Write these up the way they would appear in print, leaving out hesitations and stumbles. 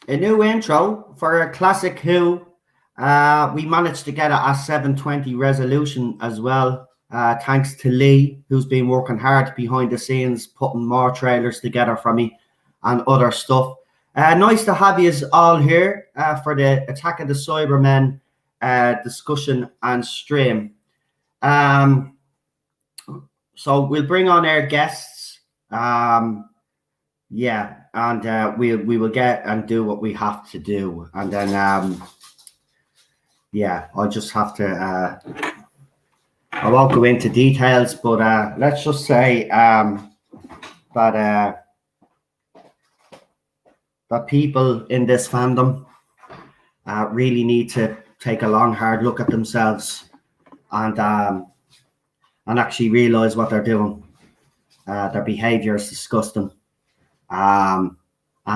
A new intro for a classic Who. We managed to get it at 720 resolution as well. Thanks to Lee, who's been working hard behind the scenes, putting more trailers together for me and other stuff. Nice to have you all here for the Attack of the Cybermen discussion and stream. So we'll bring on our guests. Yeah, and we will get and do what we have to do, and then yeah, I'll just have to. I won't go into details, but let's just say that people in this fandom really need to take a long, hard look at themselves and actually realize what they're doing. Their behavior is disgusting. And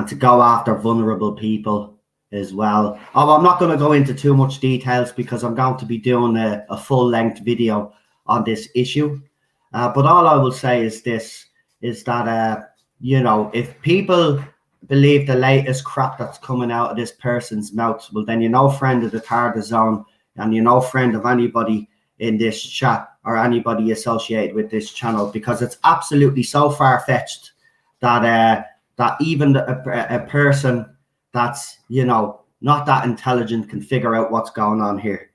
to go after vulnerable people as well. Oh, I'm not going to go into too much details because I'm going to be doing a full-length video on this issue. But all I will say is this, is that, you know, if people believe the latest crap that's coming out of this person's mouth, well, then you're no friend of the Tarda Zone and you're no friend of anybody in this chat or anybody associated with this channel, because it's absolutely so far-fetched that even a person that's, you know, not that intelligent can figure out what's going on here.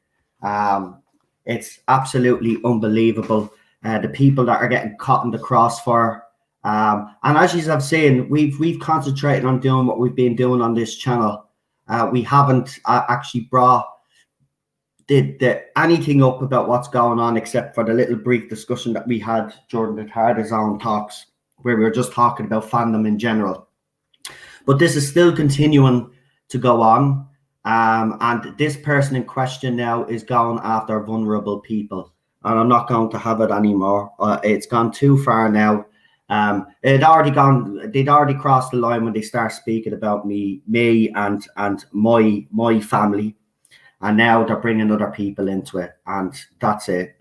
It's absolutely unbelievable. The people that are getting caught in the crossfire. And as you have seen, we've concentrated on doing what we've been doing on this channel. We haven't actually brought anything up about what's going on except for the little brief discussion that we had during the Tarda Zone talks, where we were just talking about fandom in general. But this is still continuing to go on. And this person in question now is going after vulnerable people. And I'm not going to have it anymore. It's gone too far now. They'd already crossed the line when they start speaking about me and my family. And now they're bringing other people into it. And that's it.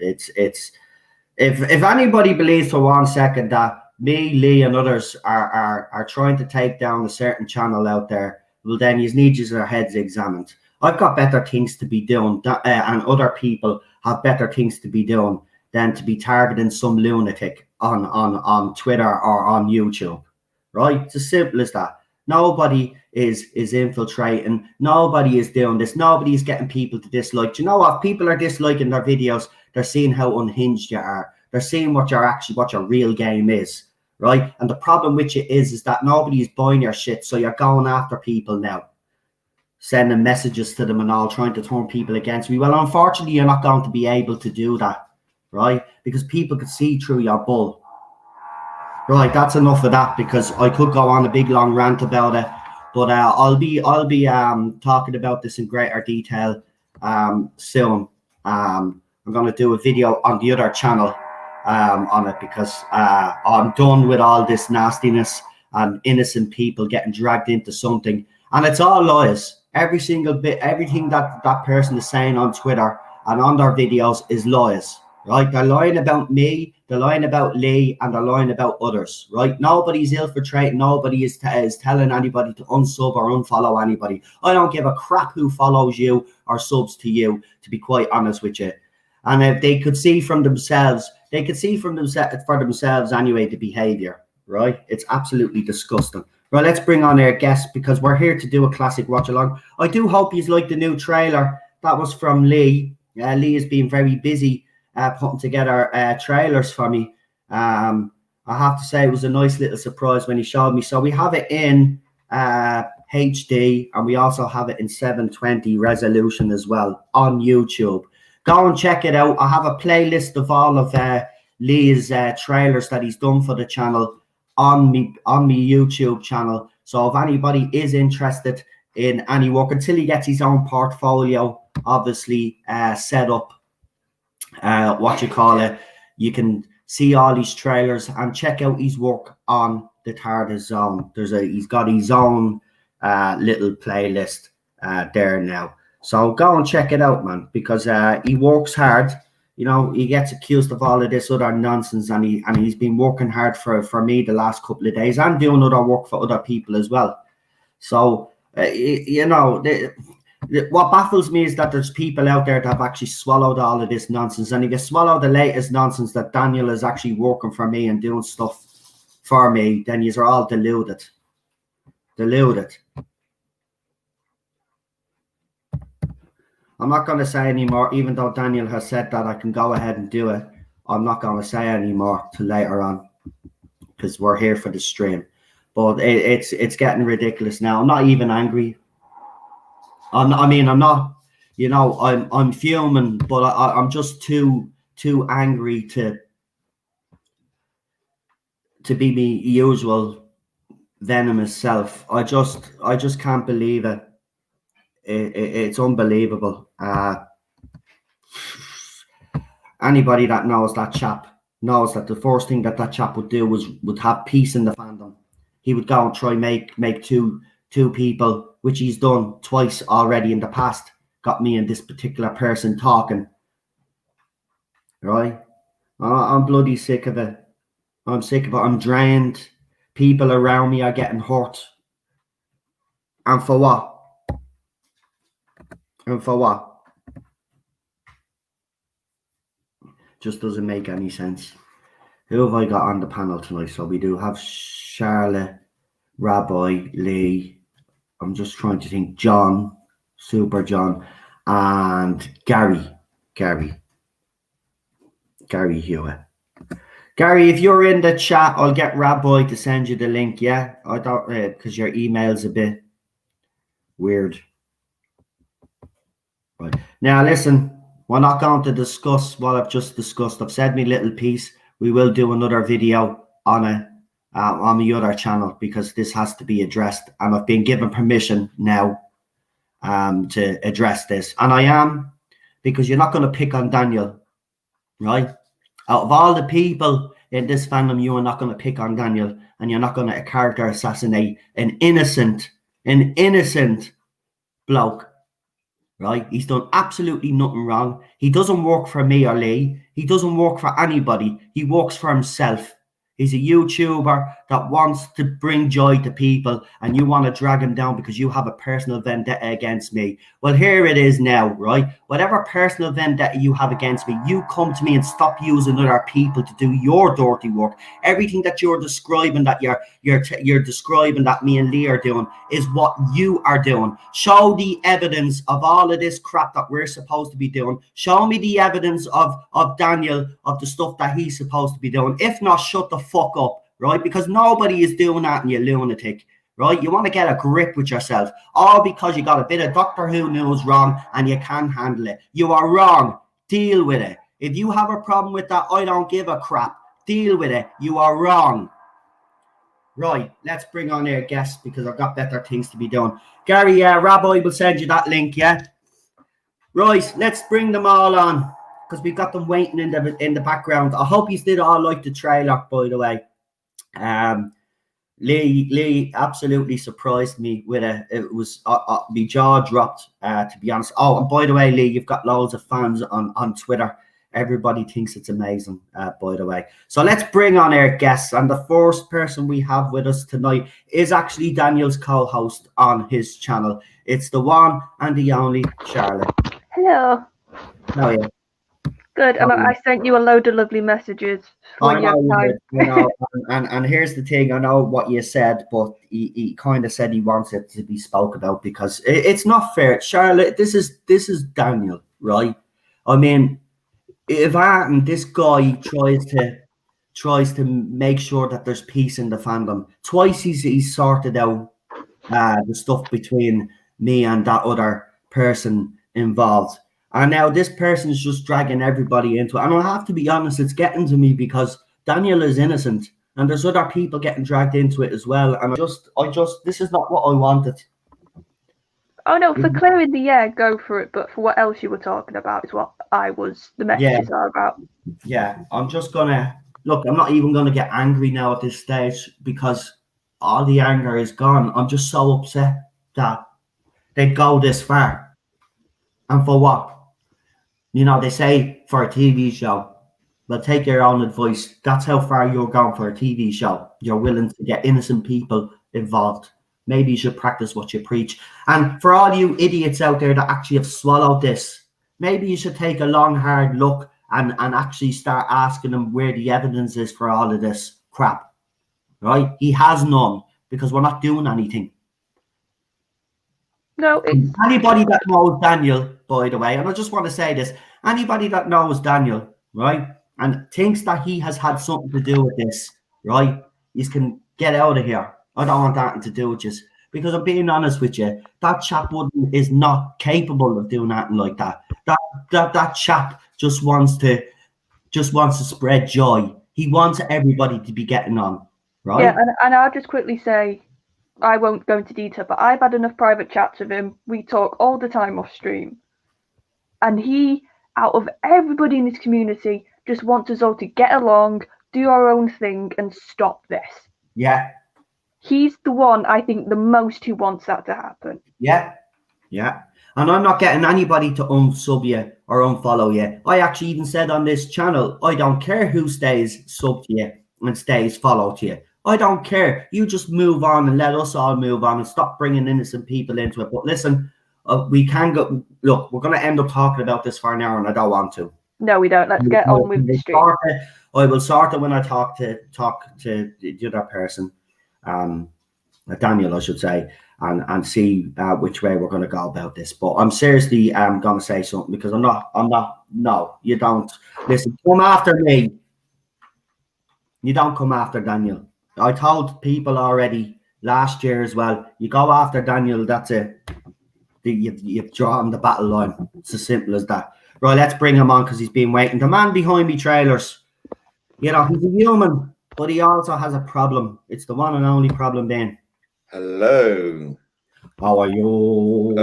If anybody believes for 1 second that me, Lee, and others are trying to take down a certain channel out there, well, then you need your heads examined. I've got better things to be doing, and other people have better things to be doing than to be targeting some lunatic on Twitter or on YouTube, right? It's as simple as that. Nobody is infiltrating. Nobody is doing this. Nobody is getting people to dislike. Do you know what? People are disliking their videos. They're seeing how unhinged you are. They're seeing what your real game is, right? And the problem with you is that nobody is buying your shit, so you're going after people now, sending messages to them and all, trying to turn people against me. Well, unfortunately, you're not going to be able to do that, right? Because people could see through your bull. Right, that's enough of that, because I could go on a big long rant about it, but I'll be talking about this in greater detail soon. I'm going to do a video on the other channel on it, because I'm done with all this nastiness and innocent people getting dragged into something, and it's all lies. Every single bit, everything that person is saying on Twitter and on their videos is lies, right? They're lying about me, they're lying about Lee, and they're lying about others, right? Nobody's infiltrating, nobody is telling anybody to unsub or unfollow anybody. I don't give a crap who follows you or subs to you, to be quite honest with you. And if they could see from themselves, for themselves anyway, the behavior, right? It's absolutely disgusting. Right, let's bring on our guests, because we're here to do a classic watch along. I do hope you like the new trailer. That was from Lee. Lee has been very busy putting together trailers for me. I have to say it was a nice little surprise when he showed me. So we have it in HD, and we also have it in 720 resolution as well on YouTube. Go and check it out. I have a playlist of all of Lee's trailers that he's done for the channel on me YouTube channel. So if anybody is interested in any work, until he gets his own portfolio, obviously set up, you can see all his trailers and check out his work on the TARDIS Zone. He's got his own little playlist there now. So go and check it out, man, because he works hard. You know, he gets accused of all of this other nonsense, and he's been working hard for me the last couple of days, and doing other work for other people as well. So you know, what baffles me is that there's people out there that have actually swallowed all of this nonsense, and if you swallow the latest nonsense that Daniel is actually working for me and doing stuff for me, then you're all deluded. I'm not going to say anymore, even though Daniel has said that I can go ahead and do it. I'm not going to say anymore till later on, because we're here for the stream. But it's getting ridiculous now. I'm not even angry. I'm not. You know, I'm fuming, but I'm just too angry to be me usual venomous self. I just can't believe it. It's unbelievable. Anybody that knows that chap knows that the first thing that chap would do would have peace in the fandom. He would go and try make two people, which he's done twice already in the past. Got me and this particular person talking. Right? I'm bloody sick of it. I'm sick of it. I'm drained. People around me are getting hurt. And for what? Just doesn't make any sense. Who have I got on the panel tonight? So we do have Charlotte, Rabbi, Lee. I'm just trying to think. John, Super John, and Gary Hewitt. Gary, if you're in the chat, I'll get Rabbi to send you the link. Yeah, I don't, because your email's a bit weird. Right. Now, listen, we're not going to discuss what I've just discussed. I've said my little piece. We will do another video on it on the other channel, because this has to be addressed. And I've been given permission now to address this. And I am, because you're not going to pick on Daniel, right? Out of all the people in this fandom, you are not going to pick on Daniel, and you're not going to character assassinate an innocent bloke. Right? He's done absolutely nothing wrong. He doesn't work for me or Lee. He doesn't work for anybody. He works for himself. He's a YouTuber that wants to bring joy to people, and you want to drag him down because you have a personal vendetta against me. Well, here it is now, right? Whatever personal vendetta you have against me, you come to me and stop using other people to do your dirty work. Everything that you're describing, that you're describing that me and Lee are doing, is what you are doing. Show the evidence of all of this crap that we're supposed to be doing. Show me the evidence of Daniel, of the stuff that he's supposed to be doing. If not, shut the fuck up, right? Because nobody is doing that, and you lunatic, right? You want to get a grip with yourself, all because you got a bit of Doctor Who news wrong and you can't handle it. You are wrong. Deal with it. If you have a problem with that, I don't give a crap. Deal with it. You are wrong. Right, let's bring on our guests, because I've got better things to be doing. Gary, Rabbi will send you that link, yeah? Right, let's bring them all on, because we've got them waiting in the background. I hope you did all like the trailer, by the way. Lee absolutely surprised me with it. It was my jaw dropped, to be honest. Oh, and by the way, Lee, you've got loads of fans on Twitter. Everybody thinks it's amazing, by the way. So let's bring on our guests. And the first person we have with us tonight is actually Daniel's co-host on his channel. It's the one and the only Charlotte. Hello. How are you? Good. And I sent you a load of lovely messages for your time. You know, and here's the thing. I know what you said, but he kind of said he wants it to be spoke about, because it's not fair. Charlotte, this is Daniel, right? I mean, if this guy tries to make sure that there's peace in the fandom, twice he's sorted out the stuff between me and that other person involved, and now this person is just dragging everybody into it. And I have to be honest, it's getting to me, because Daniel is innocent. and there's other people getting dragged into it as well. And I just, this is not what I wanted. Oh no, for clearing the air, go for it. But for what else you were talking about is what the messages are about. Yeah, I'm just gonna look. I'm not even gonna get angry now at this stage because all the anger is gone. I'm just so upset that they'd go this far, and for what? You know, they say for a TV show. Well, take your own advice. That's how far you're going for a TV show. You're willing to get innocent people involved. Maybe you should practice what you preach. And for all you idiots out there that actually have swallowed this, maybe you should take a long, hard look and actually start asking him where the evidence is for all of this crap. Right? He has none because we're not doing anything. No, it's... Anybody that knows Daniel, by the way, and I just want to say this, anybody that knows Daniel, right, and thinks that he has had something to do with this, right, you can get out of here. I don't want that to do with you. Because I'm being honest with you, that chap is not capable of doing anything like that. That chap just wants to spread joy. He wants everybody to be getting on, right? Yeah, and I'll just quickly say, I won't go into detail, but I've had enough private chats with him. We talk all the time off stream. And he, out of everybody in this community, just wants us all to get along, do our own thing, and stop this. Yeah. He's the one, I think, the most who wants that to happen. Yeah. Yeah. And I'm not getting anybody to unsub you or unfollow you. I actually even said on this channel, I don't care who stays sub to you and stays follow to you. I don't care. You just move on and let us all move on and stop bringing innocent people into it. But listen, we can go. Look, we're going to end up talking about this for an hour, and I don't want to. No, we don't. Let's get on with the stream. I will sort it when I talk to the other person, Daniel, I should say, and see which way we're going to go about this. But I'm seriously going to say something because I'm not. No, you don't. Listen, come after me. You don't come after Daniel. I told people already last year as well. You go after Daniel, that's it. You've drawn the battle line. It's as simple as that. Right, let's bring him on because he's been waiting. The man behind me trailers. You know, he's a human, but he also has a problem. It's the one and only problem, Ben. Hello. How are you?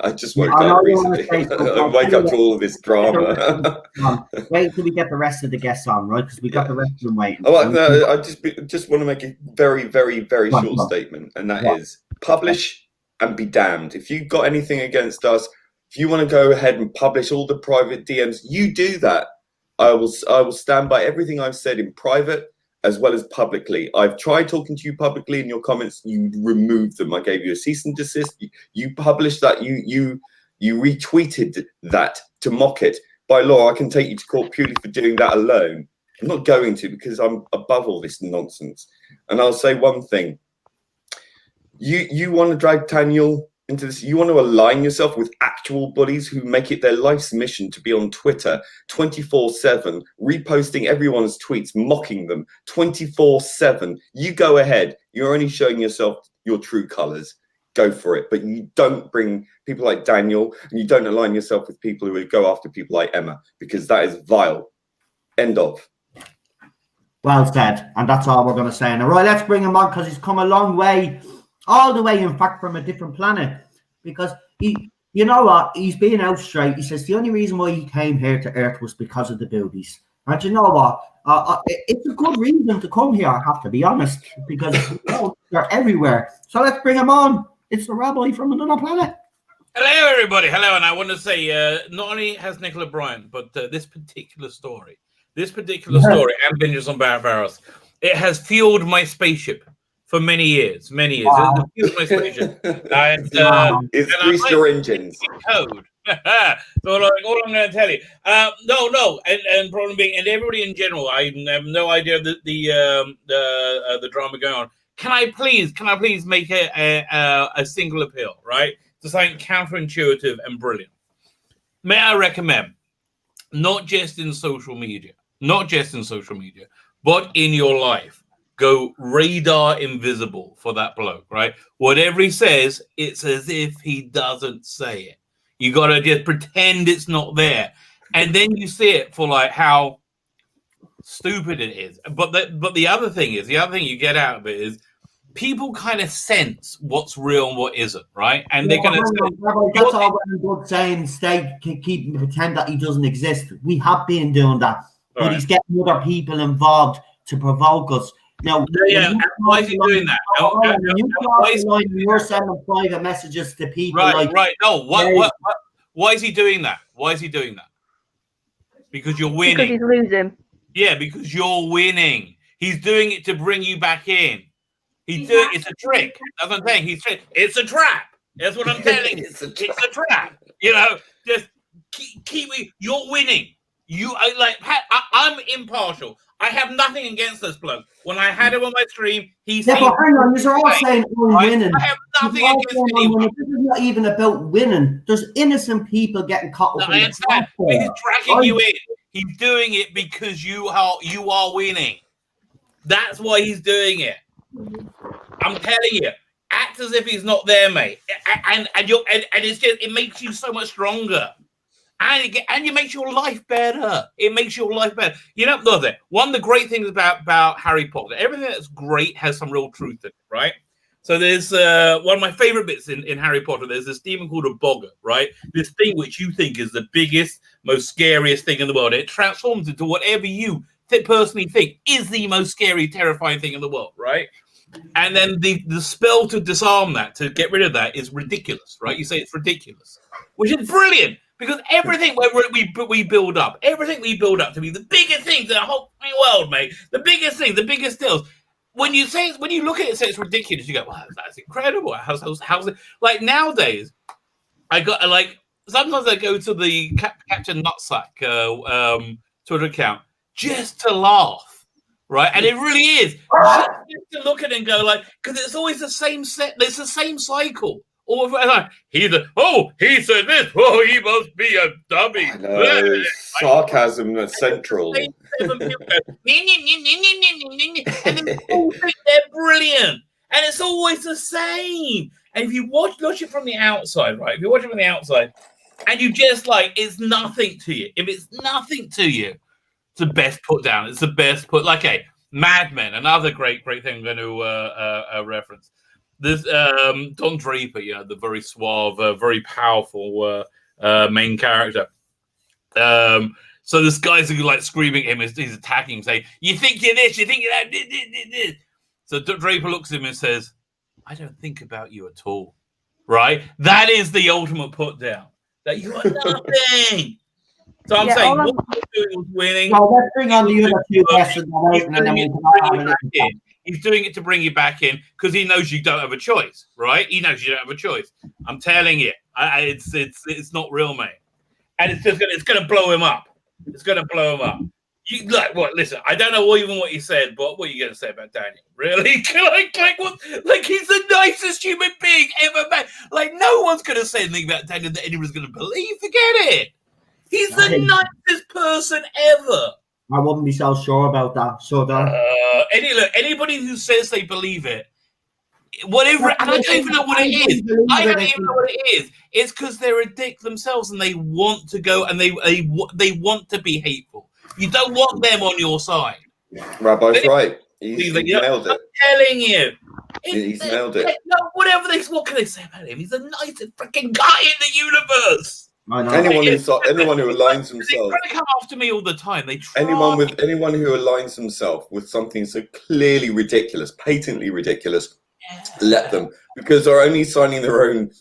I just woke up recently. I wake up to all of this drama. Wait till we get the rest of the guests on, right? Because we got the rest of them waiting. Oh, no, I just want to make a very, very, very short statement, and that is publish and be damned. If you've got anything against us, if you want to go ahead and publish all the private DMs, you do that. I will stand by everything I've said in private as well as publicly. I've tried talking to you publicly in your comments. You removed them. I gave you a cease and desist. You published that. You retweeted that to mock it. By law, I can take you to court purely for doing that alone. I'm not going to because I'm above all this nonsense. And I'll say one thing. You want to drag Daniel into this. You want to align yourself with actual bullies who make it their life's mission to be on Twitter 24/7, reposting everyone's tweets, mocking them 24/7. You go ahead. You're only showing yourself your true colors. Go for it. But you don't bring people like Daniel, and you don't align yourself with people who would go after people like Emma, because that is vile. End of. Well said. And that's all we're going to say. And all right, let's bring him on because he's come a long way. All the way, in fact, from a different planet, because you know what? He's being out straight. He says the only reason why he came here to Earth was because of the boobies. And you know what? It's a good reason to come here, I have to be honest, because they're everywhere. So let's bring him on. It's the rabbi from another planet. Hello, everybody. Hello. And I want to say, not only has Nicola Bryant, but this particular story, and Vengeance on Barbaros, it has fueled my spaceship. For many years. Wow. It's greased your engines. Code. So all I'm going to tell you. No, and problem being, and everybody in general, I have no idea the drama going on. Can I please make a single appeal, right? To something counterintuitive and brilliant. May I recommend, not just in social media, but in your life. Go radar invisible for that bloke, right? Whatever he says, it's as if he doesn't say it. You got to just pretend it's not there. And then you see it for like how stupid it is. But the other thing you get out of it is people kind of sense what's real and what isn't, right? And they're going to. That's all well and good saying. Stay, keep pretend that he doesn't exist. We have been doing that, but he's getting other people involved to provoke us. Now, why is he doing that? You're sending private messages to people. Right. No, why is he doing that? Why is he doing that? Because you're winning. Because he's losing. Yeah, because you're winning. He's doing it to bring you back in. It's a trick. That's what I'm saying. It's a trap. That's what I'm telling you. It's a trap. You know, just keep you're winning. I'm impartial. I have nothing against this bloke. When I had him on my stream, he said, but hang on, you're all saying we're winning. I have nothing against anyone. This is not even about winning. There's innocent people getting caught up in He's dragging you in. He's doing it because you are winning. That's why he's doing it. I'm telling you, act as if he's not there, mate. And it's just, it makes you so much stronger. And it makes your life better. It makes your life better. You know, one of the great things about Harry Potter, everything that's great has some real truth in it, right? So there's one of my favorite bits in Harry Potter. There's this demon called a boggart, right? This thing which you think is the biggest, most scariest thing in the world. It transforms into whatever you personally think is the most scary, terrifying thing in the world, right? And then the spell to disarm that, to get rid of that, is ridiculous, right? You say it's ridiculous, which is brilliant. Because everything we build up, to be the biggest things in the whole world, mate. The biggest thing, the biggest deals. When you look at it, say it's ridiculous, you go, "Wow, that's incredible." How's it? Like nowadays, sometimes I go to the Captain Nutsack Twitter account just to laugh, right? And it really is just to look at it and go because it's always the same set. It's the same cycle. He said this. Oh, he must be a dummy. I know, sarcasm that's central. And they all think they're brilliant, and it's always the same. And if you watch it from the outside, right? If you watch it from the outside, and you just it's nothing to you. If it's nothing to you, it's the best put down. It's the best put. Mad Men, another great thing I'm going to reference. There's Don Draper, the very suave, very powerful main character. So this guy's screaming at him as he's attacking him, saying, "You think you're this, you think you're that, this." So Draper looks at him and says, "I don't think about you at all." Right? That is the ultimate put down. That you are nothing. So I'm saying what you're doing was winning. Well, let's bring on the other two questions and then we'll He's doing it to bring you back in because he knows you don't have a choice, right? He knows you don't have a choice. I'm telling you, it's not real, mate, and it's gonna blow him up. It's gonna blow him up. You listen, I don't know even what you said, but what are you gonna say about Daniel? Really? He's the nicest human being ever made. No one's gonna say anything about Daniel that anyone's gonna believe. Forget it. He's the nicest person ever. I wouldn't be so sure about that. So anybody who says they believe it, whatever, and I don't even know what it is. I don't even know what it is. It's because they're a dick themselves and they want to go and they want to be hateful. You don't want them on your side. Rabbi's right. He's nailed it. I'm telling you. He's nailed it. No, what can they say about him? He's the nicest freaking guy in the universe. Anyone who aligns himself. They try to come after me all the time. They try. Anyone who aligns himself with something so clearly ridiculous, patently ridiculous, let them, because they're only signing their own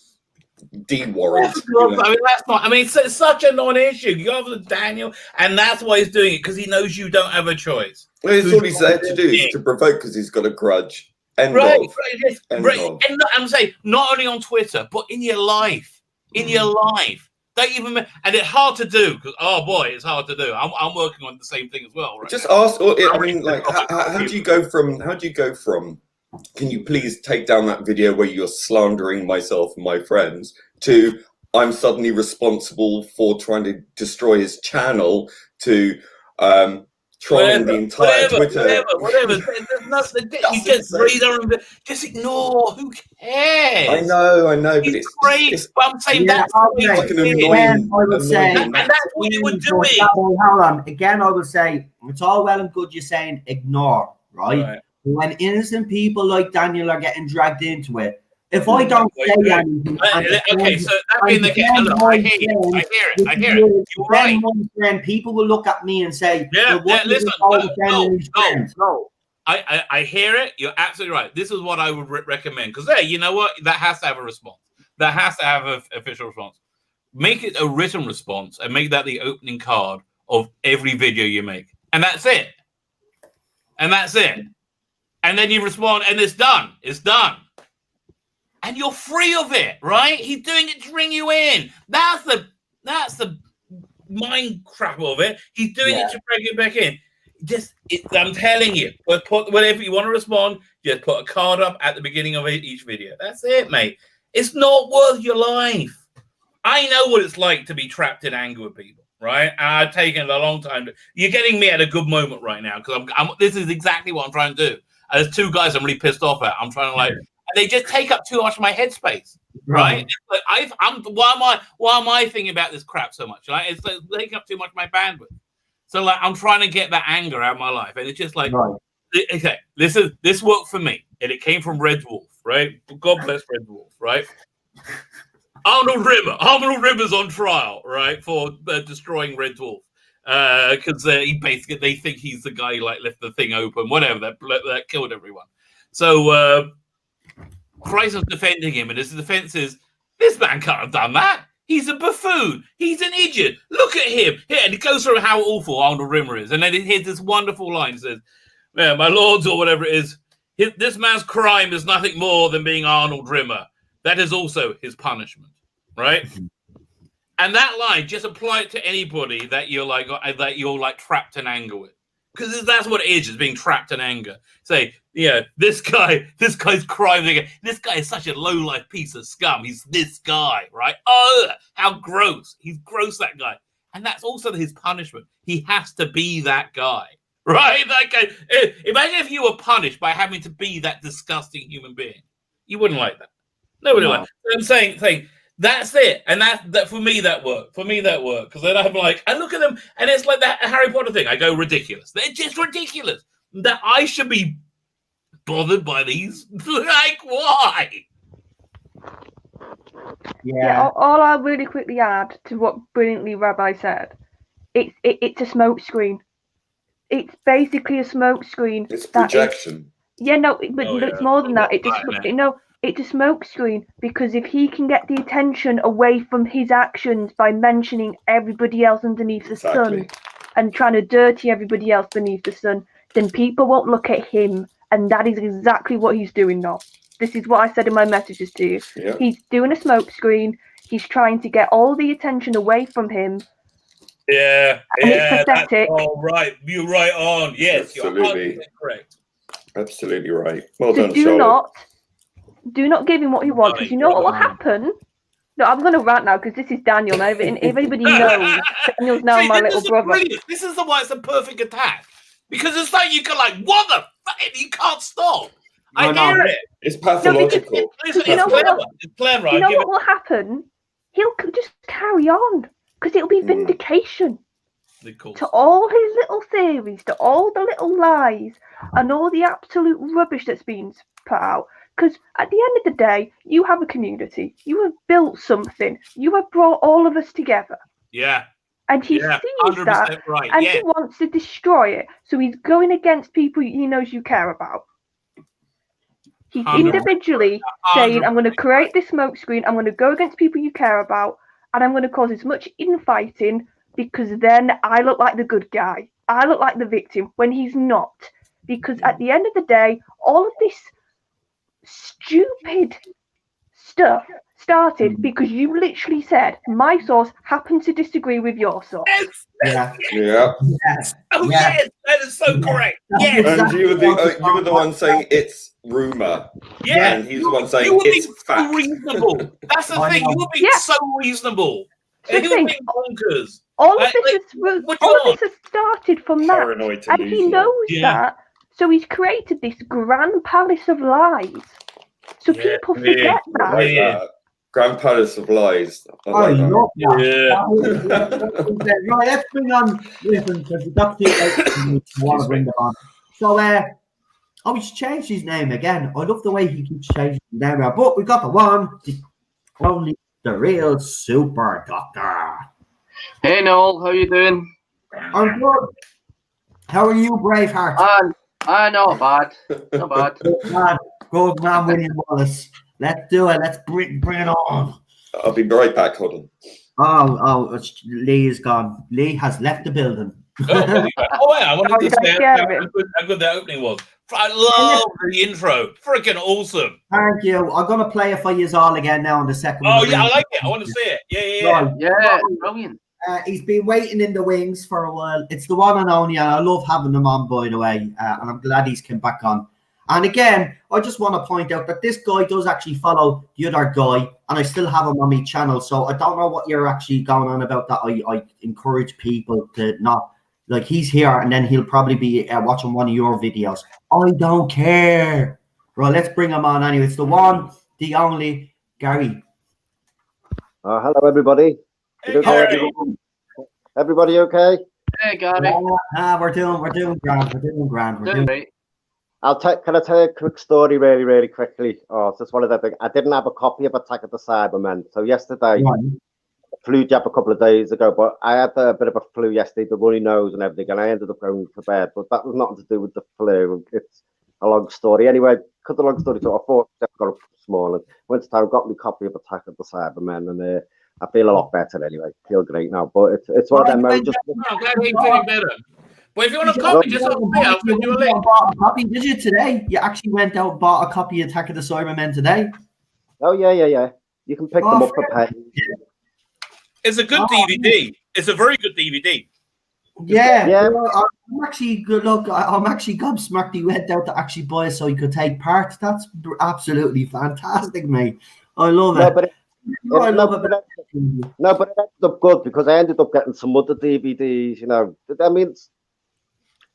D warrant. It's such a non-issue. You go over to Daniel, and that's why he's doing it, because he knows you don't have a choice. Well, it's all he's there to do is to provoke, because he's got a grudge. And I'm saying not only on Twitter, but in your life. Don't even, and it's hard to do because it's hard to do. I'm working on the same thing as well. Right? Just ask. How do you go from? Can you please take down that video where you're slandering myself and my friends to I'm suddenly responsible for trying to destroy his channel to trolling the entire Twitter. Whatever. There's nothing. You just read on, just ignore. Who cares? I know, but it's great. But I'm saying that's like an annoying. I would say, and that's what you would do. Hold on. Again, I would say it's all well and good. You're saying ignore, right? When innocent people like Daniel are getting dragged into it. If I don't say anything, okay, so that being the case, I hear it. You're right. Then people will look at me and say, listen, no. I hear it. You're absolutely right. This is what I would recommend because you know what? That has to have a response. That has to have an official response. Make it a written response and make that the opening card of every video you make, and that's it. And then you respond, and it's done. It's done. And you're free of it, right? He's doing it to bring you in. That's the mind crap of it. He's doing it to bring you back in. I'm telling you, put whatever you want to respond, just put a card up at the beginning of each video. That's it, mate. It's not worth your life. I know what it's like to be trapped in anger with people, right? And I've taken a long time. You're getting me at a good moment right now because this is exactly what I'm trying to do. There's two guys I'm really pissed off at. I'm trying to they just take up too much of my headspace, right? Like why am I thinking about this crap so much? Right? It's like taking up too much of my bandwidth. So like I'm trying to get that anger out of my life, and it's just like, okay, this worked for me, and it came from Red Wolf, right? God bless Red Wolf, right? Arnold Rimmer's on trial, right, for destroying Red Wolf, because they think he's the guy who like left the thing open, whatever that killed everyone. So. Chrysler's defending him, and his defense is, this man can't have done that. He's a buffoon. He's an idiot. Look at him. Here, and it goes through how awful Arnold Rimmer is. And then here's this wonderful line. It says, my lords, or whatever it is, this man's crime is nothing more than being Arnold Rimmer. That is also his punishment, right? And that line, just apply it to anybody that you're like trapped in anger with. Because that's what it is being trapped in anger. Say, this guy's crime. This guy is such a low-life piece of scum. He's this guy, right? Oh, how gross. He's gross, that guy. And that's also his punishment. He has to be that guy, right? That guy. Imagine if you were punished by having to be that disgusting human being. You wouldn't like that. Nobody would like that. I'm saying, that's it. And that for me, that worked. Because then I'm like, I look at them, and it's like that Harry Potter thing. I go, ridiculous. They're just ridiculous. That I should be bothered by these. Like, why? Yeah. All I'll really quickly add to what brilliantly Rabbi said, it's a smoke screen. It's basically a smoke screen. It's projection. It's more than that. It's a smoke screen because if he can get the attention away from his actions by mentioning everybody else underneath the sun and trying to dirty everybody else beneath the sun, then people won't look at him. And that is exactly what he's doing now. This is what I said in my messages to you. Yeah. He's doing a smoke screen. He's trying to get all the attention away from him. Yeah, and it's pathetic. That's all right. You're right on. Yes, absolutely. You're correct. Absolutely right. Well so done, Charlotte. Do not give him what he wants, because you know what will happen? No, I'm going to rant now because this is Daniel. Now, if anybody knows, Daniel's now my little brother. Brilliant. This is why it's a perfect attack. Because it's like you can what the fuck? You can't stop. I hear it. It's pathological. It's clever. You know what will happen? He'll just carry on because it'll be vindication to all his little theories, to all the little lies and all the absolute rubbish that's been put out. Because at the end of the day, you have a community. You have built something. You have brought all of us together. Yeah. And he sees that, and he wants to destroy it. So he's going against people he knows you care about. He's individually saying, I'm going to create this smoke screen. I'm going to go against people you care about. And I'm going to cause as much infighting because then I look like the good guy. I look like the victim when he's not. Because at the end of the day, all of this stupid stuff started because you literally said my source happened to disagree with your source. Yeah. Oh yes, that is so correct. Yes. And you were the one saying it's rumor. Yeah. And he's the one saying it's fact. Reasonable. That's the thing. You would be so reasonable. You would be bonkers. All of this has started from that, Paranoid and he delusion. knows that. So he's created this grand palace of lies. So people forget I like that. Grand Palace of Lies. I like that. love that. Yeah. Right, let's bring on Griffin because we've got to want to bring them on. So, oh, he's changed his name again. I love the way he keeps changing his name now. But we got the one, the only, the real super doctor. Hey Noel, how you doing? I'm good. How are you, Braveheart? Not bad. Not bad. Good man, William Wallace. Let's do it. Let's bring it on. I'll be right back. Hold on. Lee is gone. Lee has left the building. Yeah, I wanted to say how good that opening was. I love the intro. Freaking awesome. Thank you. I'm going to play it for you all again now in the second one. Oh, yeah, I like it. I want to see it. Yeah, brilliant. He's been waiting in the wings for a while. It's the one and only, and I love having him on, by the way. And I'm glad he's come back on. And again, I just want to point out that this guy does actually follow the other guy, and I still have him on my channel. So I don't know what you're actually going on about that. I encourage people to not, like, he's here, and then he'll probably be watching one of your videos. I don't care. Right, let's bring him on anyway. It's the one, the only, Gary. Hello, everybody. Hey, Gary. Everybody okay? Hey, Gary. We're doing grand. We're doing grand. We're doing Right. Can I tell you a quick story really, really quickly? Oh, it's just one of the things. I didn't have a copy of Attack of the Cybermen. So yesterday, I flew jab a couple of days ago, but I had a bit of a flu yesterday, the runny nose and everything, and I ended up going to bed. But that was nothing to do with the flu. It's a long story. Anyway, cut the long story short, I thought I got up this morning, went to town, got my copy of Attack of the Cybermen, and I feel a lot better anyway. Feel great now. But it's one of them. I'm glad you're feeling better. Well, if you want a copy, just help me. I'll send you a link. Bought a copy, did you today? You actually went out and bought a copy of Attack of the Cybermen today? Oh, yeah. You can pick them up for pay. It's a good DVD. It's a very good DVD. Yeah. I'm actually good. Look, I'm actually gobsmacked he went out to actually buy it so he could take part. That's absolutely fantastic, mate. I love it. But it ended up good because I ended up getting some other DVDs, you know. I mean,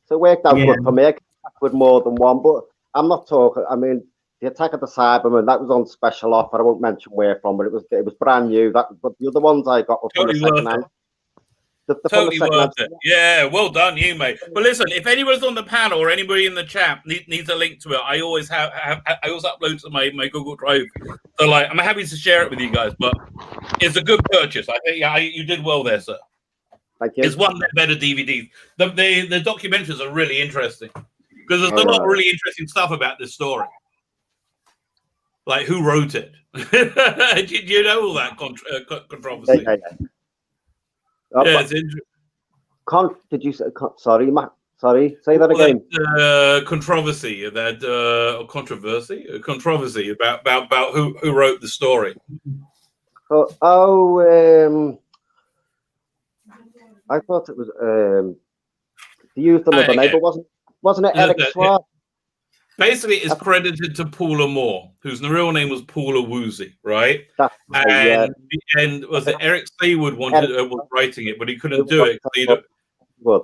so it worked out good for me. I came back with more than one, but I'm not talking. I mean, the Attack of the Cybermen, that was on special offer. I won't mention where from, but it was brand new. But the other ones I got were from the second hand. Totally worth it. Yeah, well done, you, mate. But listen, if anyone's on the panel or anybody in the chat needs a link to it, I always I also upload to my Google Drive. So, like, I'm happy to share it with you guys. But it's a good purchase. I think you did well there, sir. Thank you. It's one of the better DVDs. The documentaries are really interesting because there's a lot of really interesting stuff about this story. Like, who wrote it? Do you know all that controversy? Yeah. Yeah, it's interesting. Did you say? Sorry, Matt. Sorry, say that again. Controversy about who wrote the story. I thought it was the youth of the neighbor, wasn't it Eric Swart? Basically, it's credited to Paula Moore, whose real name was Paula Woozy, right? And was it Eric Seawood was writing it, but he couldn't do it because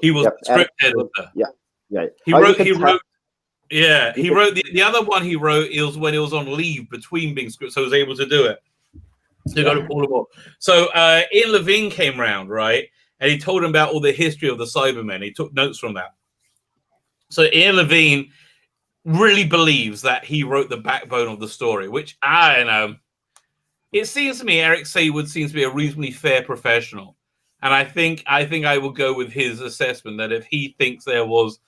he was script editor. Yeah. He wrote. The other one he wrote was when he was on leave between being script, so he was able to do it. So go to Paula Moore. So Ian Levine came round, right, and he told him about all the history of the Cybermen. He took notes from that. So Ian Levine really believes that he wrote the backbone of the story, which I don't know. It seems to me Eric Seawood seems to be a reasonably fair professional, and I think I will go with his assessment that if he thinks there was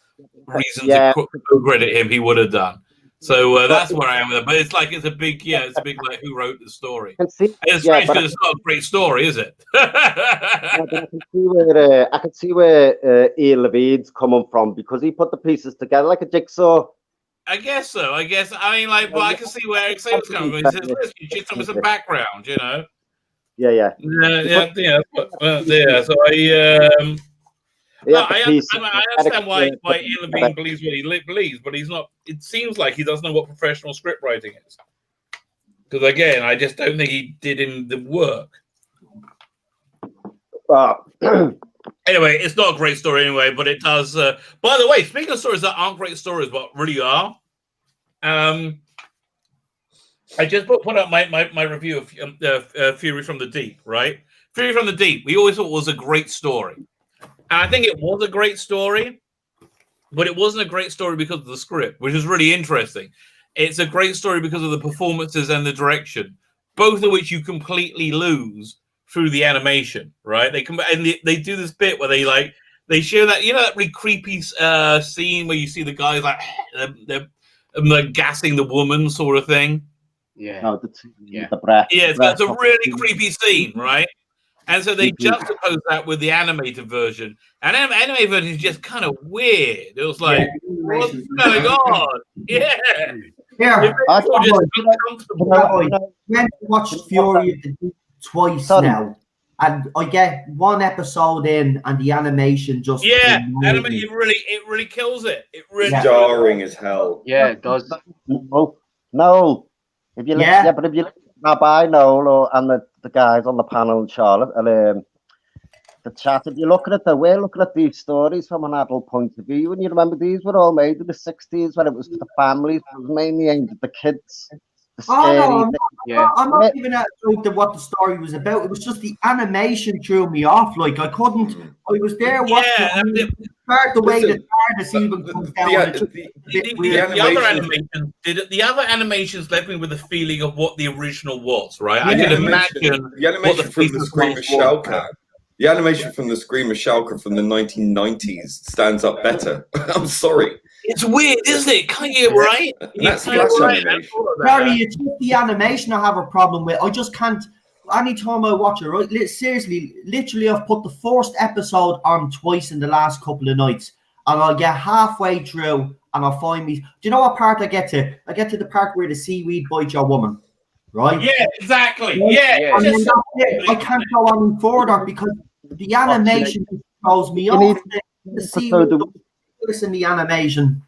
reason to credit him, he would have done. So that's where I am with it. But it's a big like who wrote the story. It's strange because it's not a great story, is it? I can see where Ian Levine's coming from because he put the pieces together like a jigsaw. I guess so. I mean, but I can see where Eric Seawood's coming from. He says, "Listen, you should tell me some background," you know. Yeah. So I understand why Ian Levine believes what he believes, but he's not. It seems like he doesn't know what professional script writing is. Because again, I just don't think he did in the work. Anyway, it's not a great story anyway, but it does. By the way, speaking of stories that aren't great stories, but really are, I just put up my review of Fury from the Deep, right? Fury from the Deep, we always thought was a great story. And I think it was a great story, but it wasn't a great story because of the script, which is really interesting. It's a great story because of the performances and the direction, both of which you completely lose through the animation, right? They do this bit where they show that, you know, that really creepy scene where you see the guys like they're gassing the woman sort of thing. Yeah. No, the breath. Yeah, so it's a really creepy scene, right? And so they juxtapose that with the animated version. And the animated version is just kind of weird. It was like, what's going on? Yeah. Yeah. I went to watch Fury of the Deep twice now. And I get one episode in, and the animation just it really kills it. It really jarring as hell. Yeah, it does. No, if you look, but if you look at Rabbi Noel and the guys on the panel and Charlotte and the chat, if you're looking at we're looking at these stories from an adult point of view, and you remember these were all made in the 60s when it was for the families, it was mainly aimed at the kids. I'm not even at what the story was about. It was just the animation threw me off. Like I couldn't. I was there watching. The way the TARDIS even comes down. The other animations left me with a feeling of what the original was. Right, I can imagine the animation from the Screamer Shulker. The animation from the Screamer Shulker from the 1990s stands up better. I'm sorry. It's weird, isn't it? Can't you, right? That's animation. Gary, it's just the animation I have a problem with. I just can't. Anytime I watch it, right? Seriously, literally, I've put the first episode on twice in the last couple of nights, and I'll get halfway through, and I'll find me. Do you know what part I get to? I get to the part where the seaweed bites your woman, right? Yeah, exactly. Right? Yeah. And then that's it. I can't go on further because the animation throws me off. The seaweed. Listen, the animation.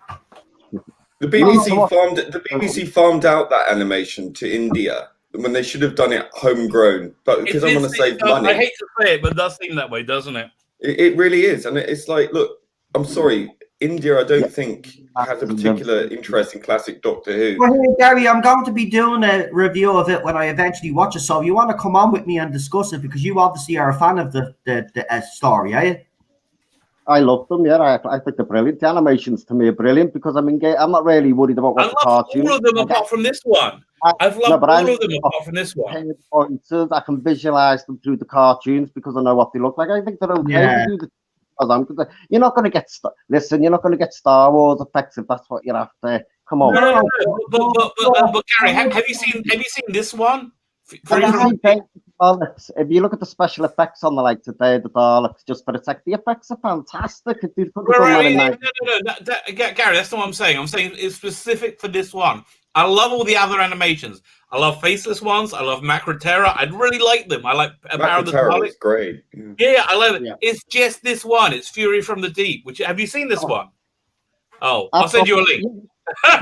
The BBC farmed out that animation to India when they should have done it homegrown, but because I want to save money. I hate to say it, but it does seem that way, doesn't it? It really is, and it's like, look, I'm sorry, India. I don't think has a particular interest in classic Doctor Who. Well, hey, Gary, I'm going to be doing a review of it when I eventually watch it. So if you want to come on with me and discuss it, because you obviously are a fan of the story, are you? I love them, I think they're brilliant. The animations to me are brilliant because I'm not really worried about what the cartoon. All of them apart from this one. I've loved all of them apart from this one. I can visualize them through the cartoons because I know what they look like. I think they're okay. Yeah. You're not going to get you're not going to get Star Wars effects if that's what you're after. Come on. No. But Gary, have you seen this one? If you look at the special effects on the today, the Daleks, just for a sec, the effects are fantastic. No, Gary, that's not what I'm saying. I'm saying it's specific for this one. I love all the other animations. I love Faceless ones. I love Macra Terror. I really like them. I like Power of the Daleks. Is great. Yeah, I love it. Yeah. It's just this one. It's Fury from the Deep. Have you seen this one? Oh, I'll send you a link.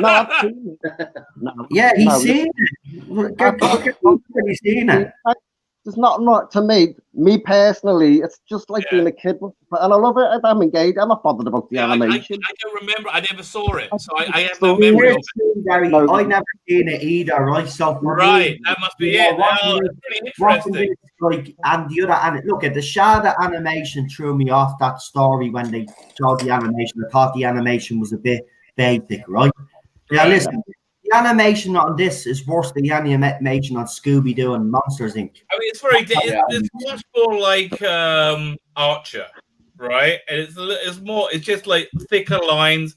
No, I've seen it. No. Yeah, he's seen it. He's seen it. It's not to me personally. It's just like being a kid, and I love it. I'm engaged. I'm not bothered about the animation. I don't remember. I never saw it, so I have no memory of it. Gary, I never seen it either. Right, so that must be it. Really interesting. And the other, look at the shadow animation threw me off that story when they showed the animation. I thought the animation was a bit basic, right? Yeah, listen. The animation on this is worse than the animation on Scooby-Doo and Monsters, Inc. I mean, it's much more like Archer, right? And it's just like thicker lines.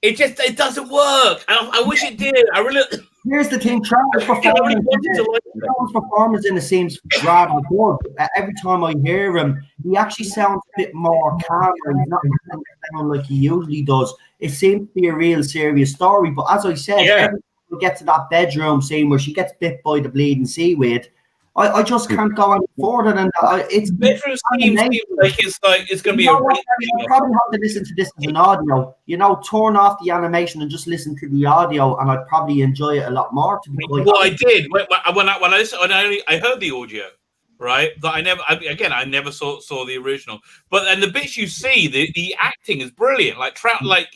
It doesn't work. I wish it did. I really. Here's the thing, Travis' performance in it seems rather good. Every time I hear him, he actually sounds a bit more calm. He's not sound like he usually does. It seems to be a real serious story. But as I said, every time we get to that bedroom scene where she gets bit by the bleeding seaweed, I just can't go any further than that. It's bedroom scene seems like it's going to be I probably have to listen to this as an audio. Turn off the animation and just listen to the audio, and I'd probably enjoy it a lot more. To be quite I did when I listened. I heard the audio. right? That I never saw the original. But and the bits you see, the acting is brilliant. Like Trout, like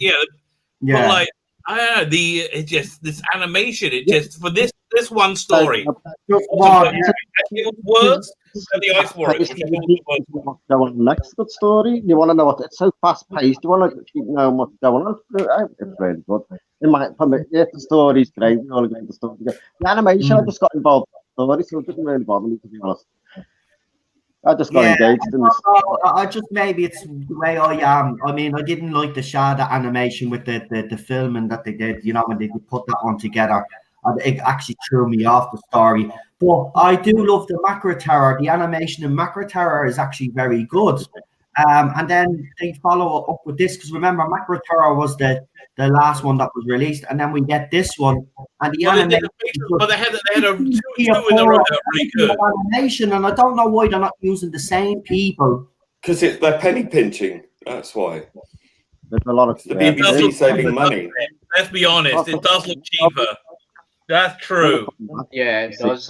but like I don't know, it just this animation. It just for this one story. It was worse than the Ice Warriors, which I thought was What's going on next? Good story. You want to know what? It's so fast paced. You want to keep knowing what's going on. It's really good. The story's great. You want to get the story. The animation, I just got involved in the story, so it didn't really bother me, to be honest. I just got engaged in this. I just maybe it's the way I am. I mean, I didn't like the shadow animation with the filming that they did. You know, when they put that one together, it actually threw me off the story. But I do love the Macro Terror. The animation in Macro Terror is actually very good. And then they follow up with this because remember, Macro Terror was the last one that was released, and then we get this one. And the animation, but they had a two in a row that were really good. Animation, and I don't know why they're not using the same people. Because they're penny pinching. That's why. There's a lot of the BBC saving money. Let's be honest, it does look cheaper. That's true. Yeah, it does.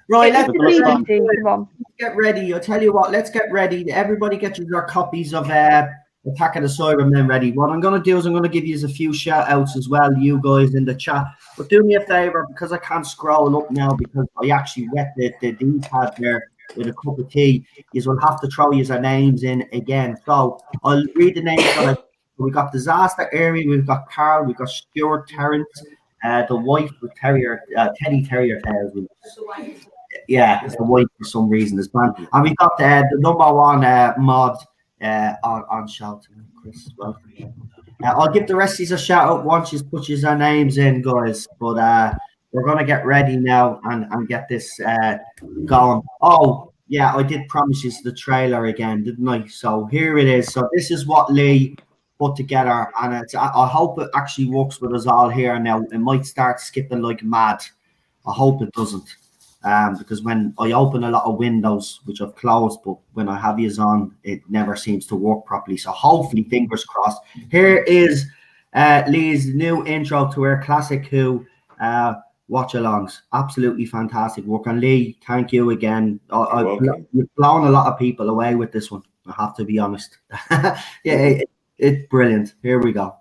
Right, let's get ready. I'll tell you what, let's get ready. Everybody get your copies of Attack of the Cybermen ready. What I'm going to do is I'm going to give you a few shout outs as well, you guys in the chat. But do me a favor, because I can't scroll up now because I actually wet the D-pad there with a cup of tea. You will have to throw your names in again. So I'll read the names. We've got Disaster Airy, we've got Carl, we've got Stuart Terrence, the wife with Teddy Terrier Tails. Yeah, it's the wife for some reason. This man, and we got the number one mod on shout, Chris. Well, I'll give the rest of you a shout out once you put your names in, guys. But we're gonna get ready now and get this going. Oh yeah, I did promise you the trailer again, didn't I? So here it is. So this is what Lee put together, and I hope it actually works with us all here now. It might start skipping like mad. I hope it doesn't. Because when I open a lot of windows, which I've closed, but when I have yous on, it never seems to work properly. So hopefully, fingers crossed. Here is Lee's new intro to her classic Who watch-alongs. Absolutely fantastic work. And Lee, thank you again. You've blown a lot of people away with this one. I have to be honest. Yeah, it's brilliant. Here we go.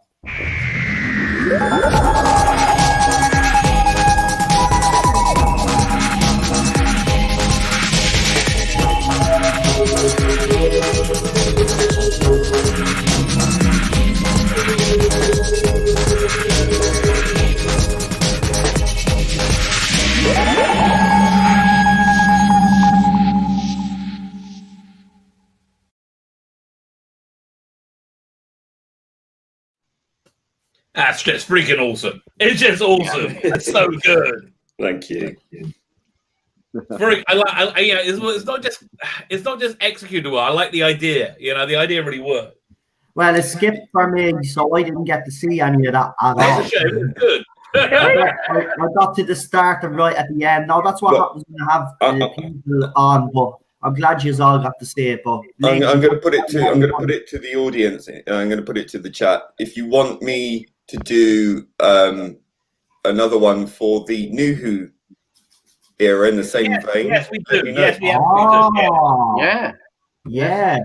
That's just freaking awesome. It's just awesome. It's so good. Thank you. It's not just executable. I like the idea. You know, the idea really worked. Well, it skipped for me, so I didn't get to see any of that at all. That's a shame. It's good. I got to the start and right at the end. No, that's what happens when you have people on. But I'm glad you all got to see it. But I'm going to put it to the audience. I'm going to put it to the chat. If you want me to do another one for the New Who era in the same vein. Yes, we do. Yes, we have. Yeah.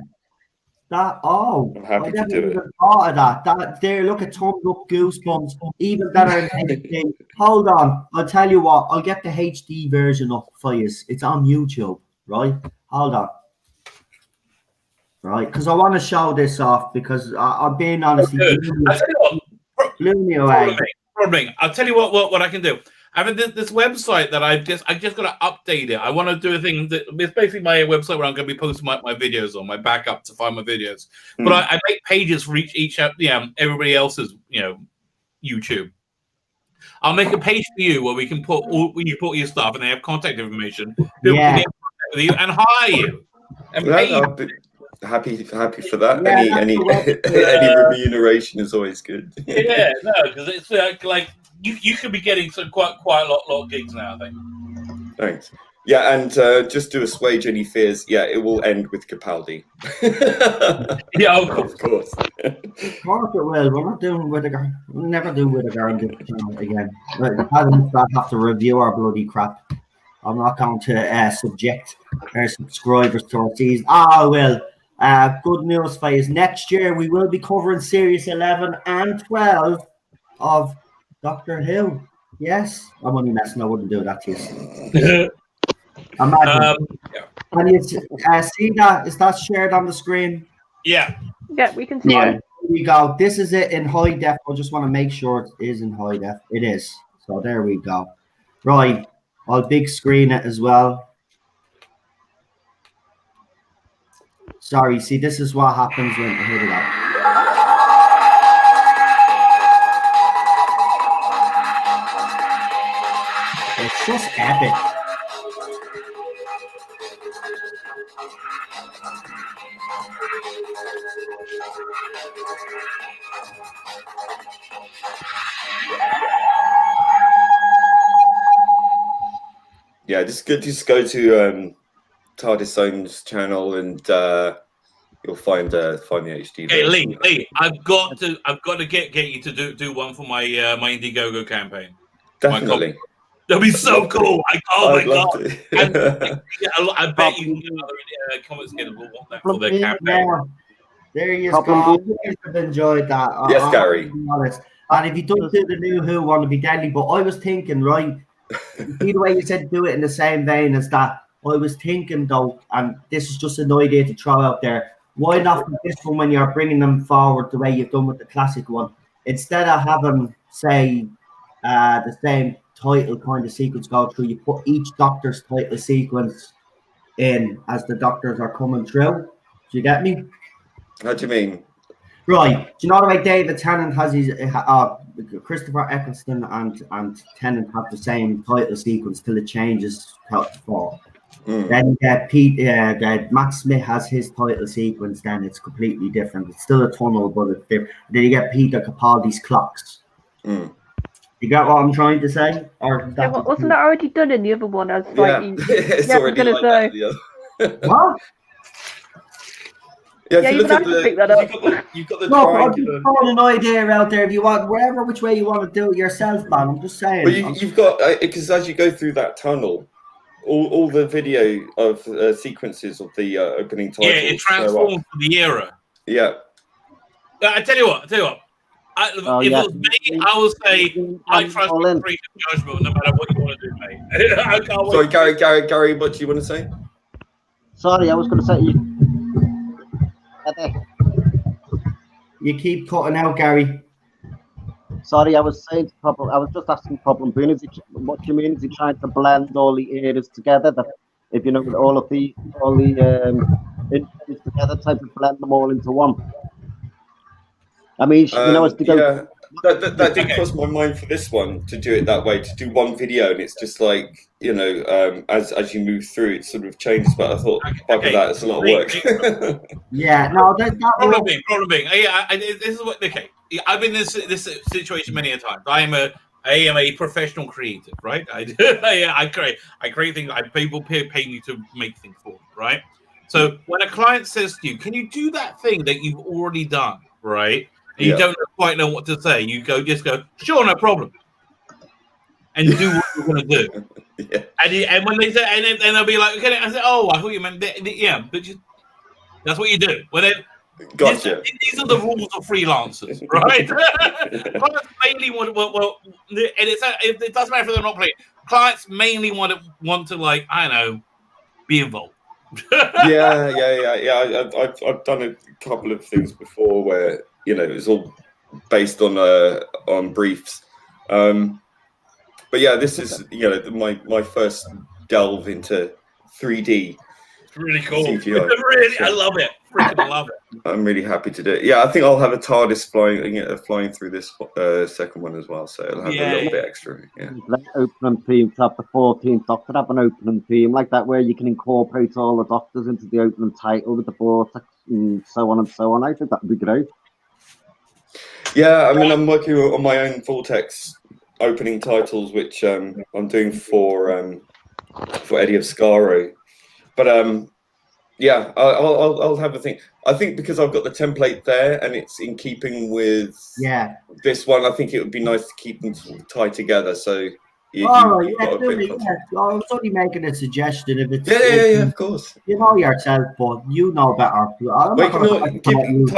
I'm happy to do it. Thought of that there, look at thumbs up, goosebumps, even better than anything. Hold on, I'll tell you what, I'll get the HD version up for you. It's on YouTube, right? Hold on. Right, because I want to show this off because I'm being honest. Blew me away. I'll tell you what I can do. I have this website that I just got to update it. I want to do a thing that it's basically my website where I'm going to be posting my videos on, my backup to find my videos. But I make pages for each everybody else's YouTube. I'll make a page for you where we can put your stuff and they have contact information. People can get in contact with you and hire you. And pay you. Happy for that. Any remuneration is always good. Yeah, no, because it's like you could be getting quite a lot of gigs now, I think. Thanks. Yeah, and just to assuage any fears, it will end with Capaldi. Yeah, of course. Of course it will. We're not doing Whittaker. We'll never do Whittaker on this channel again. I have to review our bloody crap. I'm not going to subject our subscribers to our season. Ah, well, good news for you. Next year, we will be covering Series 11 and 12 of Doctor Who. Yes, I'm only messing. I wouldn't do that to you. Imagine. Can you see that? Is that shared on the screen? Yeah. Yeah, we can see Yeah. it. Here we go. This is it in high def. I just want to make sure it is in high def. It is. So there we go. Right. I'll big screen it as well. Sorry. See, this is what happens when. Here we go. It's just epic. Yeah, just go to TARDIS Zone's channel and you'll find the HD. Hey Lee, I've got to get you to do one for my my Indiegogo campaign. Definitely. That'd be so cool. Oh my god! And, I bet you other comments will want that for their campaign. There you go. I've enjoyed that. Yes, Gary. And if you don't do the new Who one, it'd be deadly. But I was thinking, right? See the way you said do it in the same vein as that. I was thinking though, and this is just an idea to throw out there. Why not for this one when you're bringing them forward the way you've done with the classic one? Instead of having, say, the same title kind of sequence go through, you put each Doctor's title sequence in as the Doctors are coming through. Do you get me? How do you mean? Right. Do you know the way David Tennant has his Christopher Eccleston and Tennant have the same title sequence till it changes for. Then Matt Smith has his title sequence. Then it's completely different. It's still a tunnel, but it's different. Then you get Peter Capaldi's clocks. You get what I'm trying to say? Or wasn't that already done in the other one? As it's already like that in the other. What? Yeah, if you look at pick that up. you've got the No, I'm triangular. just throwing an idea out there. If you want, which way you want to do it yourself, man. I'm just saying. But you've got because as you go through that tunnel, all the video of sequences of the opening titles. Yeah, it transforms to the era. Yeah. I tell you what. If it was me, I would say I trust your freedom of judgment no matter what you want to do, mate. I can't wait. Sorry, Gary, what do you want to say? Sorry, I was going to say You keep cutting out, Gary. Sorry, I was saying to Problem. I was just asking Problem Boone. What do you mean? Is he trying to blend all the eras together? That if you know all the influences together, type of blend them all into one. I mean, you know, as to go. Yeah, that did cross my mind for this one to do it that way, to do one video, and it's just like, you know, as you move through, it sort of changes. But I thought, that it's a lot of work. Yeah, no, that problem being. This is what. Okay, I've been in this situation many a time. I am a professional creative, right? I create things. People pay me to make things for them, right? So when a client says to you, "Can you do that thing that you've already done?" Right? And you don't quite know what to say. You just go, "Sure, no problem," and do what you're going to do. And when they say, and then they'll be like, "Okay," I say, "Oh, I thought you meant but that's what you do." When they, gotcha. These are the rules of freelancers, right? Clients mainly want and it doesn't matter if they're not playing. Clients mainly want to like, I don't know, be involved. I've done a couple of things before where, you know, it's all based on briefs. But yeah, this is, you know, my first delve into 3D. It's really cool. CGI. I love it. Freaking love it. I'm really happy to do it. Yeah, I think I'll have a TARDIS flying through this second one as well, so it'll have a little bit extra. Yeah. Like opening theme to have the 14th Doctor have an opening theme like that, where you can incorporate all the Doctors into the opening title with the vortex and so on and so on. I think that would be great. Yeah, I mean, I'm working on my own vortex opening titles, which I'm doing for Eddie of Skaro. But yeah, I'll have a think. I think because I've got the template there and it's in keeping with this one, I think it would be nice to keep them tied together. So All right, yeah, do it, yeah. I was only making a suggestion. If it's Yeah, of course. You know yourself, but you know better. I'm Wait, not going to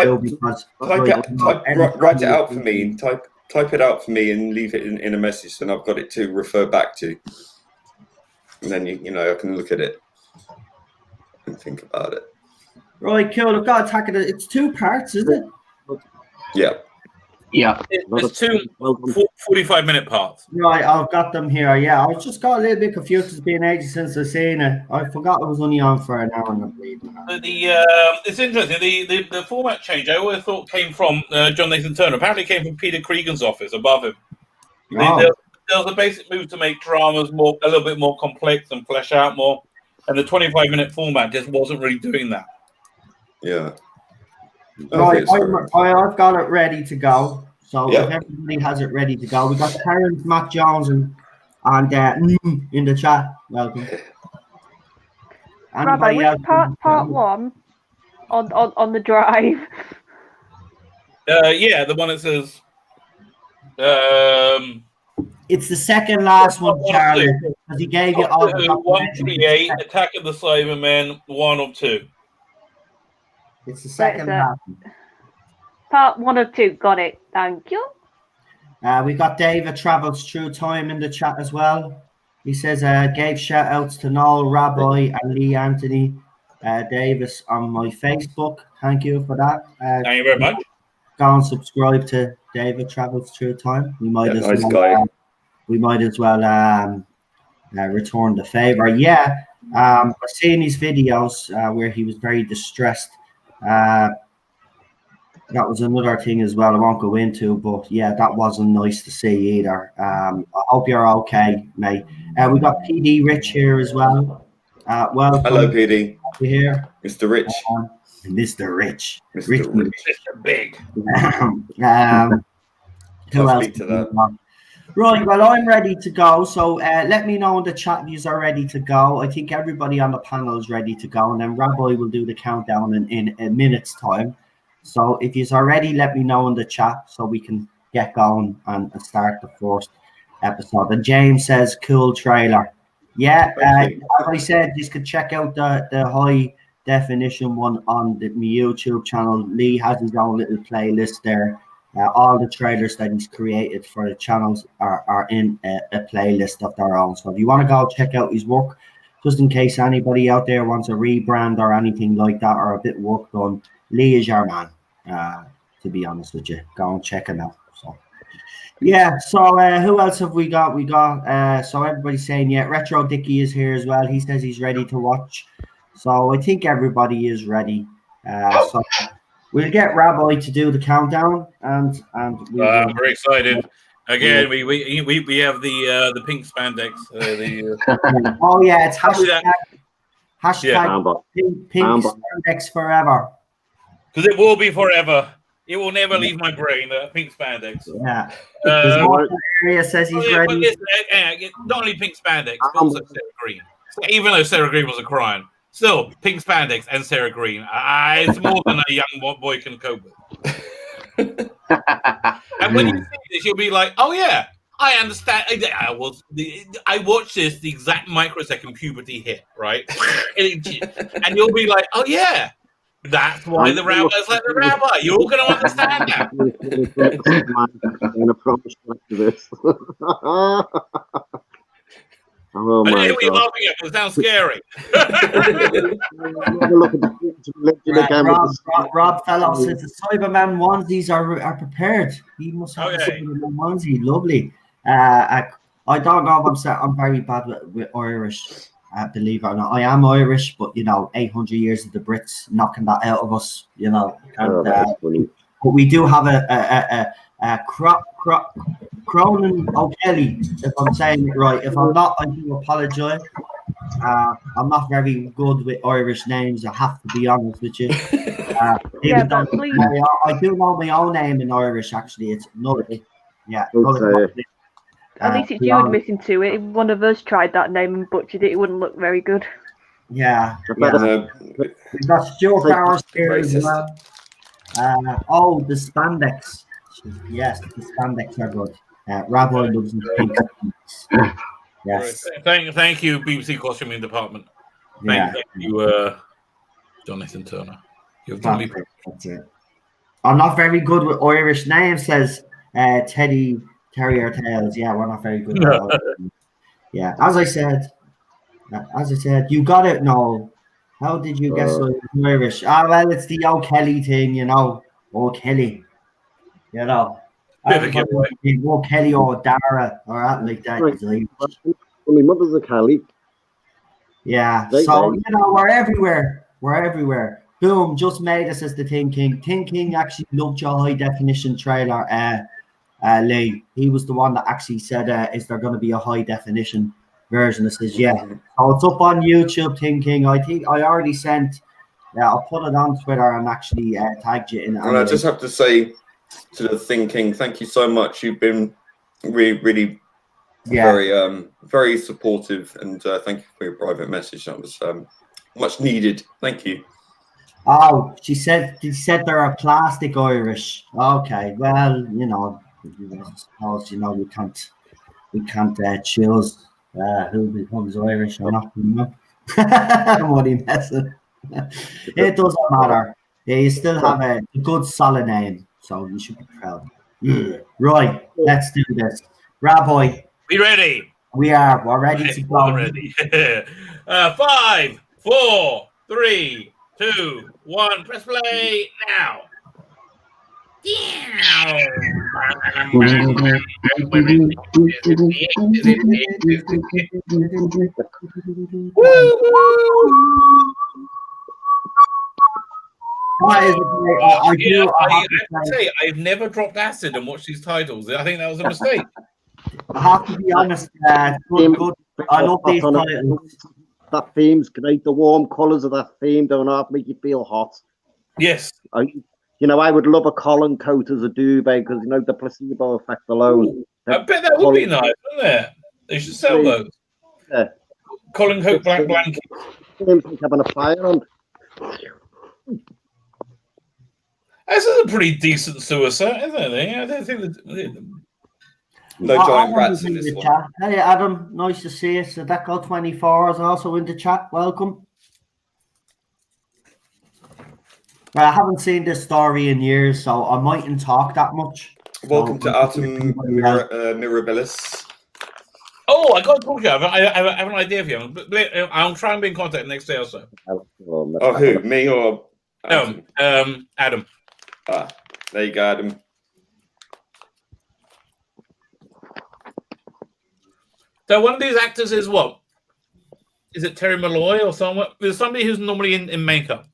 write it out for me and type it out for me and leave it in a message, and I've got it to refer back to. And then you know I can look at it and think about it. Right, cool. I've got to tackle it. It's 2 parts, is it? Yeah. Yeah. It's 2 45-minute parts. Right, I've got them here. Yeah, I just got a little bit confused. It's been ages since I've seen it. I forgot it was only on for an hour and a half. It's interesting. The format change I always thought came from John Nathan Turner. Apparently, it came from Peter Cregan's office above him. There was a basic move to make dramas a little bit more complex and flesh out more, and the 25-minute format just wasn't really doing that. Yeah. Right, I've got it ready to go. So if everybody has it ready to go, we got Terrence, Matt Jones, and in the chat. Welcome. Rabbi, which part 1 on the drive? Yeah, the one that says. It's the second last one, Charlie, because he gave you all the 138, Attack of the Cybermen, 1 of 2. It's the second last one. Part 1 of 2, got it. Thank you. We got David Travels Through Time in the chat as well. He says, gave shout outs to Noel, Rabbi, and Lee Anthony Davis on my Facebook. Thank you for that. Thank you very much. Go and subscribe to David Travels Through Time. We might as well return the favor. Yeah, I've seen his videos where he was very distressed. That was another thing as well I won't go into, but yeah, that wasn't nice to see either. I hope you're okay, mate. We got PD Rich here as well. Welcome. Hello, PD. Here. Mr. Rich. Mr. Rich. Mr. Big. Who else? Speak to that. Right, well, I'm ready to go. So let me know in the chat if you are ready to go. I think everybody on the panel is ready to go. And then Rabbi will do the countdown in a minute's time. So if you are ready, let me know in the chat so we can get going and start the first episode. And James says, cool trailer. Yeah, as I said, you could check out the high definition one on my YouTube channel. Lee has his own little playlist there. All the trailers that he's created for the channels are in a playlist of their own. So if you want to go check out his work, just in case anybody out there wants a rebrand or anything like that or a bit of work done, Lee is your man, to be honest with you. Go and check him out. So yeah, so who else have we got? So everybody's saying, yeah, Retro Dicky is here as well. He says he's ready to watch. So I think everybody is ready. So we'll get Rabbi to do the countdown, and I'm very excited. Again, we have the pink spandex. Oh yeah, it's hashtag pink spandex forever. Because it will be forever. It will never leave my brain. Pink spandex. Yeah. Area says he's ready. Not only pink spandex, but also Sarah Green. Even though Sarah Green was a crime. Still, pink spandex and Sarah Green. It's more than a young boy can cope with. And when you see this, you'll be like, oh, yeah, I understand. I watched this the exact microsecond puberty hit, right? And you'll be like, oh, yeah, that's why the rabbi's like the rabbi. You're all going to understand that. I'm going to promise this. Oh my what you're laughing at, it sounds scary. Rob Fellow says the Cyberman onesies are prepared. He must have a Cyberman onesie. Lovely. I don't know if I'm very bad with Irish. Believe it or not, I am Irish, but 800 years of the Brits knocking that out of us. But we do have a Cronin O'Kelly, if I'm saying it right. If I'm not, I do apologise. I'm not very good with Irish names, I have to be honest with you. I do know my own name in Irish, actually. It's Nully. Yeah. At least it's you and missing to it. If one of us tried that name and butchered it, it wouldn't look very good. Yeah. We've got Stuart Powers here as well. The spandex. Yes, the spandex are good. Rabbi loves his pink suits. Yes. Thank you, BBC Costuming Department. Thank you, Jonathan Turner. You've done me. That's it. I'm not very good with Irish names, says Teddy Terrier Tales. Yeah, we're not very good with that. Yeah, as I said, you got it, Noel. How did you guess Irish? Ah, well, it's the O'Kelly thing, you know. O'Kelly. You know. O'Kelly or Dara or that like that. My mother's a Kelly. Yeah, so, you know, we're everywhere. We're everywhere. Boom, just made us as the Thinking. Thinking actually loved your high definition trailer, Lee. He was the one that actually said, is there going to be a high definition version? It says, yeah. So it's up on YouTube, Thinking. I think I already sent, I'll put it on Twitter and actually tagged you in it. And I just have to say to the Thinking, thank you so much. You've been really very supportive, and thank you for your private message. That was much needed. Thank you. Oh, she said they're a plastic Irish. Okay, well, you know, I suppose, you know, we can't choose who becomes Irish or not. You know, I'm only messing. It doesn't matter. Yeah, you still have a good solid name, so you should be proud. Right, let's do this, Rabbi. We ready? We're ready to go. Ready. 5, 4, 3, 2, 1. Press play now. I've never dropped acid and watched these titles. I think that was a mistake. I have to be honest. Good. I love these titles. That theme's great. The warm colours of that theme don't half make you feel hot. Yes. You know, I would love a Colin coat as a duvet because, you know, the placebo effect alone. I bet that would be nice, wouldn't it? They should sell those. Yeah. Colin coat black blanket. Seems like having a fire on. This is a pretty decent suicide, isn't it? I don't think that. No giant rats in this one. Chat. Hey, Adam, nice to see you. So Deco24 is also in the chat. Welcome. I haven't seen this story in years, so I mightn't talk that much. Welcome to Artem Mirabilis. Oh, I got to talk to you. I have an idea for you. I'll try and be in contact next day or so. Oh, who? Me or Adam? No, Adam. Ah, there you go, Adam. So one of these actors is what? Is it Terry Malloy or someone? There's somebody who's normally in makeup.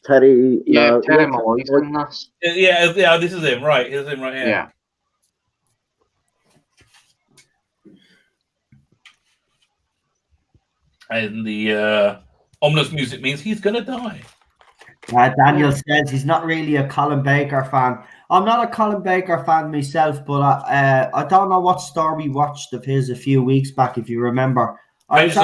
Terry. Yeah, Terry Malloy's in this. Yeah, this is him, right? This is him right here. Yeah. And the ominous music means he's going to die. Daniel says he's not really a Colin Baker fan. I'm not a Colin Baker fan myself, but I don't know what story we watched of his a few weeks back, if you remember. I was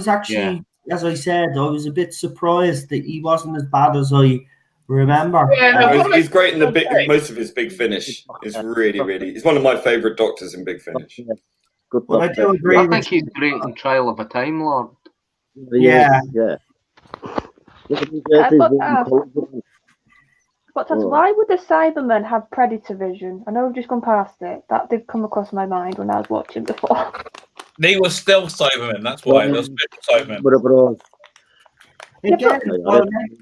actually, as I said, I was a bit surprised that he wasn't as bad as I remember. Yeah, he's great in most of his Big Finish. Is really. He's one of my favourite doctors in Big Finish. Good. But I do agree. I think he's great in Trial of a Time Lord. Yeah. But why would the Cybermen have predator vision? I know we've just gone past it. That did come across my mind when I was watching before. They were stealth Cybermen, that's why. They're special Cybermen. Again,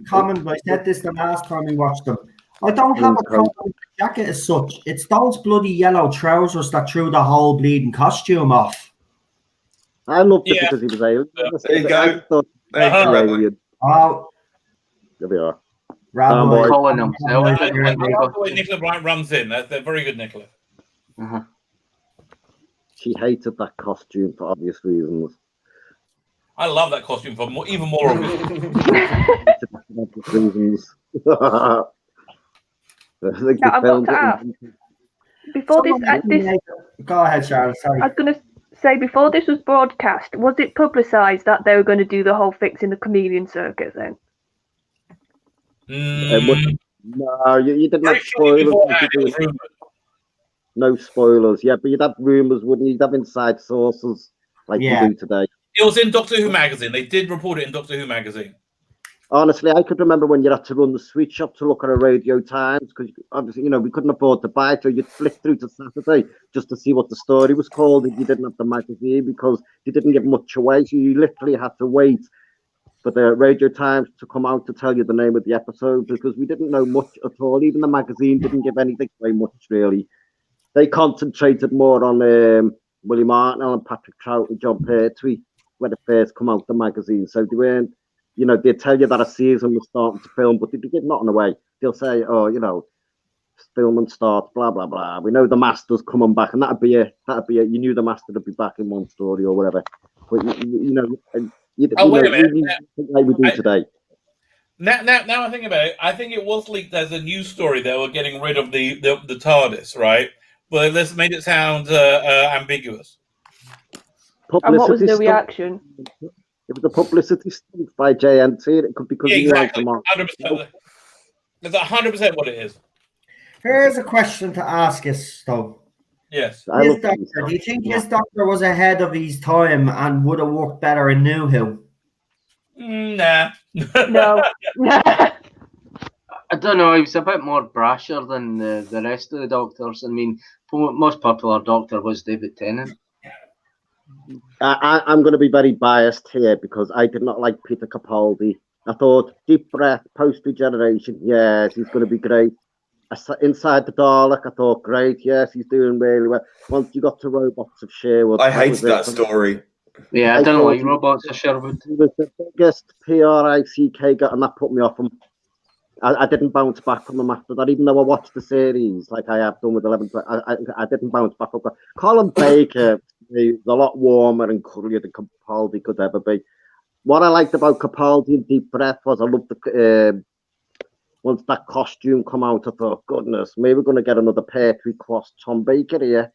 common, I said this the last time we watched them. I don't have a problem with the jacket as such. It's those bloody yellow trousers that threw the whole bleeding costume off. I loved it because he was alien. There you go. Oh. There we are. Calling himself. I love the way Nicola Bryant runs in. They're very good, Nicola. She hated that costume for obvious reasons. I love that costume for even more obvious reasons. Now, I've got to ask. Before this, go ahead, Sharon. Sorry. I was going to say, before this was broadcast, was it publicised that they were going to do the whole fixing the chameleon circuit then? No, you didn't have spoilers. no spoilers. Yeah, but you'd have rumours, wouldn't you? You'd have inside sources like you do today. It was in Doctor Who magazine. They did report it in Doctor Who magazine. Honestly, I could remember when you had to run the sweet shop to look at a Radio Times because obviously, we couldn't afford to buy it, so you'd flick through to Saturday just to see what the story was called if you didn't have the magazine because they didn't give much away, so you literally had to wait for the Radio Times to come out to tell you the name of the episode because we didn't know much at all. Even the magazine didn't give anything away much, really. They concentrated more on Willie Martin and Patrick Trout and John Pertwee when it first come out the magazine, so they weren't. They'd tell you that a season was starting to film, but they'd give nothing away. They'll say, filming starts, blah, blah, blah. We know the Master's coming back, and that'd be it. You knew the Master would be back in one story or whatever. But, wait a minute. Like we do today. Now I think about it, I think it was leaked as a news story they were getting rid of the TARDIS, right? But this made it sound ambiguous. And what was the reaction? It was a publicity stunt by JNT. It could be because exactly. 100%. That's 100% what it is. Here's a question to ask us, though. Yes. Do you think his Doctor was ahead of his time and would have worked better in New Who? Nah. No. I don't know. He was a bit more brasher than the rest of the Doctors. I mean, most popular Doctor was David Tennant. I'm going to be very biased here because I did not like Peter Capaldi. I thought Deep Breath, post-regeneration, yes, he's going to be great. Inside the Dalek, I thought, great, yes, he's doing really well. Once you got to Robots of Sherwood... I hated that story. Yeah, I don't like Robots of Sherwood. He was the biggest PRICK guy, and that put me off him. I didn't bounce back from him after that, even though I watched the series like I have done with 11. I didn't bounce back up. Colin Baker is a lot warmer and curlier than Capaldi could ever be. What I liked about Capaldi and Deep Breath was I loved the once that costume come out, I thought, goodness, maybe we're going to get another Pertwee cross Tom Baker here,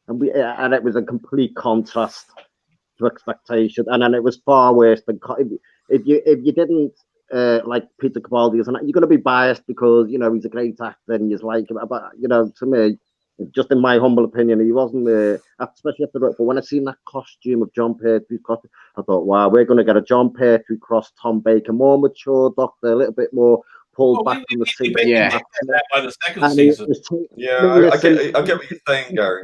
and it was a complete contrast to expectation, and then it was far worse than if you didn't. Like Peter Capaldi, you're going to be biased because he's a great actor and you like him. But to me, just in my humble opinion, he wasn't especially after. But when I seen that costume of John Pertwee, I thought, wow, we're going to get a John Pertwee cross Tom Baker, more mature Doctor, a little bit more pulled back from the scene. Yeah, by the second season. I get what you're saying, Gary.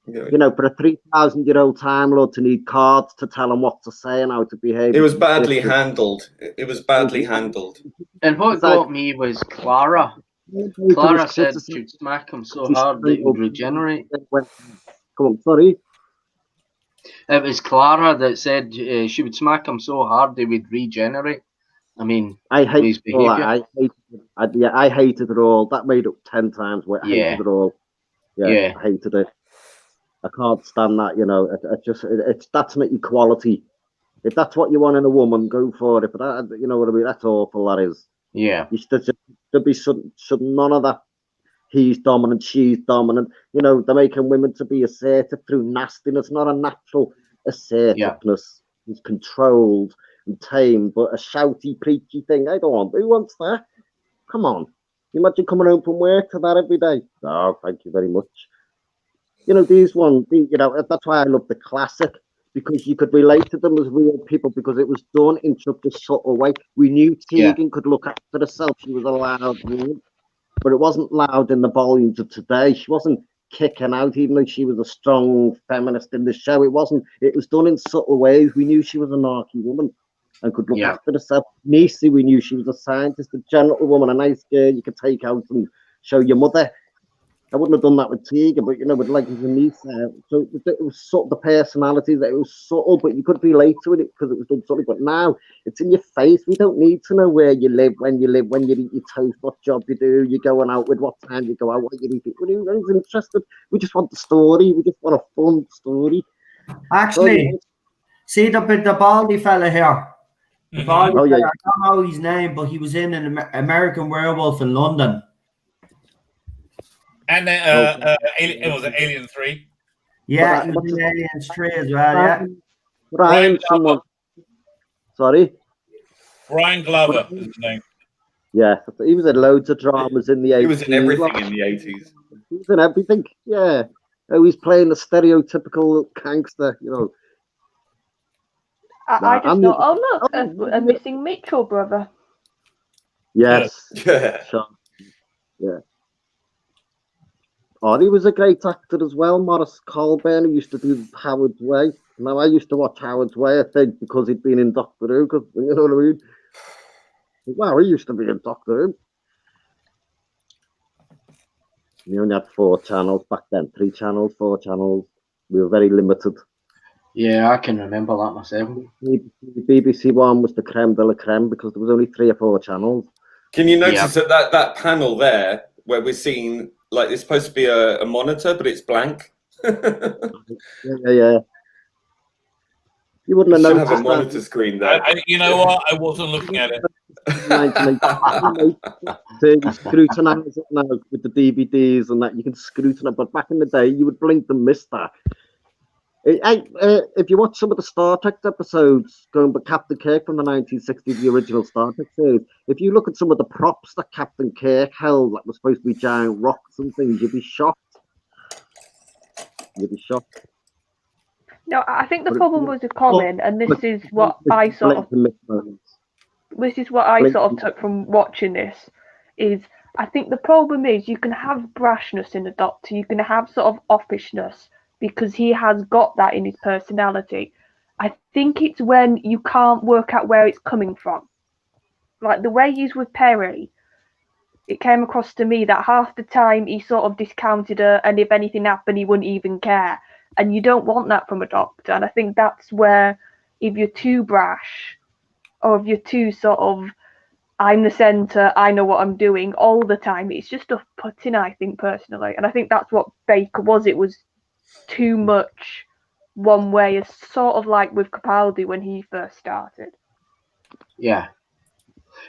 For a 3,000-year-old Time Lord to need cards to tell him what to say and how to behave. It was badly handled. It was badly handled. And what got me was Clara. Clara said she'd smack him so hard that he would regenerate. Come on, sorry. It was Clara that said she would smack him so hard they would regenerate. I mean, I hated it all. I hated it all. That made up 10 times. I hated it all. Yeah, I hated it. I can't stand that, that's not equality. If that's what you want in a woman, go for it. But that, you know what I mean? That's awful, that is. Yeah. There should none of that. He's dominant, she's dominant. They're making women to be assertive through nastiness, not a natural assertiveness. It's controlled and tamed, but a shouty, preachy thing. I don't want. Who wants that? Come on. Imagine coming home from work to that every day. Oh, thank you very much. These ones, that's why I love the classic, because you could relate to them as real people because it was done in such a subtle way. We knew Tegan could look after herself. She was a loud woman, but it wasn't loud in the volumes of today. She wasn't kicking out, even though she was a strong feminist in the show. It was done in subtle ways. We knew she was a narky woman and could look after herself. Nisi, we knew she was a scientist, a gentlewoman, a nice girl you could take out and show your mother. I wouldn't have done that with Tegan, but with like his niece. So it was sort of the personality that it was subtle, but you could relate to it because it was done subtly. But now it's in your face. We don't need to know where you live, when you eat your toast, what job you do, you're going out with, what time you go out, what you eat. Who's interested? We just want the story. We just want a fun story. Actually, see the baldy fella here. The baldy fella, I don't know his name, but he was in an American Werewolf in London. And it was Alien 3. Yeah, he was in Aliens 3 as well, Brian Sorry? Brian Glover is his name. Yeah, he was in loads of dramas in the 80s. He was in everything in the 80s. He's in everything. Yeah. Oh, he's playing the stereotypical gangster, you know. I just thought, oh look, a missing Mitchell brother. Yes. Yeah. Sure. Yeah. Oh, he was a great actor as well, Morris Colburn, who used to do Howard's Way. Now, I used to watch Howard's Way, I think, because he'd been in Doctor Who, cause, you know what I mean? Wow, he used to be in Doctor Who. We only had 4 channels back then, 3 channels, 4 channels. We were very limited. Yeah, I can remember that myself. The BBC One was the creme de la creme because there was only 3 or 4 channels. Can you notice that panel there where we're seeing, like, it's supposed to be a monitor, but it's blank? Yeah. You wouldn't have should noticed have a monitor screen there. You know what? I wasn't looking at it. So you scrutinise it now with the DVDs and that. You can scrutinise, but back in the day, you would blink and miss that. If you watch some of the Star Trek episodes, going by Captain Kirk from the 1960s, the original Star Trek series, if you look at some of the props that Captain Kirk held, that were supposed to be giant rocks and things, you'd be shocked. No, I think the problem was with Colin, and this is what I sort of took from watching this, is I think the problem is you can have brashness in a Doctor, you can have sort of offishness, because he has got that in his personality. I think it's when you can't work out where it's coming from. Like the way he's with Perry, it came across to me that half the time he sort of discounted her, and if anything happened, he wouldn't even care. And you don't want that from a Doctor. And I think that's where, if you're too brash, or if you're too sort of, I'm the centre, I know what I'm doing all the time, it's just off-putting, I think, personally. And I think that's what Baker was. It was too much one way, as sort of like with Capaldi when he first started. Yeah.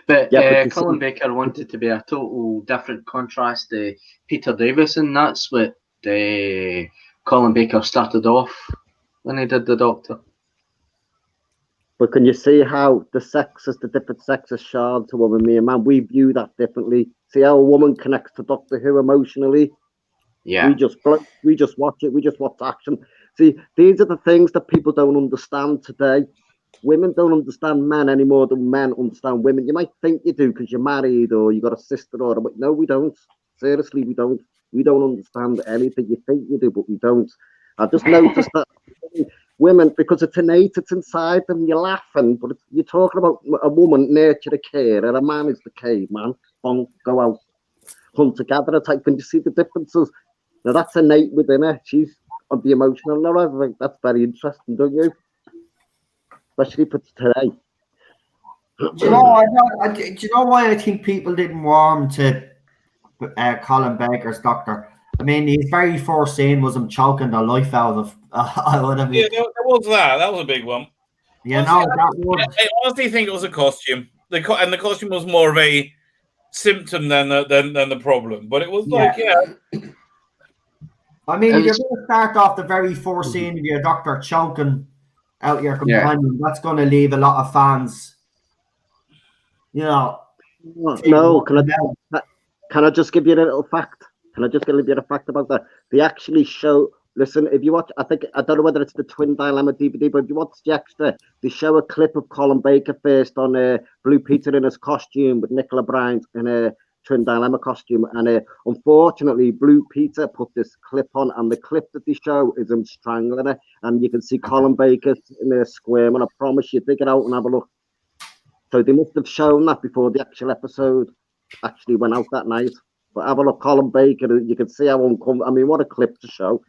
But Colin Baker wanted to be a total different contrast to Peter Davison. That's what Colin Baker started off when he did the Doctor. But can you see how the different sexes shard to woman, me and man, we view that differently. See how a woman connects to Doctor Who emotionally? Yeah. We just watch it, we just watch action. See, these are the things that people don't understand today. Women don't understand men any more than men understand women. You might think you do because you're married or you got a sister or but no, we don't. Seriously, we don't. We don't understand anything. You think you do, but we don't. I've just noticed that women, because it's innate, it's inside them, you're laughing, but you're talking about a woman, nurture a care, and a man is the caveman. Go out, hunt together. Can you see the differences? Now that's innate within her. She's on the emotional level. I think that's very interesting, don't you? Especially for today. Do you know why I think people didn't warm to Colin Baker's Doctor? I mean, his very first scene was him choking the life out of whatever. Yeah, there was that. That was a big one. You know, I honestly think it was a costume. The costume was more of a symptom than the problem. But it was I mean, if you're going to start off the very first scene of your Doctor choking out your companion, that's going to leave a lot of fans, you know. No, can I just give you a little fact? Can I just give you a fact about that? They actually show, listen, if you watch, I don't know whether it's the Twin Dilemma DVD, but if you watch the extra, they show a clip of Colin Baker first on Blue Peter in his costume with Nicola Bryant in a Twin Dilemma costume. And unfortunately, Blue Peter put this clip on, and the clip that they show is him strangling her. And you can see Colin Baker in there squirming. I promise you, dig it out and have a look. So they must have shown that before the actual episode actually went out that night. But have a look, Colin Baker, you can see how uncomfortable. I mean, what a clip to show.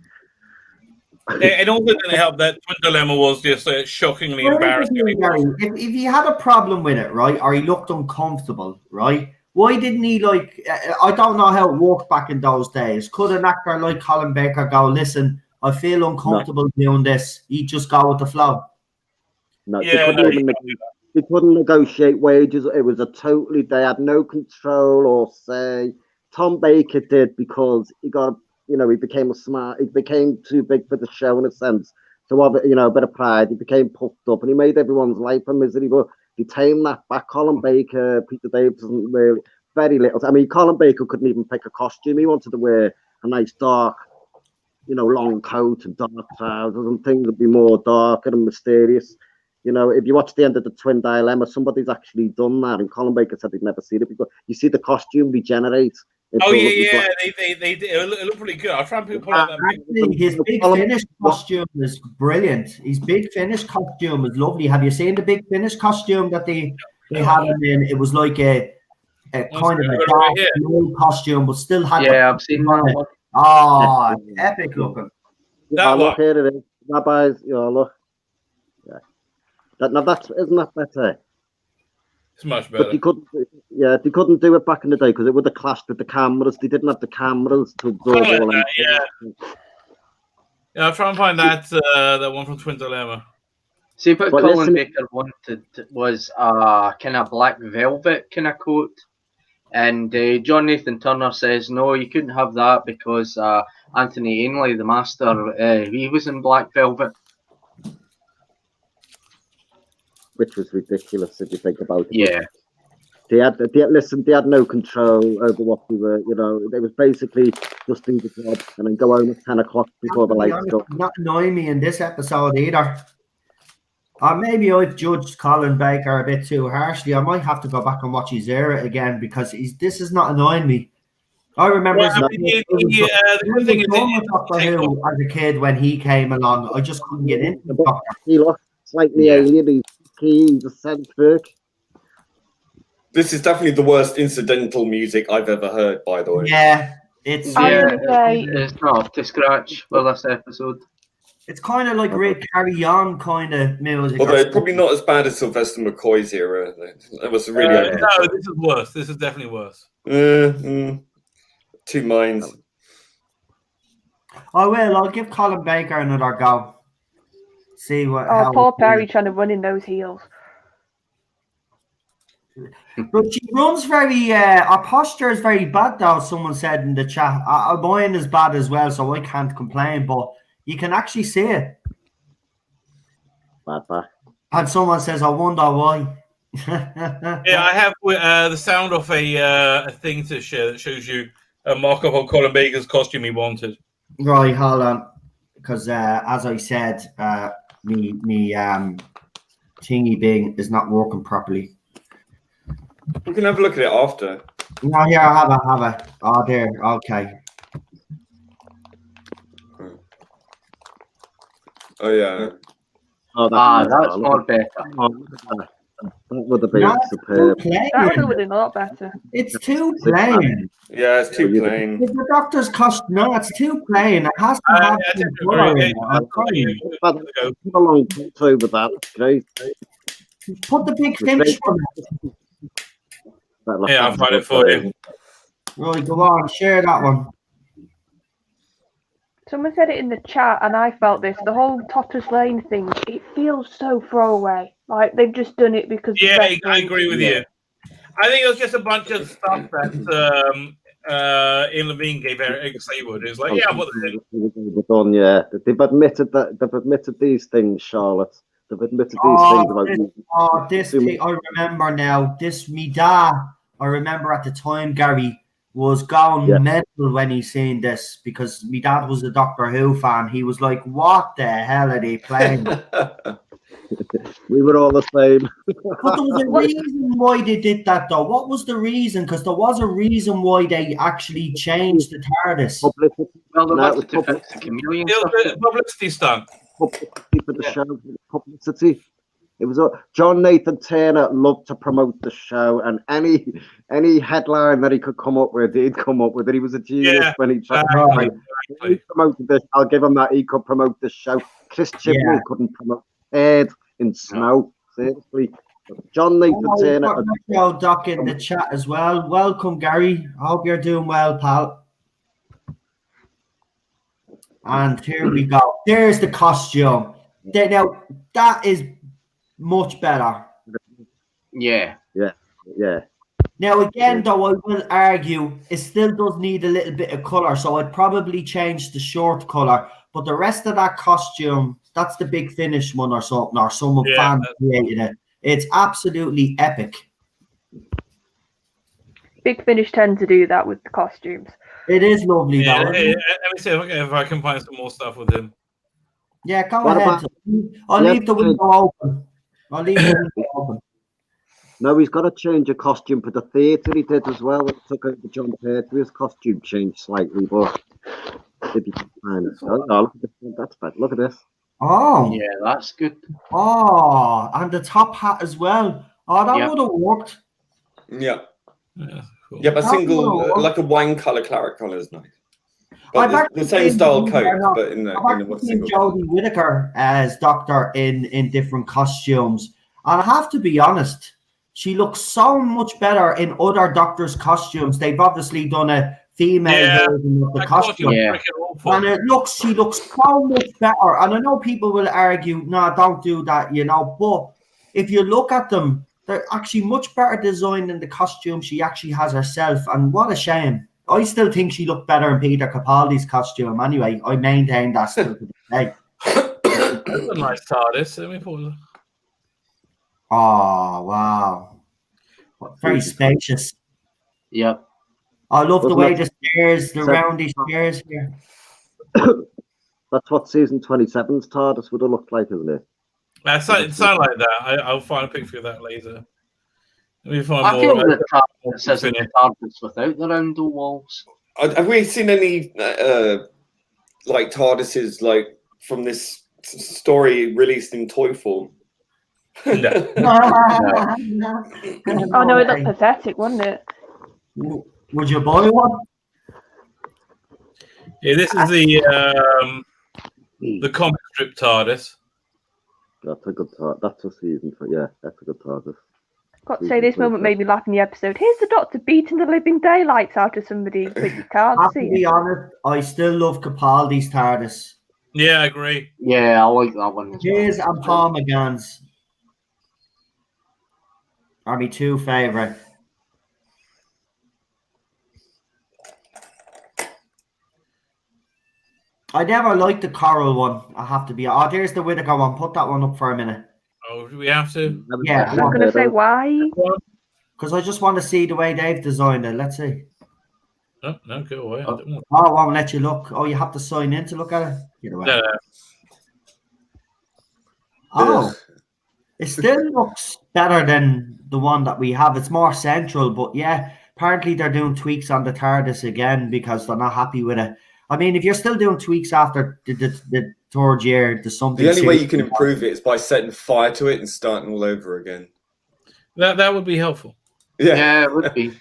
It also didn't help that Twin Dilemma was just shockingly embarrassing. If he had a problem with it, right, or he looked uncomfortable, right, why didn't he, like, I don't know how it worked back in those days. Could an actor like Colin Baker go, listen, I feel uncomfortable doing this. He'd just go with the flow. No, they couldn't negotiate wages. It was they had no control or say. Tom Baker did because he became he became too big for the show in a sense. So, a bit of pride. He became puffed up and he made everyone's life a misery. But he tamed that back. Colin Baker, Peter Davison, really very little. I mean, Colin Baker couldn't even pick a costume. He wanted to wear a a nice dark, long coat and dark trousers, and things would be more darker and mysterious. If you watch the end of the Twin Dilemma, somebody's actually done that, and Colin Baker said he'd never seen it before. You see the costume regenerate. Oh yeah, they did. It looked pretty good. I'll try and pull out that. Actually, his Big Finish costume is brilliant. His Big Finish costume is lovely. Have you seen the Big Finish costume that they had him in? It was like a kind of a dark blue costume, but still had. Yeah, I've seen that one. Oh, epic looking. Look, here it is. Rabbis, look. Yeah. Isn't that better? It's much better. But they couldn't do it back in the day because it would have clashed with the cameras. They didn't have the cameras to absorb all that. Yeah, I'll try and find that one from Twin Dilemma. See, what Colin Baker wanted was a kind of black velvet kind of coat. And John Nathan Turner says, no, you couldn't have that because Anthony Ainley, the master, he was in black velvet. Which was ridiculous if you think about it. Yeah. They had no control over what they were, it was basically just do the job and then go home at 10 o'clock before the lights go. Not annoying me in this episode either. Or maybe I've judged Colin Baker a bit too harshly. I might have to go back and watch his era again because this is not annoying me. I remember the good thing is Doctor Who as a kid when he came along. I just couldn't get into the Doctor. He looks like the alien. He's eccentric. This is definitely the worst incidental music I've ever heard, by the way. Yeah, it's not up to scratch for this episode. It's kind of like Rick Carry On kind of music. Although it's probably not as bad as Sylvester McCoy's era. That was really no, this is worse. This is definitely worse. Two minds. I'll give Colin Baker another go. See what. Oh, poor Perry trying to run in those heels. But she runs very. Our posture is very bad, though. Someone said in the chat. Mine is bad as well, so I can't complain. But you can actually see it. Bad. And someone says, "I wonder why." Yeah, I have the sound of a thing to share that shows you a mock-up of Colin Baker's costume he wanted. Right, hold on, because as I said, me thingy bing is not working properly. We can have a look at it after. No, here I have it. Oh, there. Okay. Oh yeah. Oh, that's more better. That would have been superb. That would have been a lot better. It's too plain. Yeah, it's too plain. It's the Doctor's costume. No, it's too plain. It has to have some colour in it. Put a long coat over that. Great. Put the Big Finish on it. Yeah, I'll find it for you. Right, go on, share that one. Someone said it in the chat, and I felt this. The whole Totters Lane thing, it feels so throwaway. Like they've just done it because. Yeah, I agree with you. I think it was just a bunch of stuff that Ian Levine gave Eric Saywood. It was like, yeah, what the thing. Done, yeah. They've admitted these things, Charlotte. They've admitted these things about this thing, I remember now. This me dad, I remember at the time, Gary was going mental when he seen this because my dad was a Doctor Who fan. He was like, "What the hell are they playing?" We were all the same. But there was a reason why they did that, though. What was the reason? Because there was a reason why they actually changed the TARDIS. Publicity. Well, they wanted to fix the chameleon stuff. Publicity stunt. Publicity for the show. Publicity. It was John Nathan Turner loved to promote the show, and any headline that he could come up with, he'd come up with it. He was a genius when he tried he promoted this. I'll give him that. He could promote the show. Chris Chibnall couldn't promote Ed in Snow. Seriously. John Nathan Turner. Doc in the chat as well. Welcome, Gary. I hope you're doing well, pal. And here we go. There's the costume. Now, that is much better. Yeah. Now, again, though, I will argue it still does need a little bit of colour, so I'd probably change the short colour. But the rest of that costume, that's the Big Finish one or something, or someone fan created it. It's absolutely epic. Big Finish tend to do that with the costumes. It is lovely, Yeah, though. let me see if I can find some more stuff with him. Yeah, go What ahead. I'll leave the window open. I'll leave the window open. No, he's got to change a costume for the theatre. He did as well. When he took over John Pertwee, his costume changed slightly, but if you can find it. Oh, no, look at this. That's bad. Look at this. Oh. Yeah, that's good. Oh, and the top hat as well. Oh, that would have worked. Yeah. Yeah, cool. Yeah, but like a wine colour, claret colour is nice. But the same style coat, but in a single Jodie Whittaker as Doctor in different costumes. And I have to be honest, she looks so much better in other Doctors' costumes. They've obviously done a female version of the costume. And she looks so much better. And I know people will argue, no, don't do that, but if you look at them, they're actually much better designed than the costume she actually has herself. And what a shame. I still think she looked better in Peter Capaldi's costume anyway. I maintain that still to this day. That's a nice TARDIS. Let me pause. Oh, wow. Very spacious. Yep. I love the way the stairs, the roundy stairs here. That's what season 27's TARDIS would have looked like, isn't it? It sounds like that. I'll find a picture of that later. Let me find I more. feel the TARDIS isn't the TARDIS without the roundel walls. Have we seen any like TARDISes like from this story released in toy form? No. Oh no, it looked pathetic, wouldn't it? Would you buy one? Yeah, this is the comic strip TARDIS. That's a good TARDIS. That's a season for that's a good TARDIS. Got to say, this moment made me laugh in the episode. Here's the Doctor beating the living daylights out of somebody, but you can't see it. To be honest, I still love Capaldi's TARDIS. Yeah, I agree. Yeah, I like that one as well. His and Paul McGann's are my two favourite. I never liked the coral one. I have to be. Oh, there's the Whittaker one. Put that one up for a minute. Oh, do we have to? Yeah. I'm going to say why. Because I just want to see the way they've designed it. Let's see. No, go away. I won't let you look. Oh, you have to sign in to look at it? Get away. No. Oh, it still looks better than the one that we have. It's more central, but yeah, apparently they're doing tweaks on the TARDIS again because they're not happy with it. I mean, if you're still doing tweaks after the third year, there's something. The only way you can improve it is by setting fire to it and starting all over again. That would be helpful. Yeah, it would be.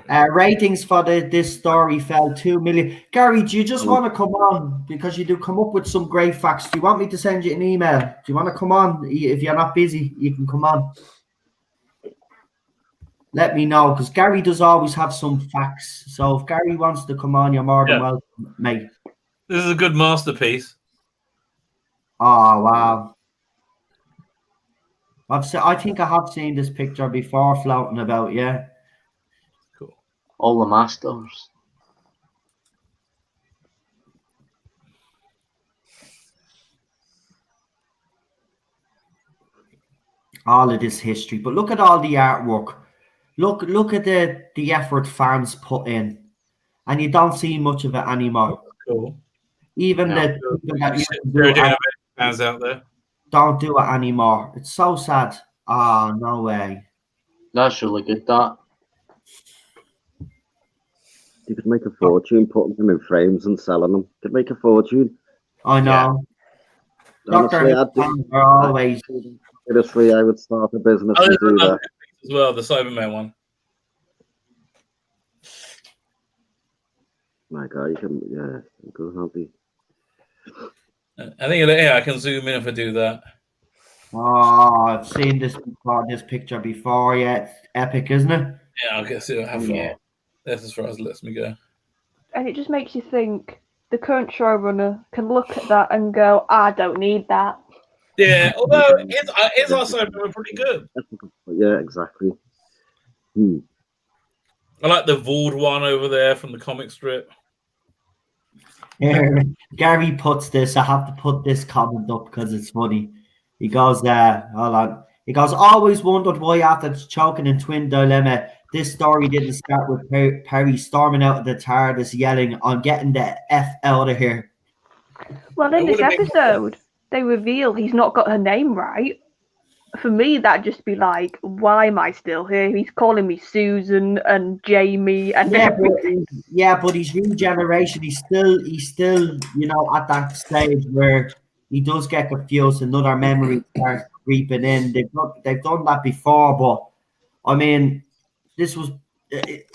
Ratings for this story fell 2 million. Gary, do you just want to come on because you do come up with some great facts? Do you want me to send you an email? Do you want to come on? If you're not busy, you can come on. Let me know, because Gary does always have some facts. So if Gary wants to come on, you're more than welcome, mate. This is a good masterpiece. Oh, wow. I think I have seen this picture before floating about, yeah. Cool. All the masters. All of this history. But look at all the artwork. Look at the effort fans put in, and you don't see much of it anymore. Cool. Even the people that used to do it, fans out there don't do it anymore. It's so sad. Ah, no way. That's really good. That you could make a fortune putting them in frames and selling them. You could make a fortune. I know. Honestly, always. Honestly, I would start a business and do that. As well, the Cyberman one. My God, you can, you could help me. I think, I can zoom in if I do that. Oh, I've seen this picture before. Yeah, it's epic, isn't it? Yeah, I'll see how far. That's as far as it lets me go. And it just makes you think the current showrunner can look at that and go, I don't need that. Yeah, although is our Cyberman pretty good? Yeah, exactly. I like the Vord one over there from the comic strip. Gary puts this. I have to put this comment up because it's funny. He goes, hold on. He goes, always wondered why after choking in Twin Dilemma, this story didn't start with Perry storming out of the TARDIS yelling, "I'm getting the F out of here." Well, in this episode, they reveal he's not got her name right. For me, that'd just be like, why am I still here? He's calling me Susan and Jamie and everything. But he's new generation. He's still, you know, at that stage where he does get confused and other memories start creeping in. They've done that before, but I mean, this was,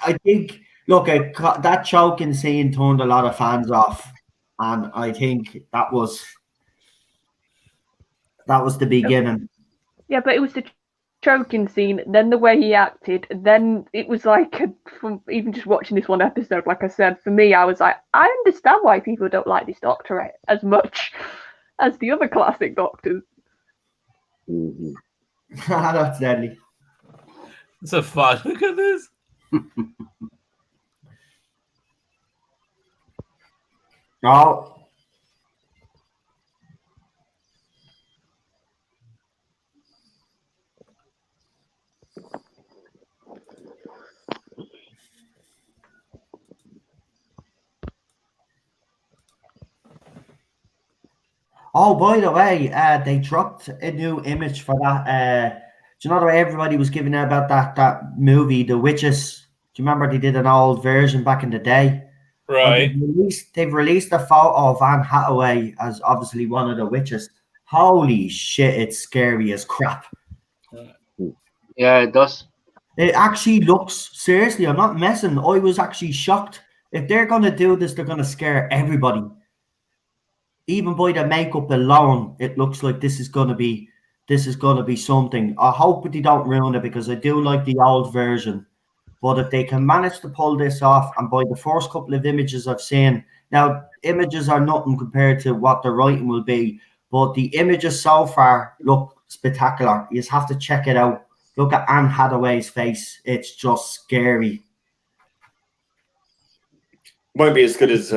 I think, look, that choking scene turned a lot of fans off, and I think that was the beginning. Yeah, but it was the choking scene, then the way he acted, then it was like, from even just watching this one episode, like I said, for me, I was like, I understand why people don't like this Doctor as much as the other classic Doctors. Mm-hmm. That's deadly. It's a fun. Look at this. Oh. Oh, by the way, they dropped a new image for that. Do you know the way everybody was giving out about that movie, The Witches? Do you remember they did an old version back in the day? Right. They've released a photo of Anne Hathaway as obviously one of the witches. Holy shit, it's scary as crap. Yeah, it does. It actually looks, seriously, I'm not messing. I was actually shocked. If they're going to do this, they're going to scare everybody. Even by the makeup alone, it looks like this is going to be something. I hope they don't ruin it because I do like the old version. But if they can manage to pull this off, and by the first couple of images I've seen, now images are nothing compared to what the writing will be, but the images so far look spectacular. You just have to check it out. Look at Anne Hathaway's face. It's just scary. Won't be as good as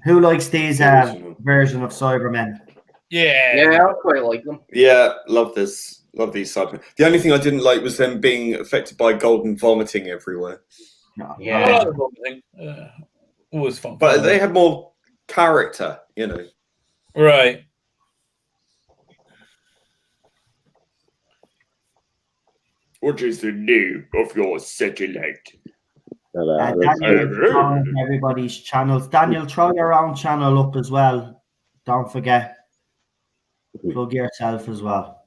who likes these version of Cybermen? Yeah, I quite like them. Yeah, love this. Love these Cybermen. The only thing I didn't like was them being affected by golden vomiting everywhere. Yeah, vomiting. Always fun. But they had more character, you know. Right. What is the name of your satellite? Everybody's channels. Daniel, try your own channel up as well. Don't forget. Plug yourself as well.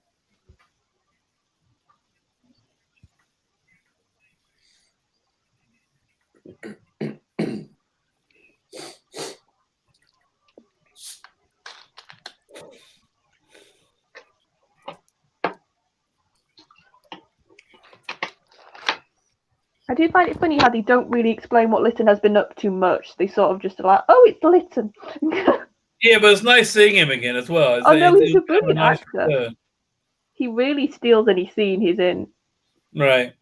I do find it funny how they don't really explain what Lytton has been up to much. They sort of just are like, oh, it's Lytton. Yeah, but it's nice seeing him again as well. Oh, no, he's a brilliant actor. He really steals any scene he's in. Right.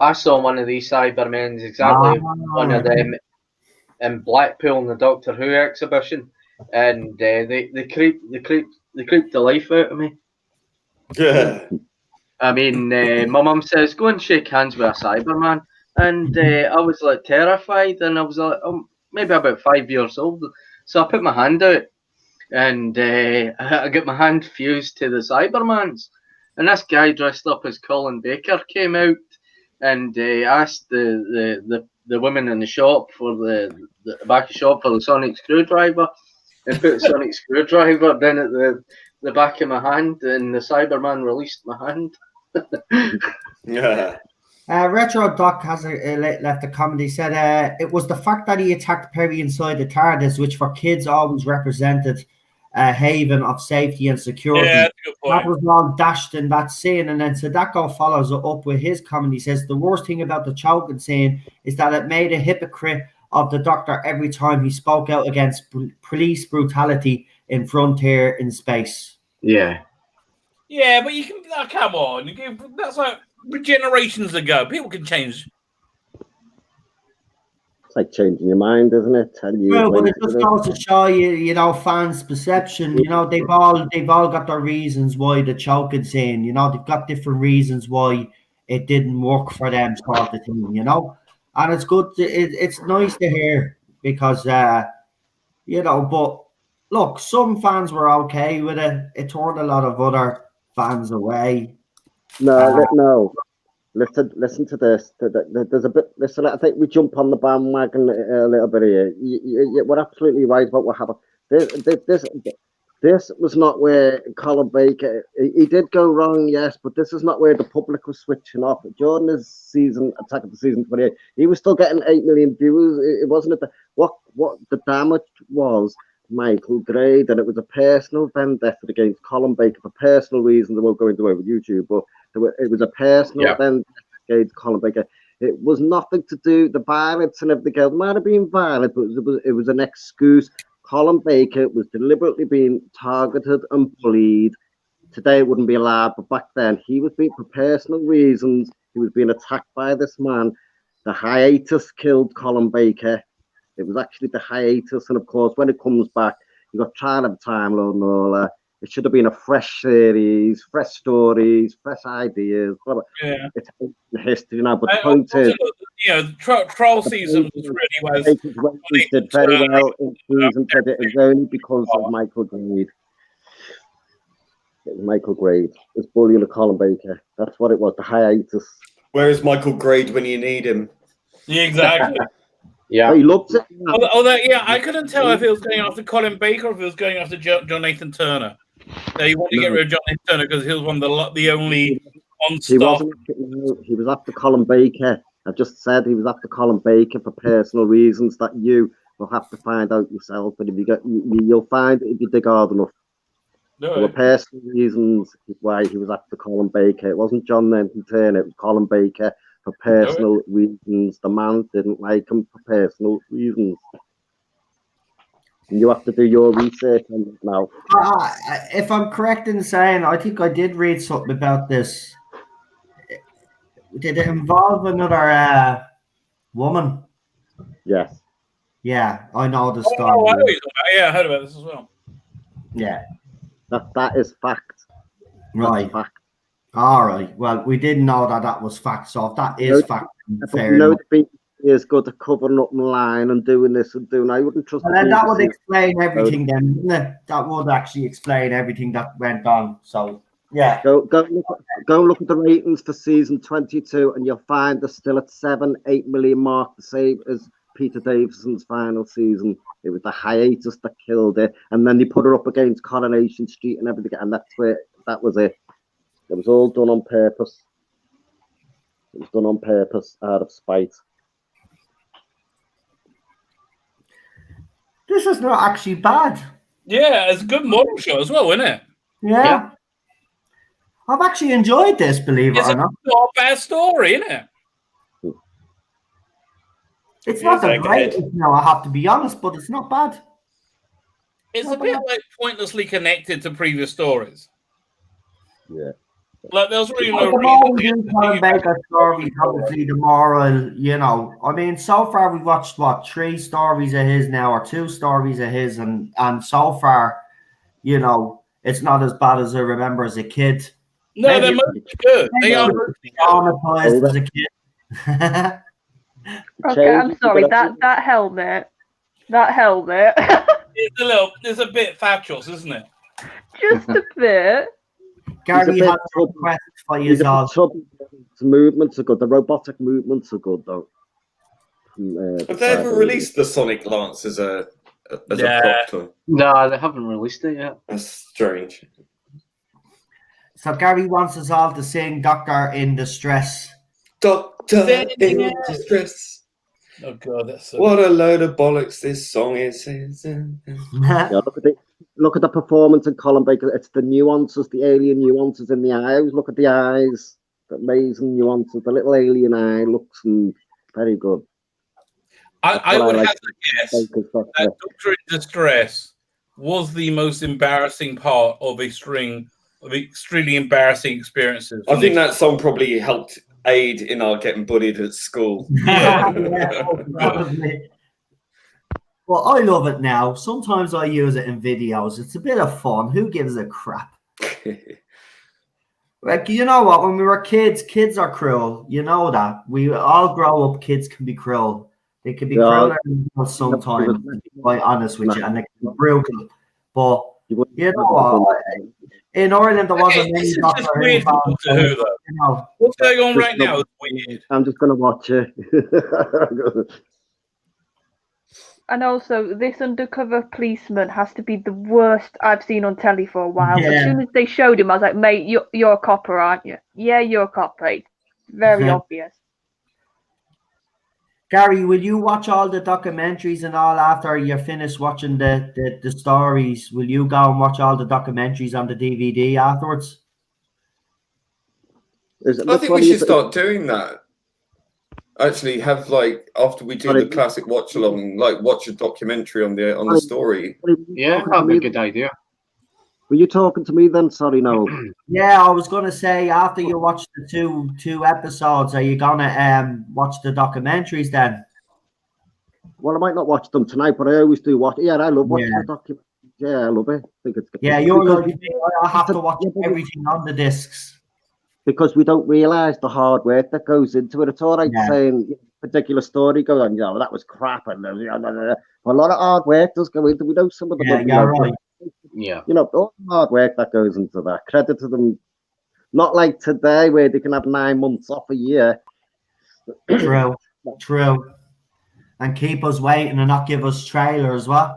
I saw one of these Cybermen, exactly one of them in Blackpool in the Doctor Who exhibition, and they creeped the life out of me. Yeah. I mean, my mum says, go and shake hands with a Cyberman. And I was like terrified, and I was like, maybe about 5 years old. So I put my hand out, and I got my hand fused to the Cyberman's. And this guy dressed up as Colin Baker came out and asked the woman in the shop for the back of the shop for the sonic screwdriver, and put the sonic screwdriver then at the back of my hand, and the Cyberman released my hand. Yeah. Retro Doc has left a comment. He said it was the fact that he attacked Perry inside the TARDIS, which for kids always represented a haven of safety and security. Yeah, that's a good point. That was all dashed in that scene. And then Sadako follows it up with his comment. He says the worst thing about the choking scene is that it made a hypocrite of the Doctor every time he spoke out against police brutality. in Frontier in space. Yeah. Yeah, but you can. Oh, come on, that's like generations ago. People can change. It's like changing your mind, isn't it? 10 years Well, but it later. just goes to show you, you know, fans' perception. You know, they've all got their reasons why the choking scene. You know, they've got different reasons why it didn't work for them, sort of thing. You know, and it's good. It's nice to hear because, you know. But look, some fans were okay with it. It turned a lot of other fans away. No. Listen to this. There's a bit. Listen, I think we jump on the bandwagon a little bit here. We're absolutely right about what happened. This was not where Colin Baker. He did go wrong, yes, but this is not where the public was switching off. During his season, Attack of the Season 28, he was still getting 8 million viewers. It wasn't what the damage was. Michael Grade, and it was a personal vendetta against Colin Baker for personal reasons. I won't go into it with YouTube, but it was a personal vendetta against Colin Baker. It was nothing to do the violence and everything else. It might have been violent, but it was an excuse. Colin Baker was deliberately being targeted and bullied. Today it wouldn't be allowed, but back then he was being for personal reasons. He was being attacked by this man. The hiatus killed Colin Baker. It was actually the hiatus, and of course, when it comes back, you got Trial of a Time Lord and all that. It should have been a fresh series, fresh stories, fresh ideas. Yeah, it's history now. But the point is, you know, Troll season was really he did very well in season. But it was only because of Michael Grade. It was Michael Grade. It's bullying of Colin Baker. That's what it was. The hiatus. Where is Michael Grade when you need him? Yeah, exactly. Yeah, he looked it. Although, yeah, I couldn't tell if it was going after Colin Baker or if it was going after John Nathan Turner. He wanted to get rid of John Nathan Turner because he was one of the only on-stop. He was after Colin Baker. I just said he was after Colin Baker for personal reasons that you will have to find out yourself. But if you'll find it if you dig hard enough. No. There were personal reasons why he was after Colin Baker. It wasn't John Nathan Turner. It was Colin Baker. For personal reasons. The man didn't like him for personal reasons. And you have to do your research on it now. If I'm correct in saying, I think I did read something about this. Did it involve another woman? Yes. Yeah, I know the story. I heard about this as well. Yeah. That is fact. Right. That's fact. All right. Well, we didn't know that was fact. So if that is fact, fair enough. The BBC is good at covering up line and doing this and doing. I wouldn't trust. Well, then that would explain everything, then, wouldn't it? That would actually explain everything that went on. So yeah. Go look at the ratings for season 22, and you'll find they're still at 7-8 million mark, the same as Peter Davison's final season. It was the hiatus that killed it, and then they put her up against Coronation Street and everything, and that was it. It was all done on purpose. It was done on purpose out of spite. This is not actually bad. Yeah, it's a good model show as well, isn't it? Yeah. I've actually enjoyed this, believe it or not. It's not a bad story, isn't it? It's not the greatest, I have to be honest, but it's not bad. It's a bit like pointlessly connected to previous stories. Yeah. Like there's really no reason. Colin Baker stories, obviously the moral, I mean, so far we've watched 3 stories of his now, or 2 stories of his, and so far, it's not as bad as I remember as a kid. No, they're mostly good. They are traumatized as a kid. Okay, I'm sorry. That helmet. It's a bit fatuous, isn't it? Just a bit. Gary has a request for you all. The movements are good. The robotic movements are good, though. Have they ever released the Sonic Lance as a prop toy? No, they haven't released it yet. That's strange. So Gary wants us all to sing "Doctor in Distress." Doctor in Distress. Oh God, that's what a load of bollocks this song is. Look at the performance in Colin Baker. It's the nuances, the alien nuances in the eyes. Look at the eyes, the amazing nuances. The little alien eye looks very good. I would have to guess that Doctor in Distress was the most embarrassing part of a string of extremely embarrassing experiences? I think that song probably helped aid in our getting bullied at school. Yeah. Probably. Well, I love it now. Sometimes I use it in videos. It's a bit of fun. Who gives a crap? Like, you know what? When we were kids are cruel. You know that. We all grow up, kids can be cruel. They can be cruel sometimes, to be quite honest with you, and they can be brutal. But, you know what? In Ireland, there wasn't many Doctor Who fans. What's going on right now? It's weird. I'm just going to watch it. And also, this undercover policeman has to be the worst I've seen on telly for a while. Yeah. As soon as they showed him, I was like, mate, you're a copper, aren't you? Yeah, you're a copper. It's very obvious. Gary, will you watch all the documentaries and all after you finish watching the stories? Will you go and watch all the documentaries on the DVD afterwards? I think we should start doing that. Actually, have like after we do the classic watch along, like watch a documentary on the story. Yeah, that'd be a good idea. Were you talking to me then? Sorry, no. Yeah, I was gonna say after you watch the two episodes, are you gonna watch the documentaries then? Well, I might not watch them tonight, but I always do watch. Yeah, I love watching the documentaries. Yeah, I love it. I think it's good. Yeah, you're like me. I have to watch everything on the discs. Because we don't realise the hard work that goes into it. It's all right saying a particular story goes on, that was crap, and a lot of hard work does go into. We know some of them. Right. Yeah. All the hard work that goes into that. Credit to them. Not like today where they can have 9 months off a year. True. And keep us waiting and not give us trailers, what?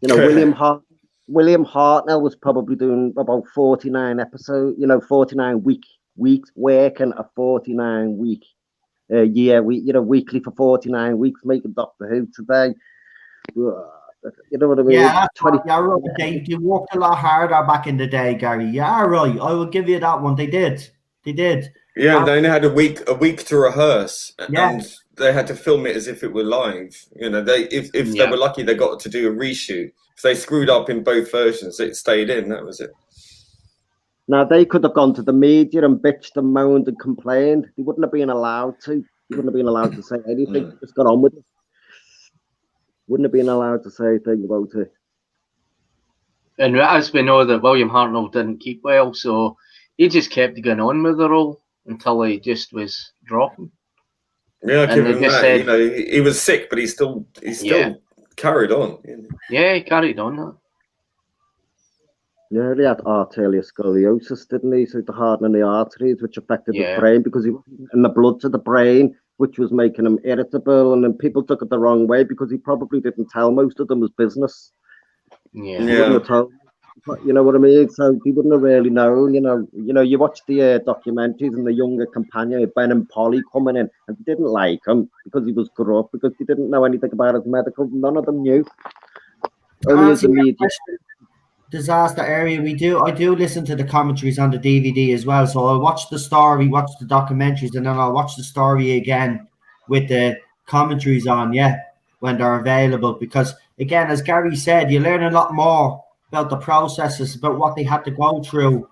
William Hartnell was probably doing about 49 episodes, 49 weeks working a 49 week year, weekly for 49 weeks, making Doctor Who today. You know what I mean? Yeah, right. They worked a lot harder back in the day, Gary. Yeah, right. I will give you that one. They did. Yeah, they only had a week to rehearse, and they had to film it as if it were live. If they were lucky, they got to do a reshoot. If they screwed up in both versions, it stayed in. That was it. Now, they could have gone to the media and bitched and moaned and complained. They wouldn't have been allowed to. They wouldn't have been allowed to say anything. Just got on with it. Wouldn't have been allowed to say anything about it. And as we know that William Hartnell didn't keep well, so he just kept going on with the role until he just was dropping. Yeah, given that, he was sick, but he still carried on. Yeah, he carried on that. Yeah, he had arterioscoliosis, didn't he? So the hardening the arteries, which affected the brain because he wasn't in the blood to the brain, which was making him irritable. And then people took it the wrong way because he probably didn't tell most of them his business. Yeah. He wouldn't have told, you know what I mean? So he wouldn't have really known. You watch the documentaries and the younger companion, Ben and Polly, coming in, and they didn't like him because he was corrupt, because they didn't know anything about his medical. None of them knew. Only as the media. Disaster area. I do listen to the commentaries on the DVD as well. So I'll watch the story, watch the documentaries, and then I'll watch the story again with the commentaries on, when they're available. Because again, as Gary said, you learn a lot more about the processes, about what they had to go through.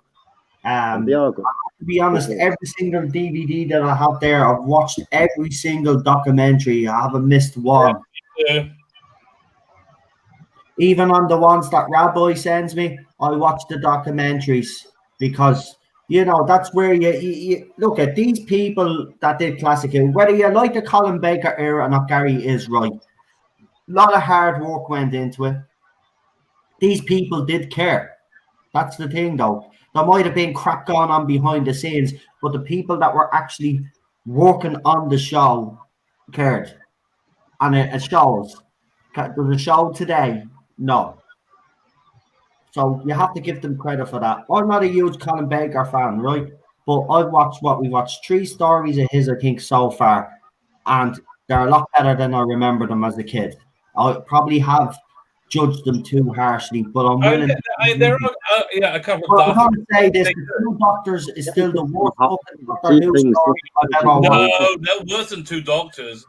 To be honest, every single DVD that I have there, I've watched every single documentary. I haven't missed one. Yeah. Even on the ones that Rabbi sends me, I watch the documentaries because, that's where you look at these people that did classic. Whether you like the Colin Baker era or not, Gary is right. A lot of hard work went into it. These people did care. That's the thing, though. There might have been crap going on behind the scenes, but the people that were actually working on the show cared. And it shows. There's a show today. No. So you have to give them credit for that. I'm not a huge Colin Baker fan, right? But I've watched we watched 3 stories of his, I think, so far. And they're a lot better than I remember them as a kid. I probably have judged them too harshly, but I'm willing there are a couple of doctors. I'm going to say this, the 2 Doctors is still the worst fucking Doctor Who story I've ever watched. No, worse than 2 Doctors.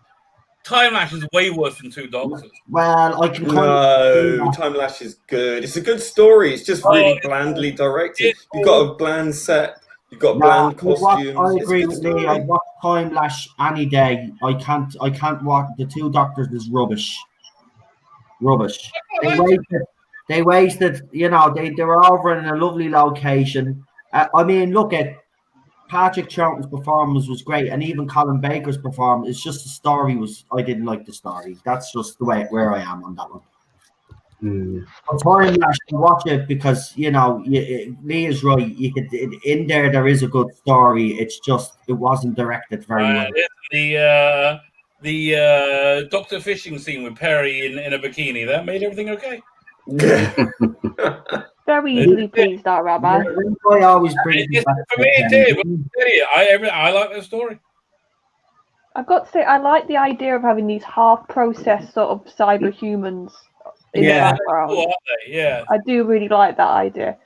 Time Lash is way worse than Two Doctors. Well, I can kind No, of Time Lash is good. It's a good story. It's just really blandly directed. You've got a bland set. You've got bland costumes. I It's a agree good with story. Lee. I watch Time Lash any day. I can't watch the Two Doctors is rubbish. Rubbish. They wasted. You know, they were over in a lovely location. I mean, look at Patrick Troughton's performance was great, and even Colin Baker's performance. It's just the story was. I didn't like the story. That's just the way where I am on that one. But Time Lash, to watch it because Lee is right. You could in there is a good story. It's just it wasn't directed very well. The Doctor fishing scene with Perry in a bikini that made everything okay. Very easily pleased, that Rabbi. I always bring for me it did. I like that story. I've got to say, I like the idea of having these half-processed sort of cyber humans in the background. Cool, aren't they? Yeah. I do really like that idea.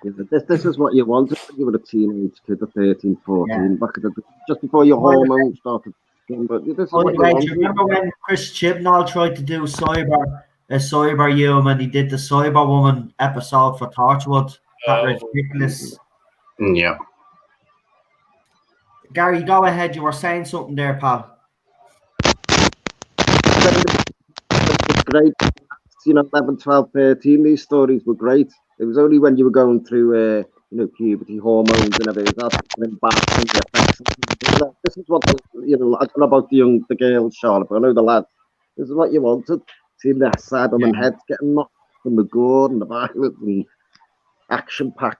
Yeah, this is what you wanted when you were a teenage kid of 13, 14, back at just before your hormones started. But this is what you wanted. Do you remember when Chris Chibnall tried to do a Cyber Human? He did the Cyber Woman episode for Torchwood. That was ridiculous. Yeah. Gary, go ahead. You were saying something there, pal. Great. 11, 12, 13, these stories were great. It was only when you were going through, puberty, hormones and everything, that's back and the effects. This is what, I don't know about the girls, Charlotte, but I know the lads. This is what you wanted. See the Cyberman heads getting knocked from the gore and the violence and action-packed.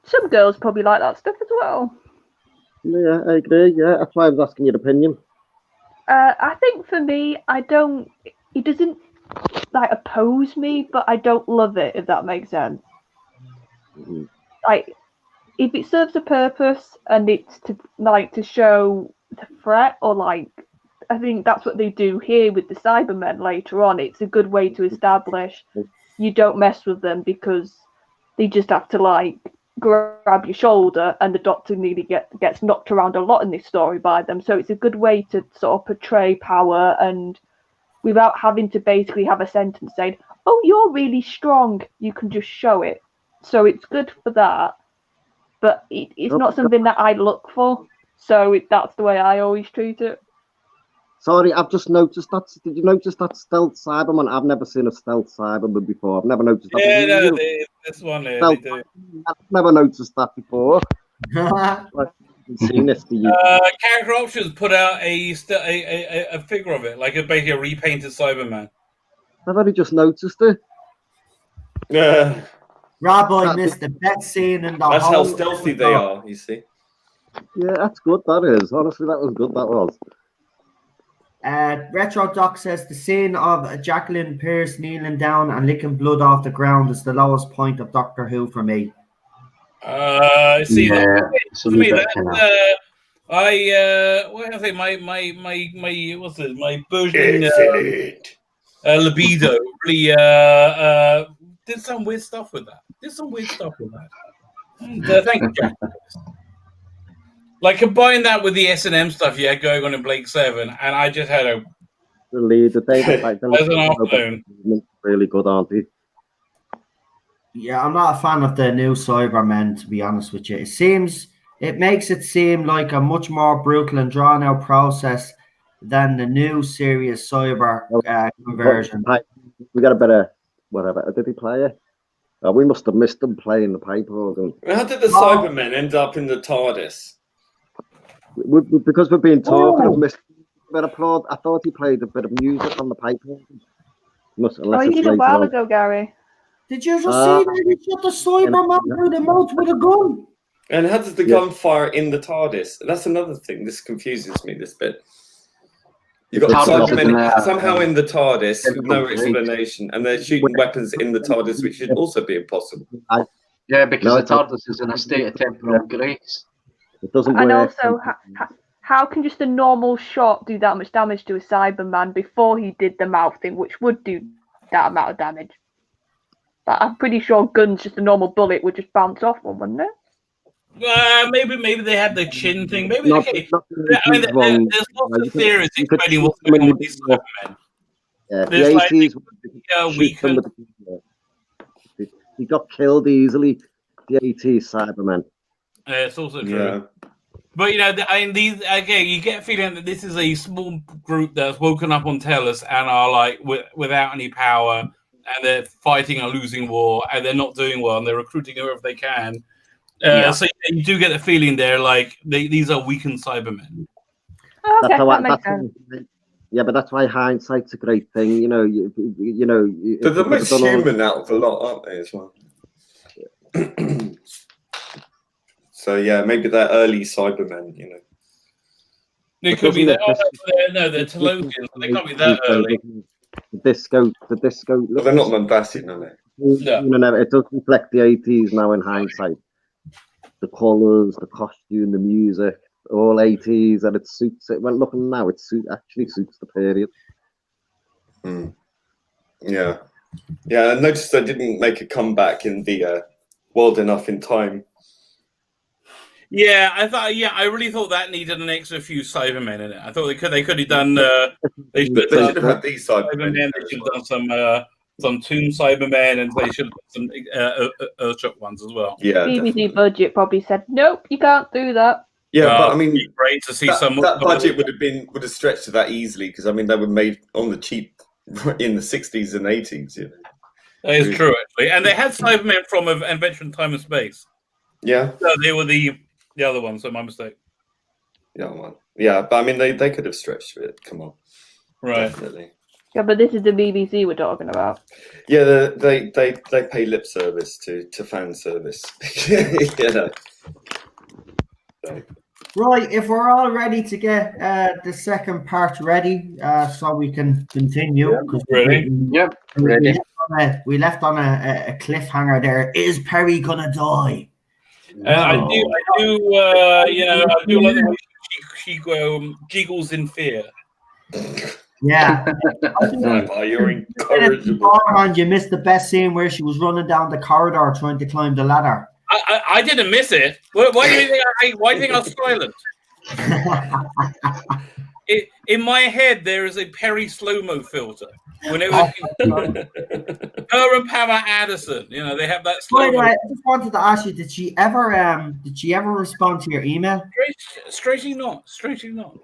Some girls probably like that stuff as well. Yeah, I agree. Yeah, that's why I was asking your opinion. I think for me, it doesn't oppose me, but I don't love it, if that makes sense. Mm-hmm. Like, if it serves a purpose and it's to show the threat, or I think that's what they do here with the Cybermen later on. It's a good way to establish you don't mess with them because they just have to grab your shoulder, and the Doctor nearly gets knocked around a lot in this story by them. So it's a good way to sort of portray power and without having to basically have a sentence saying, "Oh, you're really strong." You can just show it. So it's good for that. But it's not something that I look for. So that's the way I always treat it. Sorry, I've just noticed that. Did you notice that stealth Cyberman? I've never seen a stealth Cyberman before. I've never noticed that. Yeah, no, this one there, they do. I've never noticed that before. I've seen this for you. Character Options put out a figure of it, basically a repainted Cyberman. I've only just noticed it. Yeah. Rabbi missed the best scene in the That's whole how stealthy they are, you see. Yeah, that's good, that is. Honestly, that was good, that was. Retro Doc says the scene of Jacqueline Pierce kneeling down and licking blood off the ground is the lowest point of Doctor Who for me. See, Yeah, for me, that's what I think my what's it? My burgeoning libido really did some weird stuff with that. And, thank you, Jack. Combine that with the S&M stuff you had going on in Blake 7, and I just had a the David as an afternoon. Really good, aren't they? Yeah, I'm not a fan of the new Cybermen, to be honest with you. It makes it seem like a much more brutal and drawn out process than the new serious cyber conversion. We got a better whatever. Did he play it? We must have missed him playing the pipe organ. How did the Cybermen end up in the TARDIS? Because we've been talking of missed a bit of applaud. I thought he played a bit of music on the pipe organ. He did a while ago, Gary. Did you just see that he shot the Cyberman through the mouth with a gun? And how does the gun fire in the TARDIS? That's another thing. This confuses me, this bit. You've got Cybermen somehow in the TARDIS with no explanation, and they're shooting weapons in the TARDIS, which should also be impossible. Yeah, because the TARDIS is in a state of temporal grace. It doesn't and work. also, how can just a normal shot do that much damage to a Cyberman before he did the mouth thing, which would do that amount of damage? But I'm pretty sure guns, just a normal bullet, would just bounce off one, wouldn't it? Maybe they had the chin thing. Maybe Not, okay. not I mean, there's lots of theories explaining what's going on with these Cybermen. Yeah, There's the like 80s, weakened. he got killed easily. The 80s Cybermen. It's also true. Yeah. But I mean, these again, you get a feeling that this is a small group that's woken up on Tellus and are like without any power, and they're fighting a losing war, and they're not doing well, and they're recruiting whoever they can. So you do get the feeling they're like these are weakened Cybermen. Okay, that makes sense. Yeah, but that's why hindsight's a great thing. You know, They're the most human out of the lot, aren't they, as well? So yeah, maybe they're early Cybermen, They could be that. They're Telosians. They can't be that early. The disco. Well, they're not Mondasian, are they? No. It does reflect the 80s now in hindsight. The colours, the costume, the music, all 80s, and it suits it. Well, looking now, actually suits the period. Yeah. I noticed they didn't make a comeback in the World Enough in Time. Yeah, I really thought that needed an extra few Cybermen in it. I thought they could have done. They should have had these Cybermen. They should have done some Tomb Cybermen, and they should have done some Earthshock ones as well. Yeah, BBC definitely. budget probably said, nope, you can't do that. Yeah, but I mean, great to see that budget would have stretched to that easily, because I mean they were made on the cheap in the 60s and 80s. That is true, actually, and they had Cybermen from Adventure in Time and Space. Yeah, no, they were the other one. So my mistake. Yeah, but I mean they could have stretched it. Come on, right? Definitely. Yeah, but this is the BBC we're talking about. Yeah, they pay lip service to fan service. Right, if we're all ready to get the second part ready, so we can continue. Ready? Yep, ready. We left on a cliffhanger there. Is Perry gonna die? I do like the way she giggles in fear. Yeah. You're incorrigible. You missed the best scene where she was running down the corridor trying to climb the ladder. I didn't miss it. Why do you think I was silent? In my head, there is a Perry slow-mo filter. When it was her and Pamela Addison, they have that slow-mo. I just wanted to ask you: Did she ever respond to your email? Strangely not.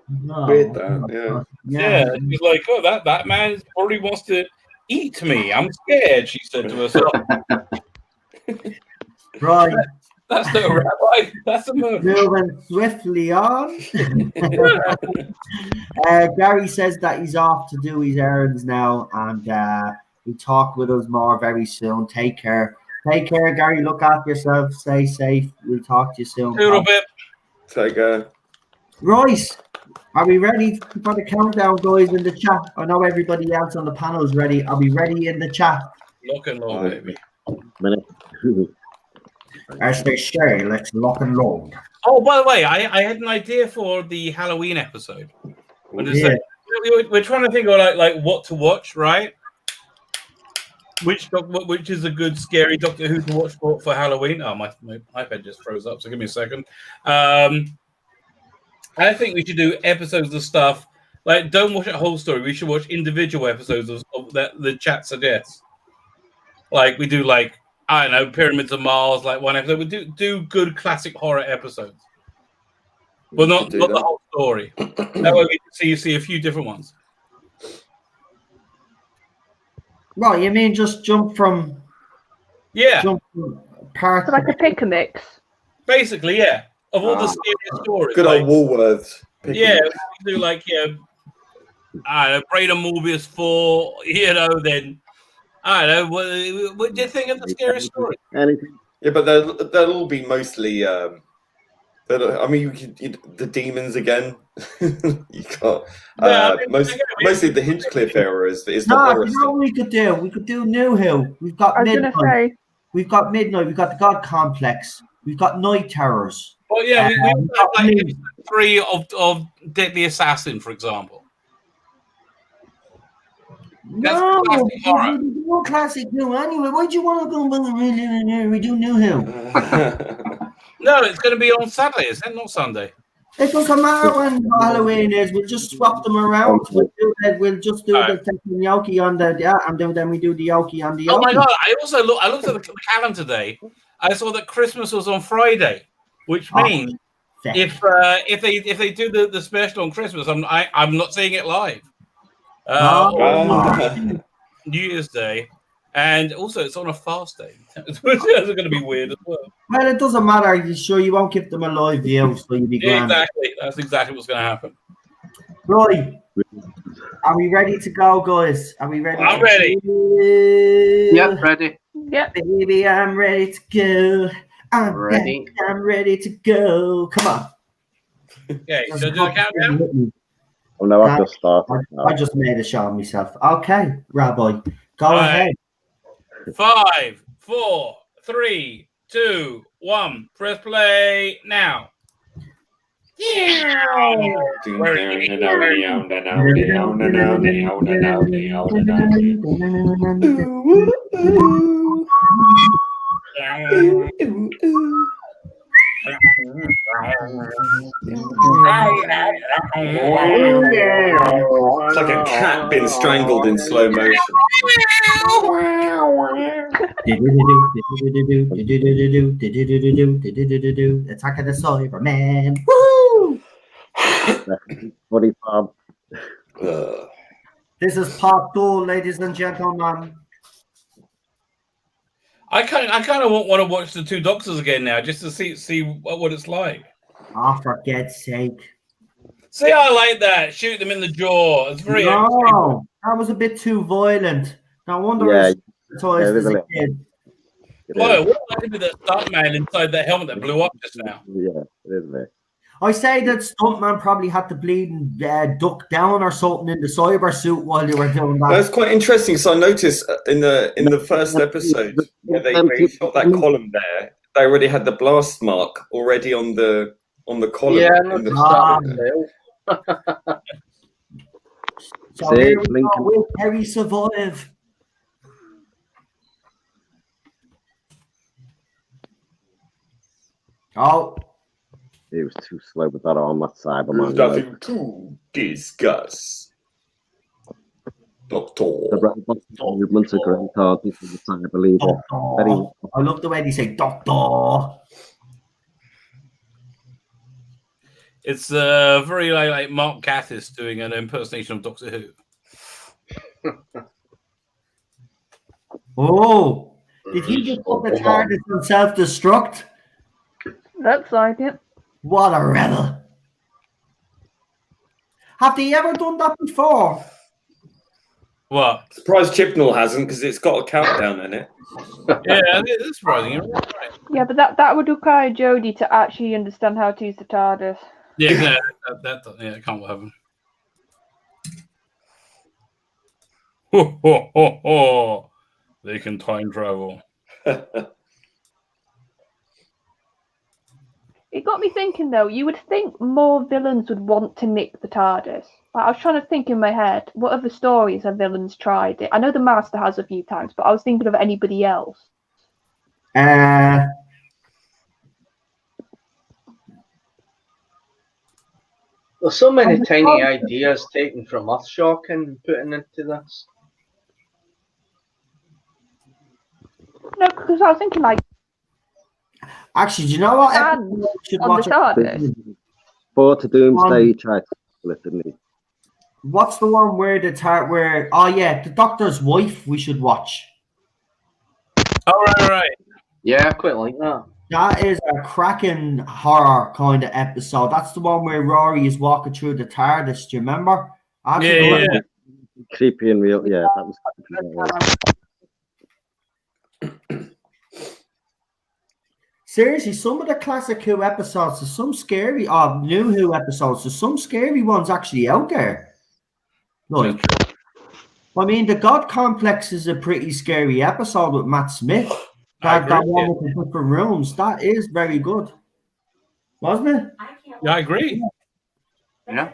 No. Weird that, yeah. She's like, oh, that man probably wants to eat me. I'm scared. She said to herself. Right. That's the rabbi. That's a move. Moving swiftly on. Gary says that he's off to do his errands now, and he'll talk with us more very soon. Take care. Take care, Gary. Look after yourself. Stay safe. We'll talk to you soon. A little bit. Take care. Right. Are we ready for the countdown, guys, in the chat? I know everybody else on the panel is ready. Are we ready in the chat? Lock and load, baby. As they say, let's lock and load. Oh, by the way, I had an idea for the Halloween episode. We're trying to think of like what to watch, right? Which is a good scary Doctor Who to watch for Halloween? Oh, my iPad just froze up, so give me a second. I think we should do episodes of stuff like don't watch a whole story. We should watch individual episodes of that the chat suggests. Like we do, like I don't know, Pyramids of Mars, like one episode. We do good classic horror episodes, but not the whole story. That way we can see a few different ones. Right, you mean just jump from parts? So like a pick a mix. Basically, yeah. Of all the serious stories. Good old Woolworths. Yeah, we do like I don't know, Braden Morbius 4, then I don't know, what do you think of the scary story? Yeah, but they'll all be mostly I mean, the demons again. You can't. Mostly the Hinchcliffe era is the horror. You know what we could do? We could do New Who. We've got Midnight. We've got Midnight. We've got the God Complex. We've got Night Terrors. Well, yeah, we've got like episode 3 of Deadly Assassin, for example. No, we do classic New anyway. Why do you want to go? We do New Who. No, it's going to be on Saturday, isn't it? Not Sunday. It doesn't matter when Halloween is. We'll just swap them around. We'll just do the teppanyaki on the and then we do the yoki on the yoki. Oh my god! I looked at the calendar today. I saw that Christmas was on Friday, which means if they do the special on Christmas, I'm not seeing it live. New Year's Day, and also it's on a fast day. It's going to be weird as well. Well, it doesn't matter. You sure you won't give them a live view, so you'll be grand. Exactly. That's exactly what's going to happen. Right. Are we ready to go, guys? Are we ready? I'm ready. Yep, ready. Yep. Baby, I'm ready to go. I'm Ready. ready to go. Come on. Okay, so do the countdown. Oh no, I've just started. I just made a show of myself. Okay, Rabbi, go ahead. 5, 4, 3, 2, 1. Press play now. It's like a cat being strangled in slow motion. Attack of the Cyberman. Woo! Funny Bob. This is part 2, ladies and gentlemen. I kind of want to watch the Two Doctors again now, just to see what it's like. Oh, for God's sake! See, I like that. Shoot them in the jaw. It's very. No, that was a bit too violent. No wonder it's toys as a kid. Boy, what happened to that stuntman inside that helmet that blew up just now? Yeah, it is there. I say that stuntman probably had to bleed and duck down or something in the cyber suit while they were doing that. That's quite interesting. So I noticed in the first episode where they shot that column there, they already had the blast mark already on the column. Yeah, in the So here we go. Will Terry survive? Oh. He was too slow with that arm, that Cyberman. There's nothing to discuss. Doctor. The robot movements are great, aren't they, for the cyber leader? I love the way they say doctor. It's very like Mark Gatiss doing an impersonation of Doctor Who. Oh, did he just put the TARDIS on self-destruct? Looks like it. What a rebel. Have they ever done that before? What? Surprised Chibnall hasn't, because it's got a countdown in it. Yeah, it's surprising. You're right. Yeah, but that would require Jodie to actually understand how to use the TARDIS. Yeah, it can't happen. Ho, ho, ho, ho. They can time travel. It got me thinking, though. You would think more villains would want to nick the TARDIS. Like, I was trying to think in my head, what other stories have villains tried it? I know the Master has a few times, but I was thinking of anybody else. There's so many tiny ideas taken from Earthshock and putting into this. No, because I was thinking, like, actually, do you know what? on Should the watch TARDIS. Before to Doomsday, he tried to split, didn't he? What's the one where the Doctor's wife we should watch? All right. Yeah, I quite like that. That is a cracking horror kind of episode. That's the one where Rory is walking through the TARDIS. Do you remember? Yeah. Creepy and real. Yeah, that was creepy. Seriously, some of the classic Who episodes, there's some scary, new Who episodes, there's some scary ones actually out there. Like, I mean, the God Complex is a pretty scary episode with Matt Smith. That one with the different rooms, that is very good, wasn't it? Yeah, I agree. Yeah.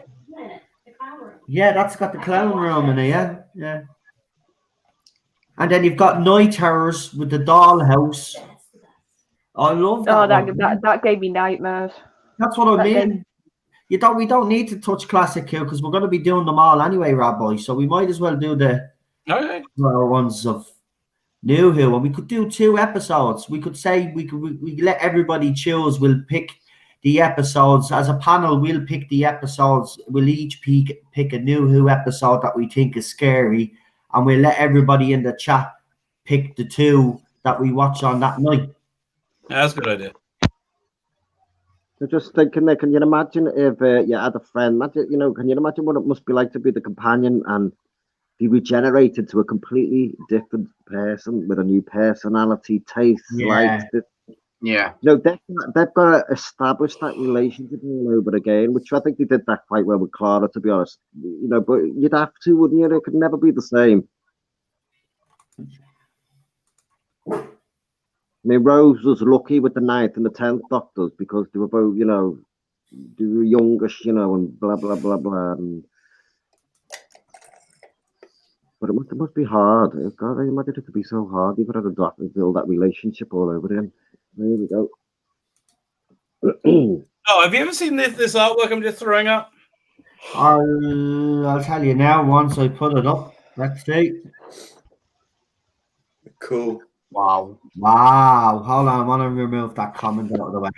Yeah, that's got the clown room in it. Yeah. And then you've got Night Terrors with the dollhouse. I love that. That gave me nightmares. That's what I mean. We don't need to touch Classic Who because we're going to be doing them all anyway, Rabbi. So we might as well do the ones of New Who, and we could do 2 episodes. We could say we let everybody choose. We'll pick the episodes as a panel. We'll pick the episodes. We'll each pick a New Who episode that we think is scary, and we'll let everybody in the chat pick the 2 that we watch on that night. That's a good idea. So just thinking there, can you imagine if you had a friend? Can you imagine what it must be like to be the companion and be regenerated to a completely different person with a new personality, taste, likes? Yeah. They've got to establish that relationship all over again, which I think they did that quite well with Clara, to be honest. But you'd have to, wouldn't you? It could never be the same. I mean, Rose was lucky with the 9th and the 10th Doctors because they were both, they were youngish, and blah, blah, blah, blah. But it must be hard. God, I imagine it to be so hard. You've got to build that relationship all over again. There we go. Oh, have you ever seen this artwork I'm just throwing up? I'll tell you now once I put it up. Let's see. Cool. Wow. Hold on, I want to remove that comment out of the way.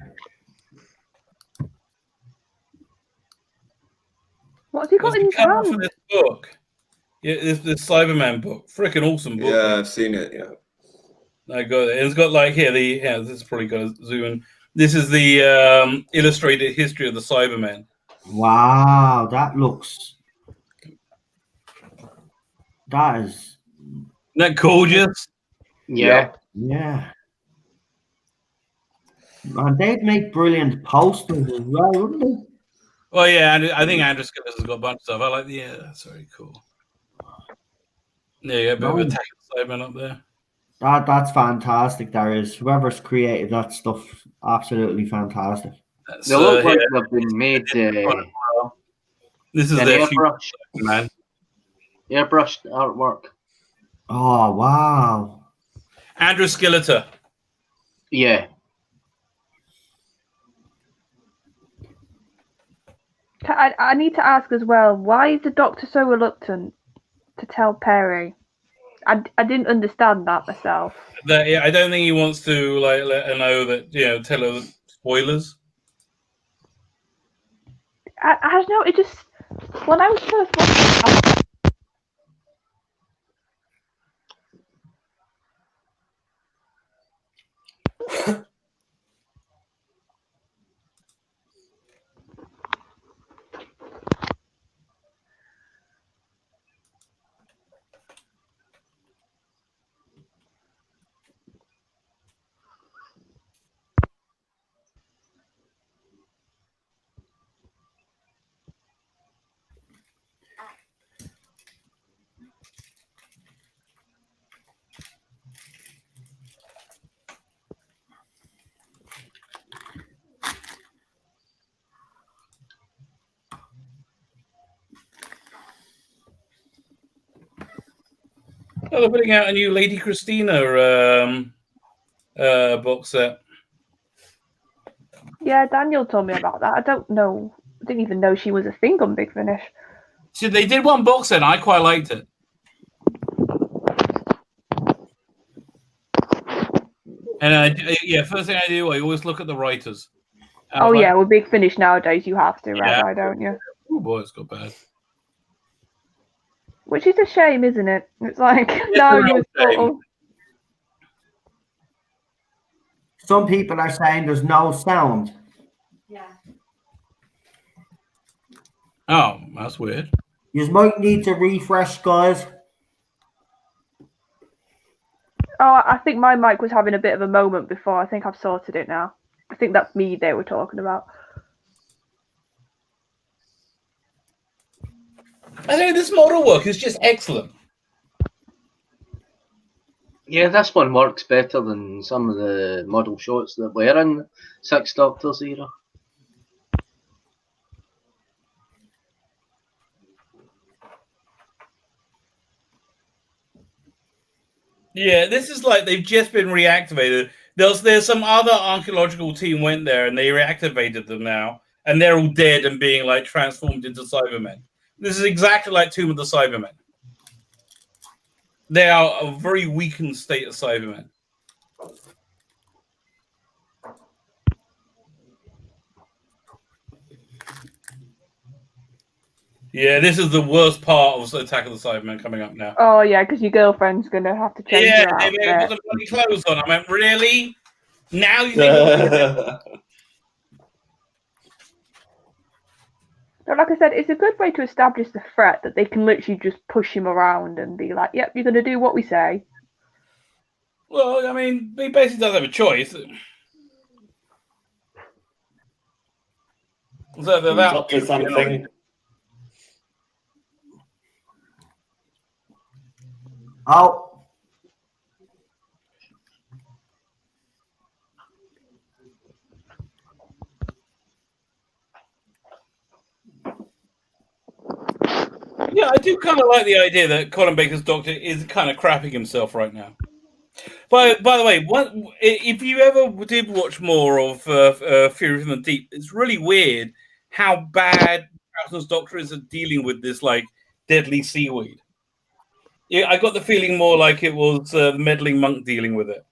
What's he got in his hand? For this book. Yeah, this Cyberman book. Freaking awesome book. Yeah, I've seen it, yeah. I got it. It's got like here this is probably got to zoom in. This is the illustrated history of the Cybermen. Wow, that looks. Isn't that gorgeous? Yeah. Yeah. And they'd make brilliant posters as well, wouldn't they? Well, yeah, I think Andrew Skillis has got a bunch of stuff. I like that's very cool. There you go, a bit of attack Cyberman up there. That's fantastic, Darius. Whoever's created that stuff, absolutely fantastic. They look like they've been made. This is their airbrush, man. Airbrushed artwork. Oh wow! Andrew Skilliter. Yeah. I need to ask as well. Why is the Doctor so reluctant to tell Perry? I didn't understand that myself. I don't think he wants to let her know that tell her spoilers. I don't know. It just when I was first watching. Oh, they're putting out a new Lady Christina box set. Yeah, Daniel told me about that. I don't know. I didn't even know she was a thing on Big Finish. See, they did one box set. I quite liked it. And first thing I do, I always look at the writers. Yeah, with Big Finish nowadays, you have to, Rabbi, don't you? Oh boy, it's got bad. Which is a shame, isn't it? It's like Some people are saying there's no sound. Yeah. Oh, that's weird. You might need to refresh, guys. Oh, I think my mic was having a bit of a moment before. I think I've sorted it now. I think that's me they were talking about. I think this model work is just excellent. Yeah, this one works better than some of the model shots that were in the Six Doctors era. Yeah, this is like they've just been reactivated. There's some other archaeological team went there and they reactivated them now, and they're all dead and being like transformed into Cybermen. This is exactly like Tomb of the Cybermen. They are a very weakened state of Cybermen. Yeah, this is the worst part of Attack of the Cybermen coming up now. Oh yeah, because your girlfriend's gonna have to change her outfit. They put the bloody clothes on. I went, really? Now you think? But like I said, it's a good way to establish the threat that they can literally just push him around and be like, "Yep, you're gonna do what we say." Well, I mean, he basically does have a choice. So they're up to something. Oh. Yeah, I do kind of like the idea that Colin Baker's Doctor is kind of crapping himself right now. By the way, if you ever did watch more of Fury from the Deep, it's really weird how bad Troughton's Doctor is at dealing with this like deadly seaweed. Yeah, I got the feeling more like it was the meddling monk dealing with it.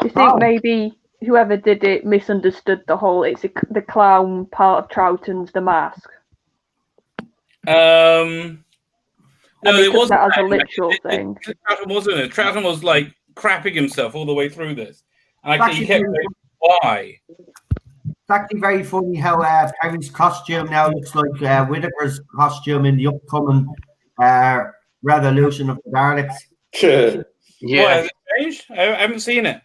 Do you think maybe whoever did it misunderstood the whole the clown part of Troughton's the mask? No, it wasn't that as a literal thing. Troughton wasn't it. Troughton was like crapping himself all the way through this. And he kept saying, why? It's actually very funny how Perry's costume now looks like Whittaker's costume in the upcoming Revolution of the Daleks. Yeah. What, has it changed? I haven't seen it.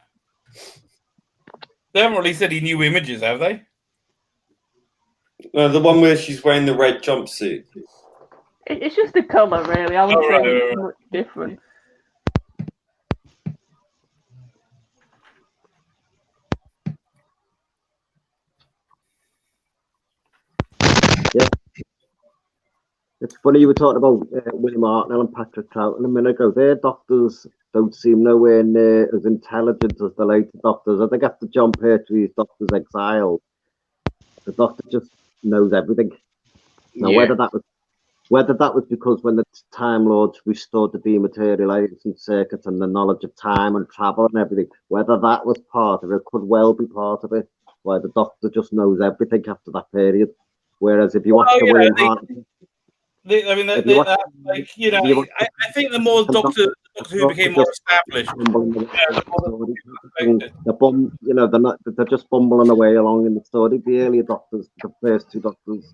They haven't released any new images, have they? No, the one where she's wearing the red jumpsuit. It's just the colour, really. I wouldn't say it's much different. Yeah. It's funny you were talking about William Hartnell and Patrick Troughton a minute ago. Their doctors don't seem nowhere near as intelligent as the later doctors. I think after John Pertwee's Doctor's Exile, the Doctor just knows everything. Now, whether that was because when the Time Lords restored the dematerializing circuit and the knowledge of time and travel and everything, whether that was part of it, could well be part of it. Why the Doctor just knows everything after that period. Whereas if you watch the William Hartnell, I think the more Doctor Who became more established, they're just bumbling away along in the story. The earlier Doctors, the first two Doctors.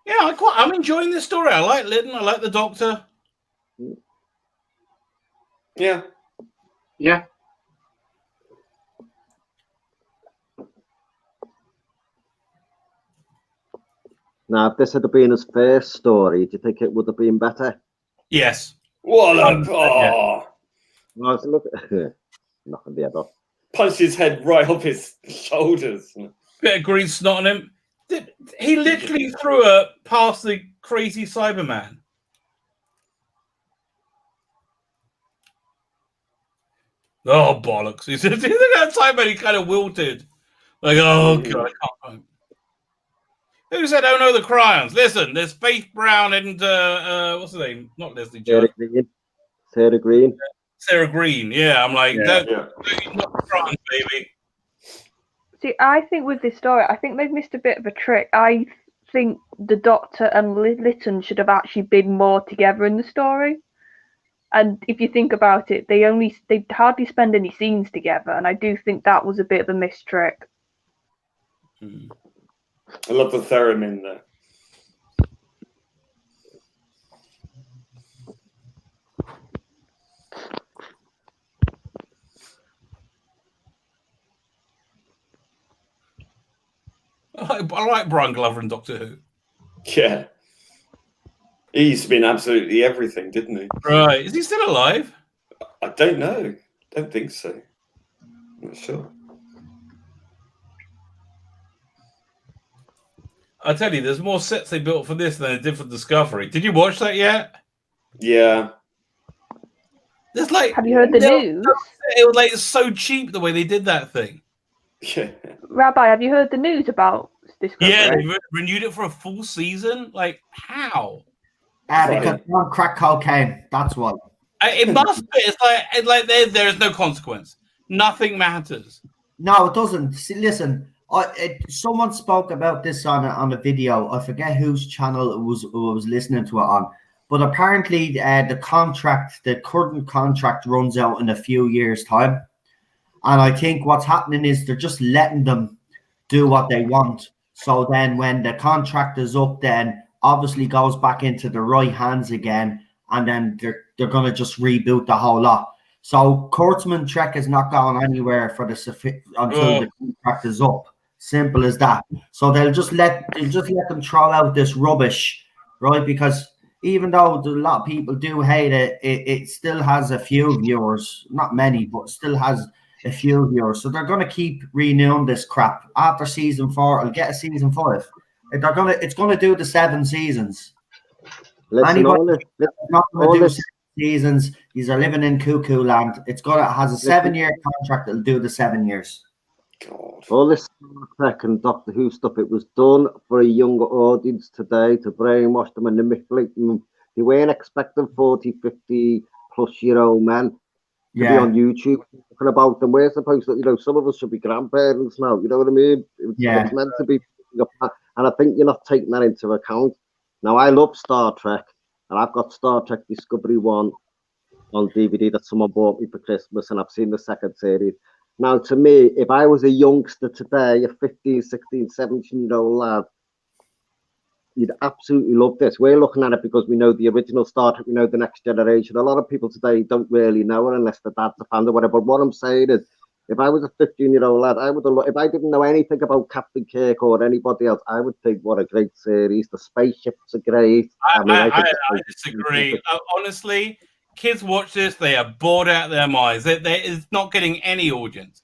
Yeah, I'm enjoying this story. I like Lytton. I like the Doctor. Yeah. Yeah. Now, if this had been his first story, do you think it would have been better? Yes. What a Nothing the other. Punched his head right off his shoulders. Bit of green snot on him. He literally threw her past the crazy Cyberman. Oh, bollocks. He said, look at that Cyberman, he kind of wilted. Like, oh, God, I can't. Who said, oh, no, the Cryons? Listen, there's Faith Brown and, what's her name? Not Leslie Jones. Sarah Green. Sarah Green, yeah. I'm like, not the Cryons, baby. See, I think with this story, I think they've missed a bit of a trick. I think the Doctor and Lytton should have actually been more together in the story. And if you think about it, they hardly spend any scenes together, and I do think that was a bit of a missed trick. I love the theremin there. I like Brian Glover in Doctor Who. Yeah. He used to be in absolutely everything, didn't he? Right. Is he still alive? I don't know. Don't think so. I'm not sure. I tell you, there's more sets they built for this than they did for Discovery. Did you watch that yet? Yeah. There's like, have you heard the news? It was like so cheap the way they did that thing. Yeah. Rabbi, have you heard the news about Discovery? Yeah, they renewed it for a full season. Like, how? Because they're on crack cocaine. That's why. It must be. It's like there is no consequence. Nothing matters. No, it doesn't. See, listen, someone spoke about this on a video. I forget whose channel it was listening to it on. But apparently, the current contract runs out in a few years' time. And I think what's happening is they're just letting them do what they want. So then when the contract is up, then obviously goes back into the right hands again. And then they're going to just reboot the whole lot. So Kurtzman Trek is not going anywhere for until the contract is up. Simple as that. So they'll just let them throw out this rubbish, right? Because even though a lot of people do hate it, it still has a few viewers, not many, but still has a few viewers. So they're going to keep renewing this crap. After season 4, it'll get a season 5. It's going to do the 7 seasons. Anybody not going to do 7 seasons, these are living in cuckoo land. It has a 7-year contract. It'll do the 7 years. God. All this Star Trek and Doctor Who stuff, it was done for a younger audience today to brainwash them and manipulate them. They weren't expecting 40, 50 plus year old men to be on YouTube talking about them. We're supposed to, some of us should be grandparents now. You know what I mean? It's meant to be, and I think you're not taking that into account. Now, I love Star Trek, and I've got Star Trek Discovery 1 on DVD that someone bought me for Christmas, and I've seen the second series. Now, to me, if I was a youngster today, a 15, 16, 17-year-old lad, you'd absolutely love this. We're looking at it because we know the original Star Trek, we know the Next Generation. A lot of people today don't really know it unless their dad's a fan or whatever. But what I'm saying is, if I was a 15-year-old lad, I would have. If I didn't know anything about Captain Kirk or anybody else, I would think, what a great series. The spaceships are great. I disagree. Honestly, kids watch this, they are bored out of their minds. It's not getting any audience.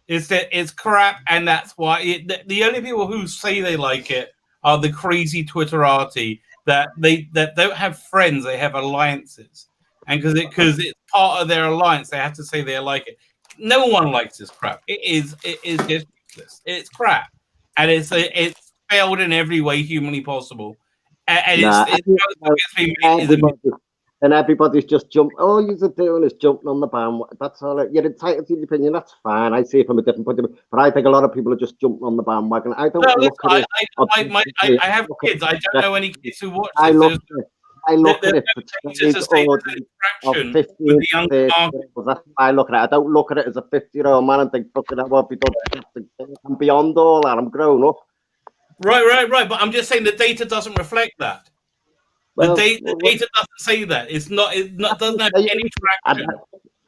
It's crap, and that's why the only people who say they like it are the crazy Twitterati that don't have friends, they have alliances, and because it's part of their alliance, they have to say they like it. No one likes this crap. It is just useless. It's crap, and it's failed in every way humanly possible. And everybody's just jumping. All you're doing is jumping on the bandwagon. That's all. You're entitled to your opinion. That's fine. I see it from a different point of view, but I think a lot of people are just jumping on the bandwagon. I don't look at it. I have kids. I don't know any kids who watch this. I look at it as I look at it. I don't look at it as a 50-year-old man and think, fucking hell, what have we done? I'm beyond all that. I'm grown up. Right. But I'm just saying the data doesn't reflect that. The data doesn't say that. It doesn't have any traction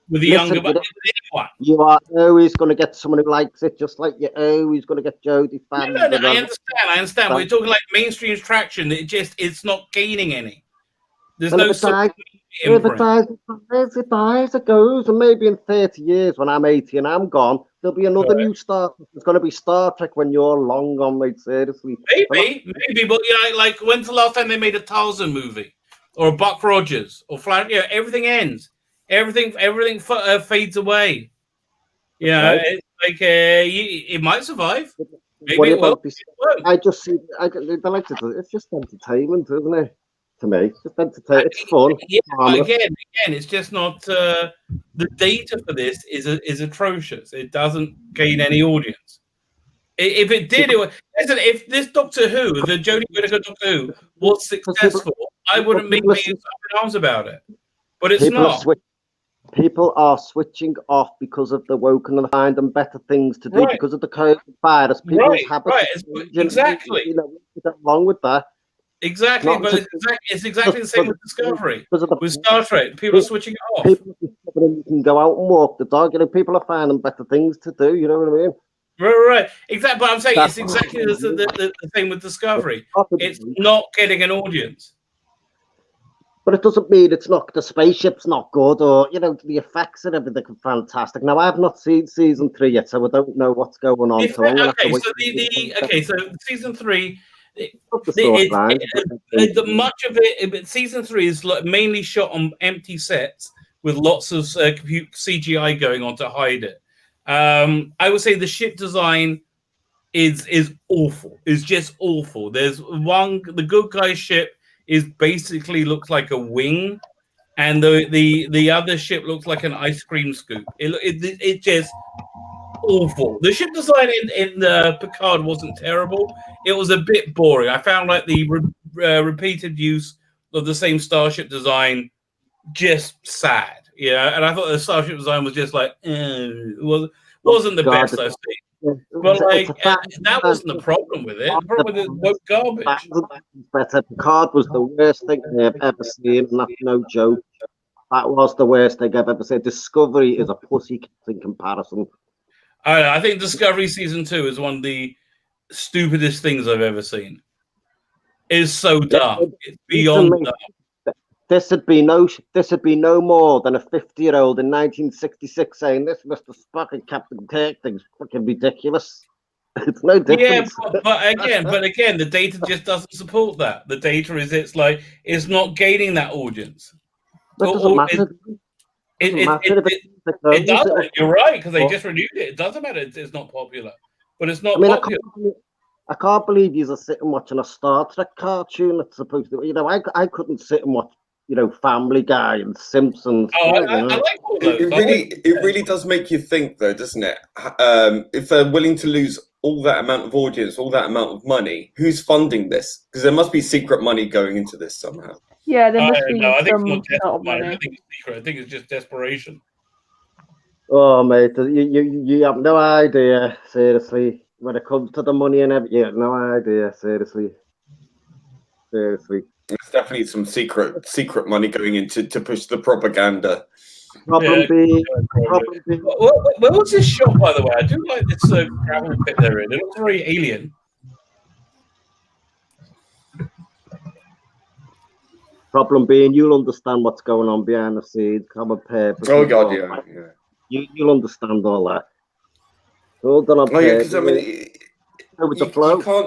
with the younger. But anyone. You are always going to get someone who likes it, just like you're always going to get Jodie fans. No, I understand. We're talking like mainstream traction. It's not gaining any. There's no it dies, it goes, and maybe in 30 years when I'm 80 and I'm gone, there'll be another new Star Trek. It's going to be Star Trek when you're long gone, mate. Seriously. Maybe, but like when's the last time they made a Tarzan movie or a Buck Rogers or Flash? Everything ends. Everything fades away. It's like it might survive. Maybe it will. I just see. It's just entertainment, isn't it? To me, it's just entertainment. It's fun. Again, it's just not. The data for this is atrocious. It doesn't gain any audience. If it did, listen. If this Doctor Who, the Jodie Whittaker Doctor Who, was successful, I wouldn't be in arms about it. But it's not. People are switching off because of the woke and finding better things to do because of the COVID virus. People's habits. Exactly. What's wrong with that? Exactly, but it's exactly the same with Discovery. With Star Trek, people are switching it off. People can go out and walk the dog. People are finding better things to do. You know what I mean? Right. Exactly. But I'm saying it's exactly the same with Discovery. It's not getting an audience. But it doesn't mean it's not, the spaceship's not good, or, you know, the effects and everything are fantastic. Now, I have not seen season 3 yet, so I don't know what's going on. So I'm gonna have to wait. So season 3, Much of it, season 3 is mainly shot on empty sets with lots of CGI going on to hide it. I would say the ship design is awful. It's just awful. There's the good guy ship is basically looks like a wing, and the other ship looks like an ice cream scoop. It's just awful. The ship design in Picard wasn't terrible. It was a bit boring. I found like the repeated use of the same starship design just sad. Yeah, and I thought the starship design was just like wasn't the best I've seen. But like that wasn't the problem with it. The problem with it was garbage. Better. Picard was the worst thing I've ever seen, and that's no joke. That was the worst thing I've ever seen. Discovery is a pussycat in comparison. I think Discovery season 2 is one of the stupidest things I've ever seen. It's so dumb. It's beyond dumb. This would be no more than a 50-year-old in 1966 saying this Mr. Spock and Captain Kirk thing's fucking ridiculous. It's no difference. Yeah, but again, the data just doesn't support that. The data is it's not gaining that audience. That doesn't matter. It doesn't. You're right, because they just renewed it. It doesn't matter. It's not popular, but it's not popular. I can't believe you're sitting watching a Star Trek cartoon. That's supposed to, you know, I couldn't sit and watch, you know, Family Guy and Simpsons. Oh, I like all those. It really does make you think, though, doesn't it? If they're willing to lose all that amount of audience, all that amount of money, who's funding this? Because there must be secret money going into this somehow. Yeah, there must be I think some it's not sort of money. I think it's secret. I think it's just desperation. Oh, mate, you have no idea, seriously. When it comes to the money and everything, you have no idea, seriously. There's definitely some secret money going into to push the propaganda. Problem being. Where was this shot, by the way? I do like this gravel pit they're in. It looks very alien. Problem being, you'll understand what's going on behind the scenes. Common purpose. Oh God, yeah. You'll understand all that. Hold on, because I mean,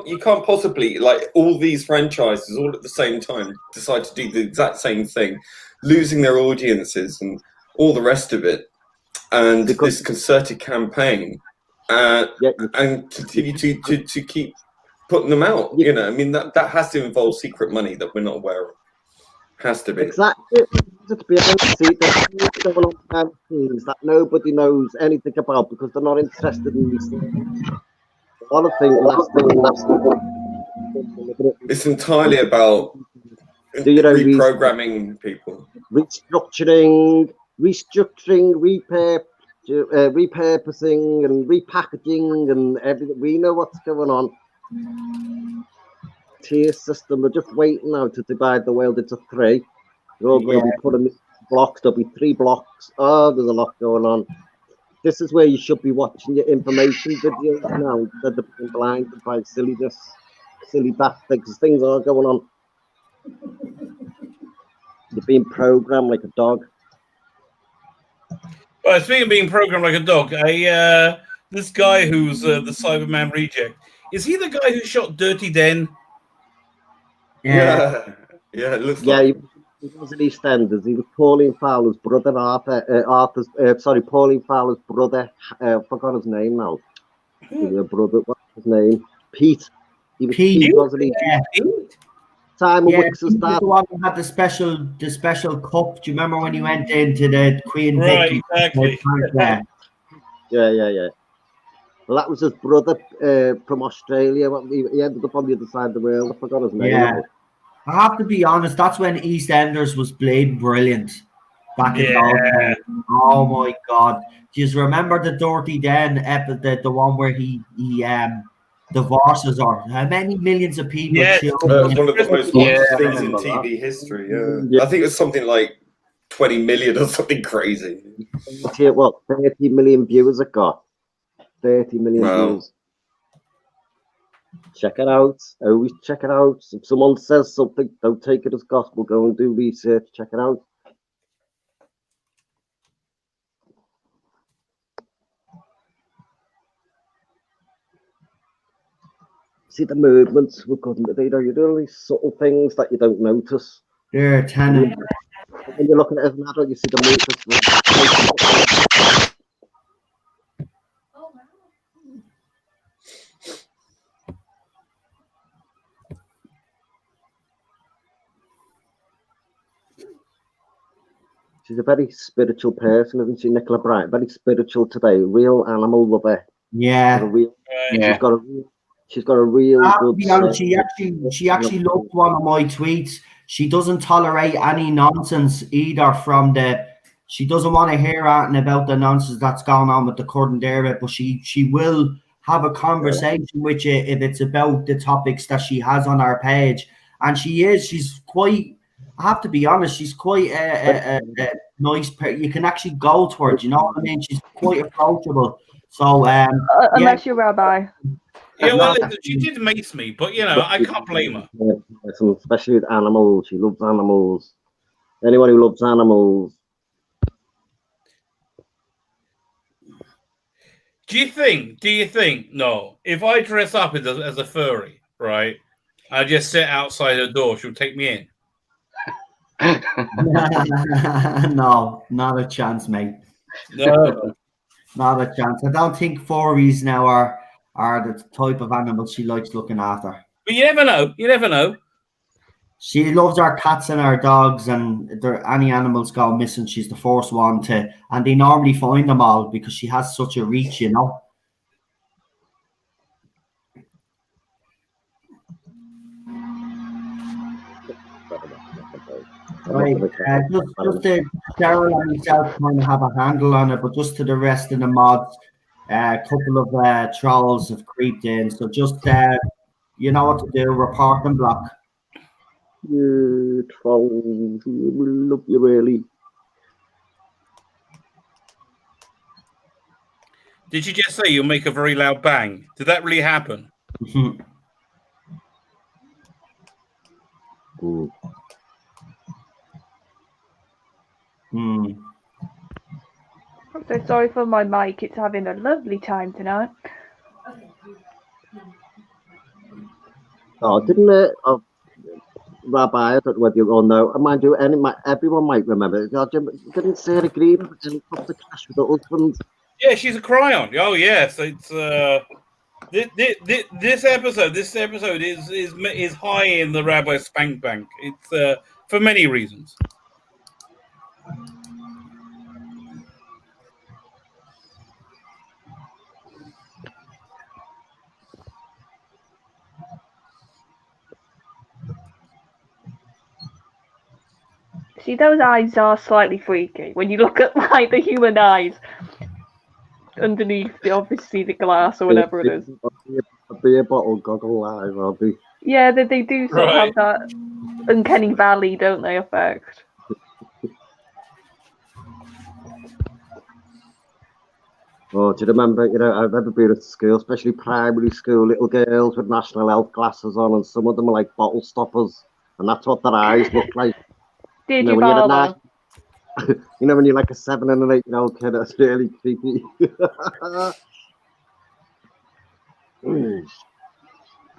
you can't possibly, like, all these franchises all at the same time decide to do the exact same thing, losing their audiences and all the rest of it, and this concerted campaign, and continue to keep putting them out. You know, I mean, that has to involve secret money that we're not aware of. Has to be. Exactly. To be able to see the things that nobody knows anything about because they're not interested in these things. A lot of things. It's entirely about reprogramming people, restructuring, repurposing, and repackaging, and everything. We know what's going on. Tier system. We're just waiting now to divide the world into 3. They're all going to be put in blocks. There'll be 3 blocks. Oh, there's a lot going on. This is where you should be watching your information videos now instead of being blinded by silliness, silly daft things. Things are going on. You're being programmed like a dog. Well, speaking of being programmed like a dog, this guy who's the Cyberman reject, is he the guy who shot Dirty Den? Yeah, it looks like. He was in EastEnders. He was Pauline Fowler's brother, Pauline Fowler's brother. I forgot his name now. Brother, what's his name? Pete. He was Pete, wasn't he? Yeah. Simon Wix's dad. The one who had the special cup. Do you remember when he went into the Queen Vic? Exactly. Yeah. Well, that was his brother from Australia. He ended up on the other side of the world. I forgot his name. Yeah. I have to be honest, that's when EastEnders was played brilliant back in those days. Oh my God. Do you remember the Dirty Den episode, the one where he divorces her? How many millions of people? Yeah, it was one of the most watched things in TV history. Yeah. I think it was something like 20 million or something crazy. What, 30 million viewers it got? 30 million views. Check it out. Always check it out. If someone says something, don't take it as gospel. Go and do research. Check it out. See the movements we're good. You know, you do all these subtle things that you don't notice. They're tenant. When you're looking at it as an adult, you see the movements. She's a very spiritual person, isn't she, Nicola Bright? Very spiritual today. Real animal lover. Yeah. She's got a real good. She actually loved one of my tweets. She doesn't tolerate any nonsense either from the. She doesn't want to hear anything about the nonsense that's going on with the current era, but she will have a conversation with you if it's about the topics that she has on our page. And she's quite. I have to be honest, she's quite a nice person. You can actually go towards, you know what I mean? She's quite approachable. So unless you're Rabbi. Yeah, well, she did mace me, but you know, I can't blame her. Especially with animals, she loves animals. Anyone who loves animals. Do you think? No, if I dress up as a furry, right? I just sit outside her door. She'll take me in. No, not a chance, mate. No, not a chance. I don't think furries now are the type of animals she likes looking after. But you never know. You never know. She loves our cats and our dogs, and if any animals go missing, she's the first one to. And they normally find them all because she has such a reach, you know. Right, just to Cheryl and myself kind of have a handle on it, but just to the rest of the mods, a couple of trolls have creeped in, so just you know what to do, report and block. You trolls, we love you really. Did you just say you'll make a very loud bang? Did that really happen? I'm so sorry for my mic. It's having a lovely time tonight. Oh, didn't it? Rabbi, I don't know whether you all know. Mind you, everyone might remember. Didn't Sarah Green put the clash with her husband? Yeah, she's a cryon. Oh yes, it's this episode. This episode is high in the Rabbi Spank Bank. It's for many reasons. See, those eyes are slightly freaky when you look at like the human eyes underneath obviously the glass or whatever it is. A beer bottle goggle eyes, aren't they? Yeah, they do sort of have that uncanny valley, don't they, effect? Oh, do you remember? You know, I remember being at school, especially primary school, little girls with national health glasses on, and some of them were like bottle stoppers, and that's what their eyes look like. Did you know, you know, when you're like a 7 and an 8-year-old kid, that's really creepy.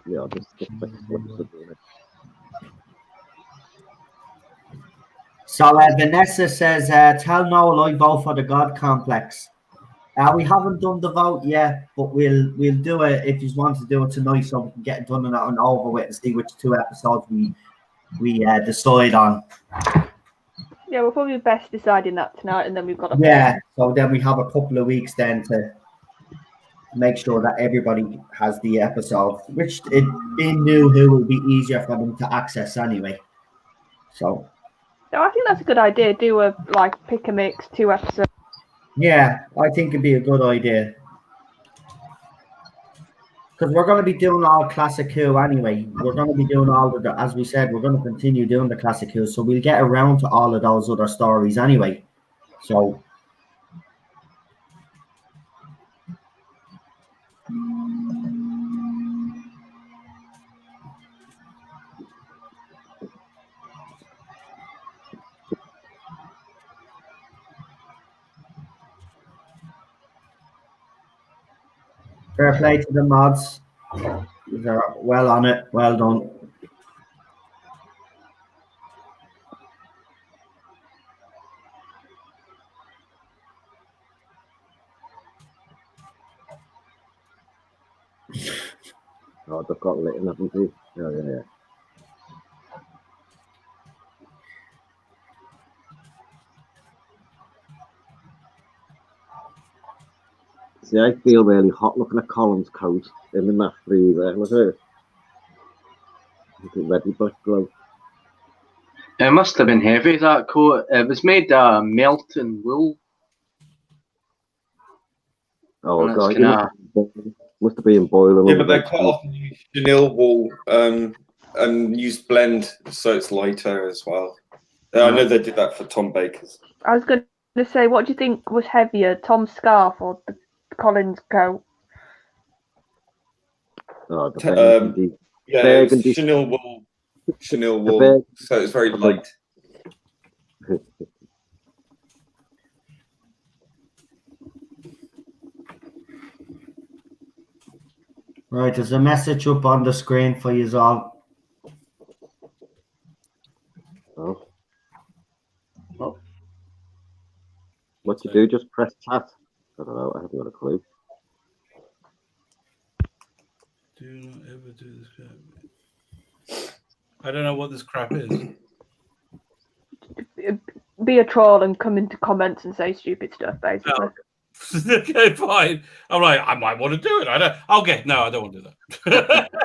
Yeah, So Vanessa says, tell Noel I vote for the God Complex. We haven't done the vote yet, but we'll do it if you want to do it tonight, so we can get it done and over with and see which 2 episodes we decide on. Yeah, we're probably best deciding that tonight, and then we've got so then we have a couple of weeks then to make sure that everybody has the episode, which being new who will be easier for them to access anyway. So I think that's a good idea. Do a pick a mix 2 episodes. Yeah, I think it'd be a good idea. Because we're going to be doing all Classic Who anyway. We're going to be doing all of the, as we said, we're going to continue doing the Classic Who. So we'll get around to all of those other stories anyway. So. Fair play to the mods. They're well on it. Well done. Oh, they've got lit in, haven't they? Yeah. See, I feel really hot looking at Colin's coat in the mat freezer. Look at it. Is it ready, black glow? It must have been heavy, that coat. It was made of melting wool. Oh, And God. it's Must have been boiling. Yeah, but they quite often use chenille wool and use blend, so it's lighter as well. I know they did that for Tom Baker's. I was going to say, what do you think was heavier, Tom's scarf or the Colin's coat? Oh, the burgundy. Yeah, burgundy. Chenille wool, so it's very light. Right, there's a message up on the screen for you all. Oh. What you do? Just press chat. I don't know. I haven't got a clue. Do not ever do this crap. I don't know what this crap is. Be a troll and come into comments and say stupid stuff, basically. Oh. Okay, fine. I'm like, I might want to do it. I don't want to do that.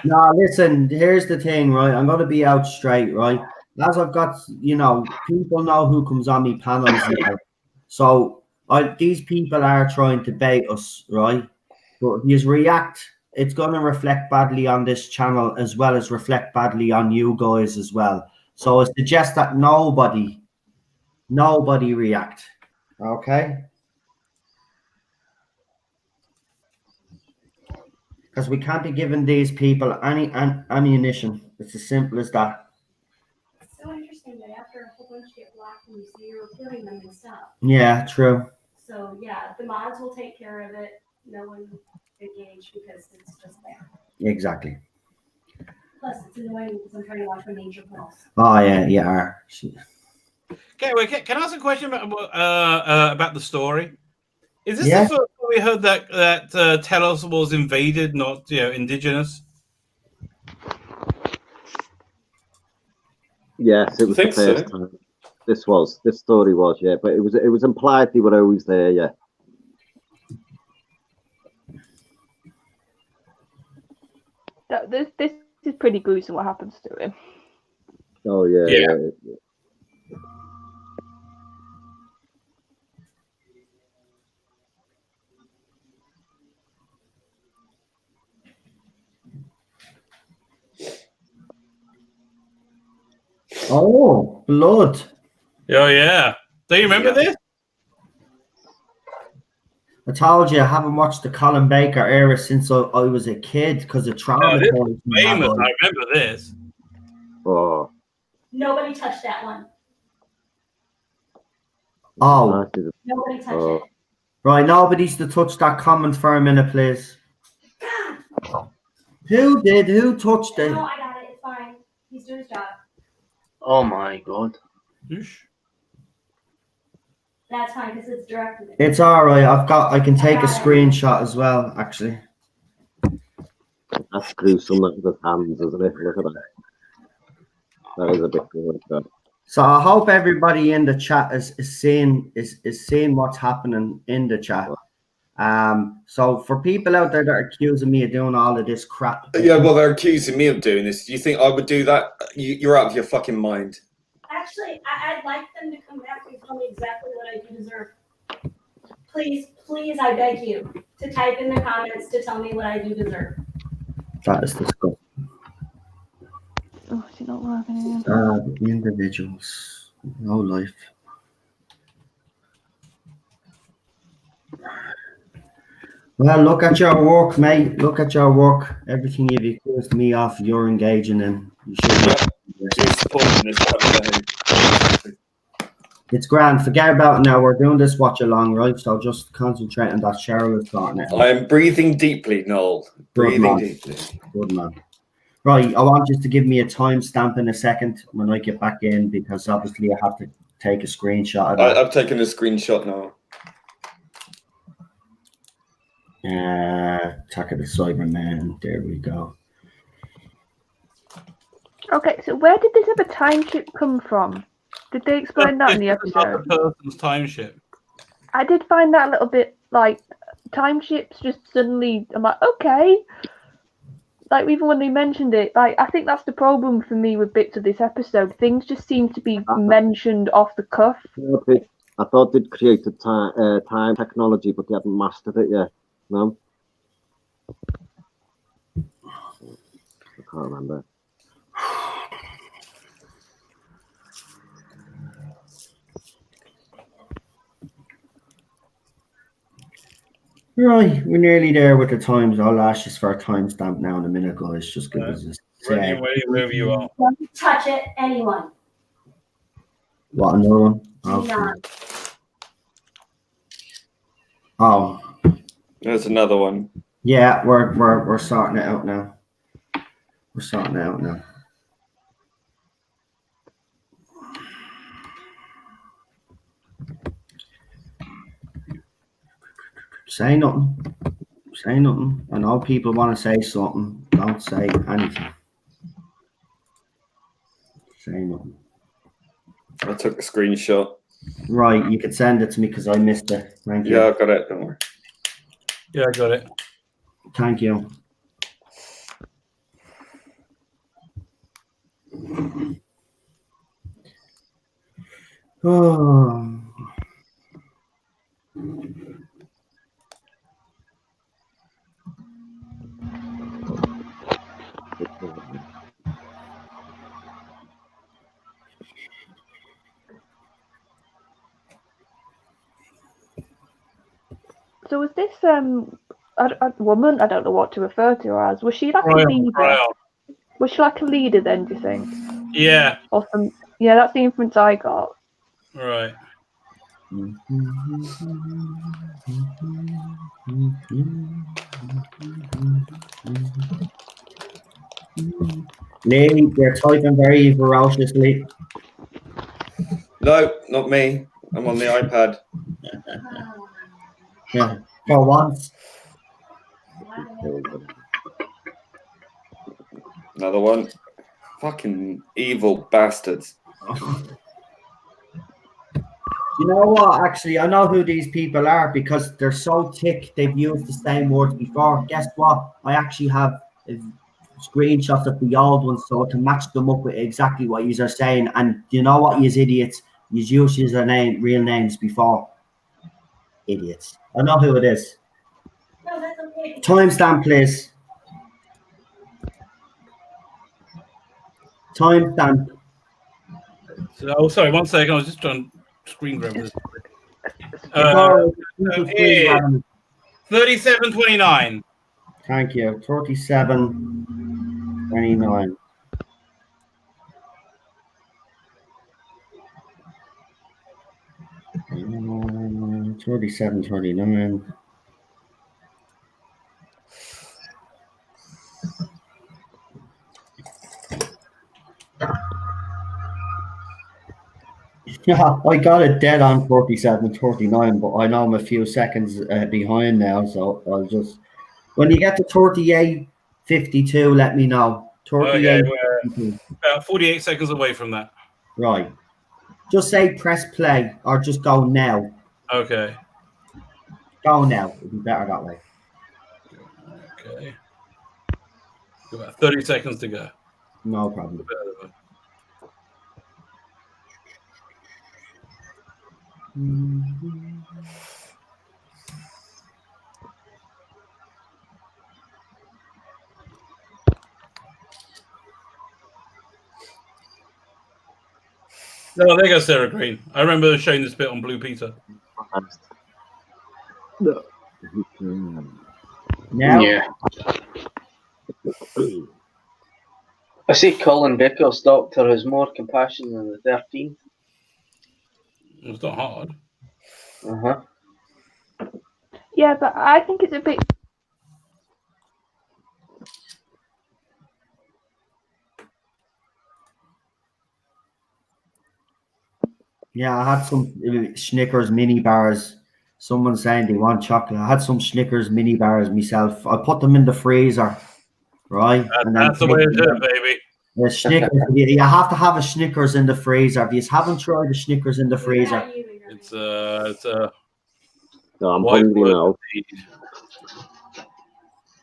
No, listen, here's the thing, right? I'm going to be out straight, right? As I've got, people know who comes on me panels now. So these people are trying to bait us, right? But if you react, it's going to reflect badly on this channel as well as reflect badly on you guys as well. So I suggest that nobody react, okay? Because we can't be giving these people any ammunition. It's as simple as that. It's so interesting that after a whole bunch get blocked and you see you're reporting them and stuff. Yeah, true. So yeah, the mods will take care of it. No one engaged because it's just there. Exactly. Plus, it's annoying because I'm trying to watch my Nature Pulse. Oh yeah, yeah. Okay, wait, can I ask a question about the story? Is this Yeah. the first time we heard that Telos was invaded, not indigenous? Yes, it was the first time. This story was, yeah, but it was implied they were always there, yeah. This is pretty gruesome what happens to him. Oh yeah. Oh, blood. Oh yeah. Do you remember this? I told you I haven't watched the Colin Baker era since I was a kid because of trauma. This is famous. I remember this. Oh. Nobody touched that one. Oh. Nobody touched it. Right, nobody's to touch that comment for a minute, please. God. Who did? Who touched it? No, I got it. It's fine. He's doing his job. Oh my god. That's fine because it's directed. It's all right. I can take a screenshot as well, actually. That's gruesome. Look at his hands, isn't it? Look at that. That is a bit good. So I hope everybody in the chat is seeing what's happening in the chat. So for people out there that are accusing me of doing all of this crap. Yeah, well, they're accusing me of doing this. Do you think I would do that? You're out of your fucking mind. Actually, I'd like them to come back and tell me exactly what I do deserve. Please, I beg you to type in the comments to tell me what I do deserve. That is disgusting. Oh, is it not working again? Individuals, no life. Well, look at your work, mate. Look at your work. Everything you've accused me of, you're engaging in. You should supporting this. It's grand. Forget about it now. We're doing this watch along, right? So just concentrate on that. Cheryl is starting it. I am breathing deeply, Noel. Breathing deeply. Good man. Right, I want you to give me a timestamp in a second when I get back in, because obviously I have to take a screenshot of that. I've taken a screenshot now. Attack of the Cybermen. There we go. Okay, so where did this other time ship come from? Did they explain that in the episode? Another person's time ship. I did find that a little bit like time ships just suddenly. I'm like, okay. Like even when they mentioned it, like I think that's the problem for me with bits of this episode. Things just seem to be mentioned off the cuff. I thought they'd created time technology, but they haven't mastered it yet. No, I can't remember. Right, we're nearly there with the times. I'll ask you for a timestamp now in a minute, guys. Just give us a Ready, wherever you are. Don't touch it, anyone. What, another one? Do Okay. not. Oh, There's another one. yeah, we're sorting it out now. We're sorting it out now. Say nothing. Say nothing. I know people want to say something. Don't say anything. Say nothing. I took a screenshot. Right, you can send it to me because I missed it. Thank you. Yeah, I've got it. Don't worry. Yeah, I got it. Thank you. Oh. So was this a woman? I don't know what to refer to her as. Was she like a leader? Royal. Was she like a leader then? Do you think? Yeah. Or some? Yeah, that's the inference I got. Right. Lee, you're typing very ferociously. No, not me. I'm on the iPad. Yeah, for once. Another one. Fucking evil bastards. You know what? Actually, I know who these people are because they're so thick. They've used the same words before. Guess what? I actually have screenshots of the old ones so I can match them up with exactly what you are saying. And you know what, you idiots? You used their real names before. Idiots. I know who it is. No, that's okay. Timestamp, please. Timestamp. So, oh, sorry, 1 second. I was just trying to screen grab this. 37:29. Thank you. 37:29. Mm, 37:29. Yeah, I got it dead on 47:39, but I know I'm a few seconds behind now, so I'll just. When you get to 38:52, let me know. 38. Okay, we're about 48 seconds away from that. Right. Just say press play or just go now. Okay. Go now. It'd be better that way. Okay. About 30 seconds to go. No problem. No, there goes Sarah Green. I remember showing this bit on Blue Peter. No. Now? Yeah. I see Colin Baker's Doctor has more compassion than the 13th. It's not hard. Yeah, but I think it's a bit. Yeah, I had some Snickers mini bars. Someone saying they want chocolate. I had some Snickers mini bars myself. I put them in the freezer, right? That's the way to do it, baby. The Snickers, you have to have a Snickers in the freezer. If you haven't tried the Snickers in the freezer, It's a. No, I'm hungry now.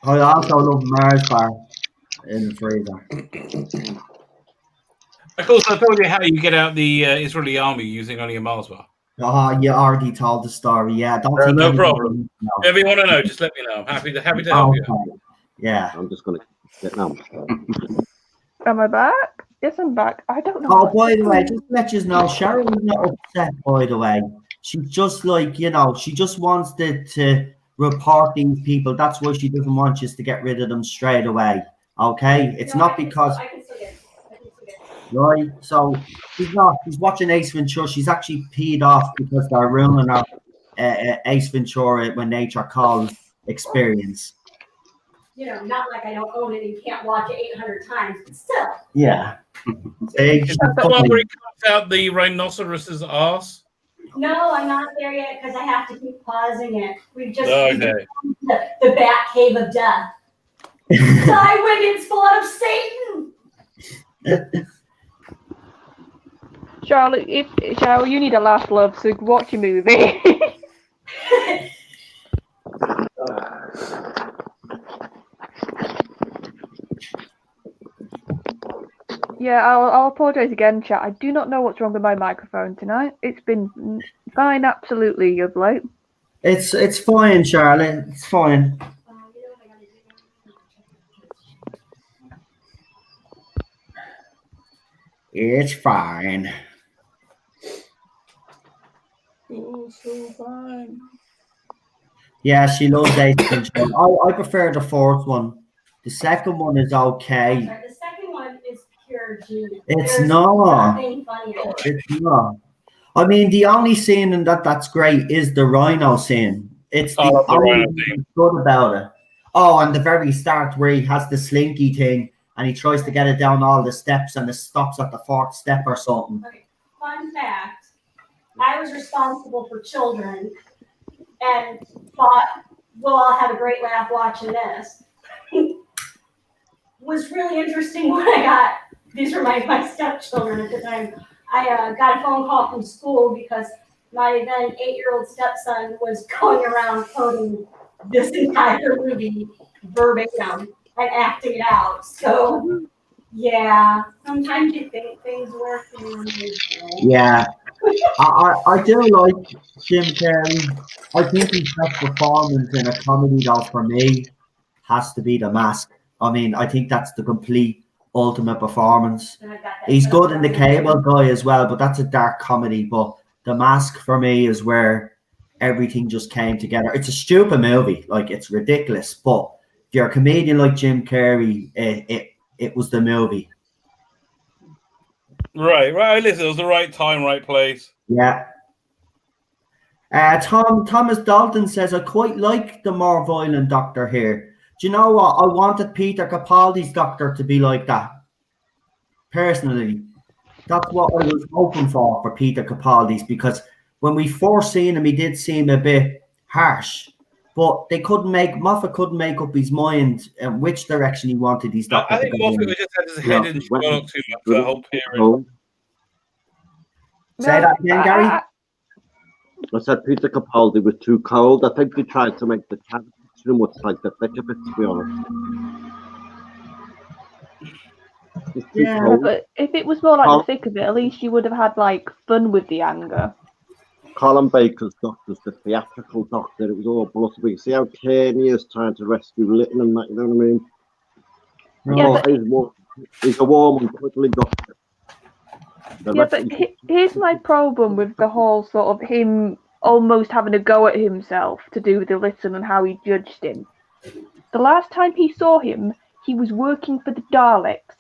I also love Mars bar in the freezer. Of course, I told you how you get out the Israeli army using only a Mars bar. Oh, you already told the story. Yeah, don't no problem. If you want to know, just let me know. I'm happy to help you. Yeah. I'm just going to get now. Am I back? Yes, I'm back. I don't know. Oh, by the way, just to let you know, Sharon is not upset, by the way. She's just like, she just wants to report these people. That's why she doesn't want you to get rid of them straight away. Okay? It's not because... I can still get it. Right? So, she's watching Ace Ventura. She's actually peed off because they're ruining her Ace Ventura When Nature Calls experience. Not like I don't own it and can't watch it 800 times, but still. Yeah. Is that the one where he cuts out the rhinoceros's ass? No, I'm not there yet because I have to keep pausing it. We've just okay. the bat cave of death. Die, wicked spawn of Satan! Charlotte, you need a last love, so watch your movie. Yeah, I'll apologise again, chat. I do not know what's wrong with my microphone tonight. It's been fine, absolutely, of late. It's fine, Charlotte. It's fine. It's fine. Oh, so fine. Yeah, she loves Ace Ventura. I prefer the fourth one. The second one is okay. Sorry, the second one is pure genius. It's not. Nothing funnier. It's not. I mean, the only scene in that's great is the rhino scene. It's the only thing good about it. Oh, and the very start where he has the slinky thing and he tries to get it down all the steps and it stops at the fourth step or something. Okay. Fun fact, I was responsible for children and thought we'll all have a great laugh watching this. Was really interesting when I got, these were my stepchildren at the time. I got a phone call from school because my then 8-year-old stepson was going around quoting this entire movie verbatim and acting it out. So, yeah, sometimes you think things work. Yeah, I do like Jim Carrey. I think his best performance in a comedy, though, for me, has to be The Mask. I mean, I think that's the complete ultimate performance. He's good in The Cable Guy as well, but that's a dark comedy. But The Mask for me is where everything just came together. It's a stupid movie, like it's ridiculous. But if you're a comedian like Jim Carrey, it was the movie. Right. Listen, it was the right time, right place. Yeah. Thomas Dalton says, I quite like the more violent Doctor here. Do you know what? I wanted Peter Capaldi's Doctor to be like that. Personally, that's what I was hoping for Peter Capaldi's, because when we first seen him, he did seem a bit harsh. But Moffat couldn't make up his mind which direction he wanted his Doctor. I think Moffat just had his head in Sherlock too much for the whole period. Say that again, Gary? I said Peter Capaldi was too cold. I think they tried to make the character too much like the thick of it, to be honest. Yeah, but if it was more like the thick of it, at least you would have had like fun with the anger. Colin Baker's Doctor's the theatrical Doctor. It was all blustery. See how Kane is trying to rescue Lytton and that, you know what I mean? Yeah, he's a warm and cuddly Doctor. But here's my problem with the whole sort of him almost having a go at himself to do with the Lytton and how he judged him. The last time he saw him, he was working for the Daleks.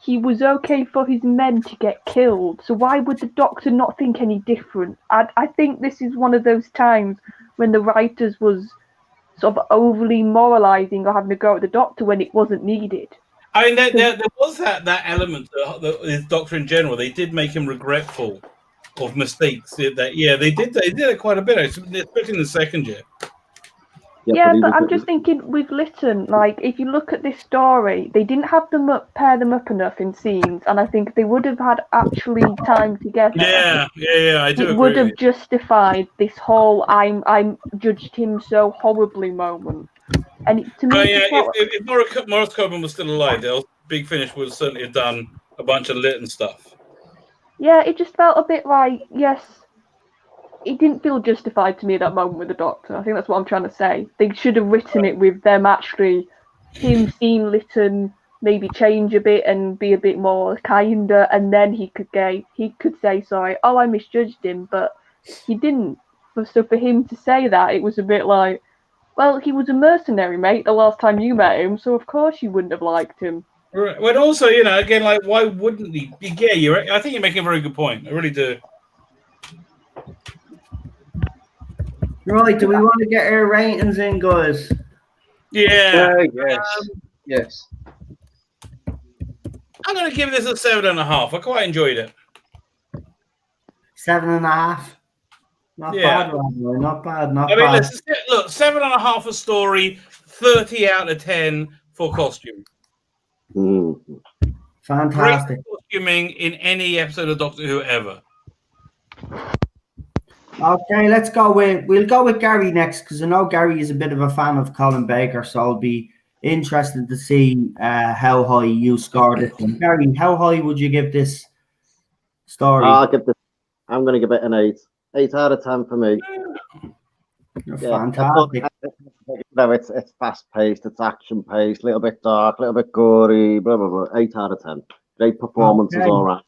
he was okay for his men to get killed. So why would the Doctor not think any different? I think this is one of those times when the writers was sort of overly moralising or having to go at the Doctor when it wasn't needed. I mean, there was that element with Doctor in general. They did make him regretful of mistakes. They did it quite a bit, especially in the second year. Yeah, but I'm just thinking with Lytton, like, if you look at this story, they didn't have them pair them up enough in scenes, and I think they would have had actually time together. Yeah, I do agree. It would have justified this whole "I'm judged him so horribly" moment. And to me, if Morris Coburn was still alive, the Big Finish would certainly have done a bunch of Lytton stuff. Yeah, it just felt a bit like, yes, it didn't feel justified to me at that moment with the Doctor. I think that's what I'm trying to say. They should have written it with them actually, him seeing Lytton maybe change a bit and be a bit more kinder, and then he could say sorry. Oh, I misjudged him, but he didn't. So for him to say that, it was a bit like, well, he was a mercenary, mate, the last time you met him, so of course you wouldn't have liked him. Right. But also, again, like, why wouldn't he? Yeah, I think you're making a very good point. I really do. Right, do we want to get our ratings in, guys? Yeah. Yes. I'm going to give this a 7.5. I quite enjoyed it. 7.5. Not bad, Rambo. Not bad. I mean, look, 7.5 for story, 30 out of 10 for costume. Fantastic. Great costuming in any episode of Doctor Who ever. Okay, we'll go with Gary next, because I know Gary is a bit of a fan of Colin Baker, so I'll be interested to see how high you scored it. And Gary, how high would you give this story? I'm going to give it an 8. 8 out of 10 for me. You're fantastic. It's fast paced, it's action paced, a little bit dark, a little bit gory, blah blah blah. 8 out of 10. Great performances, all right.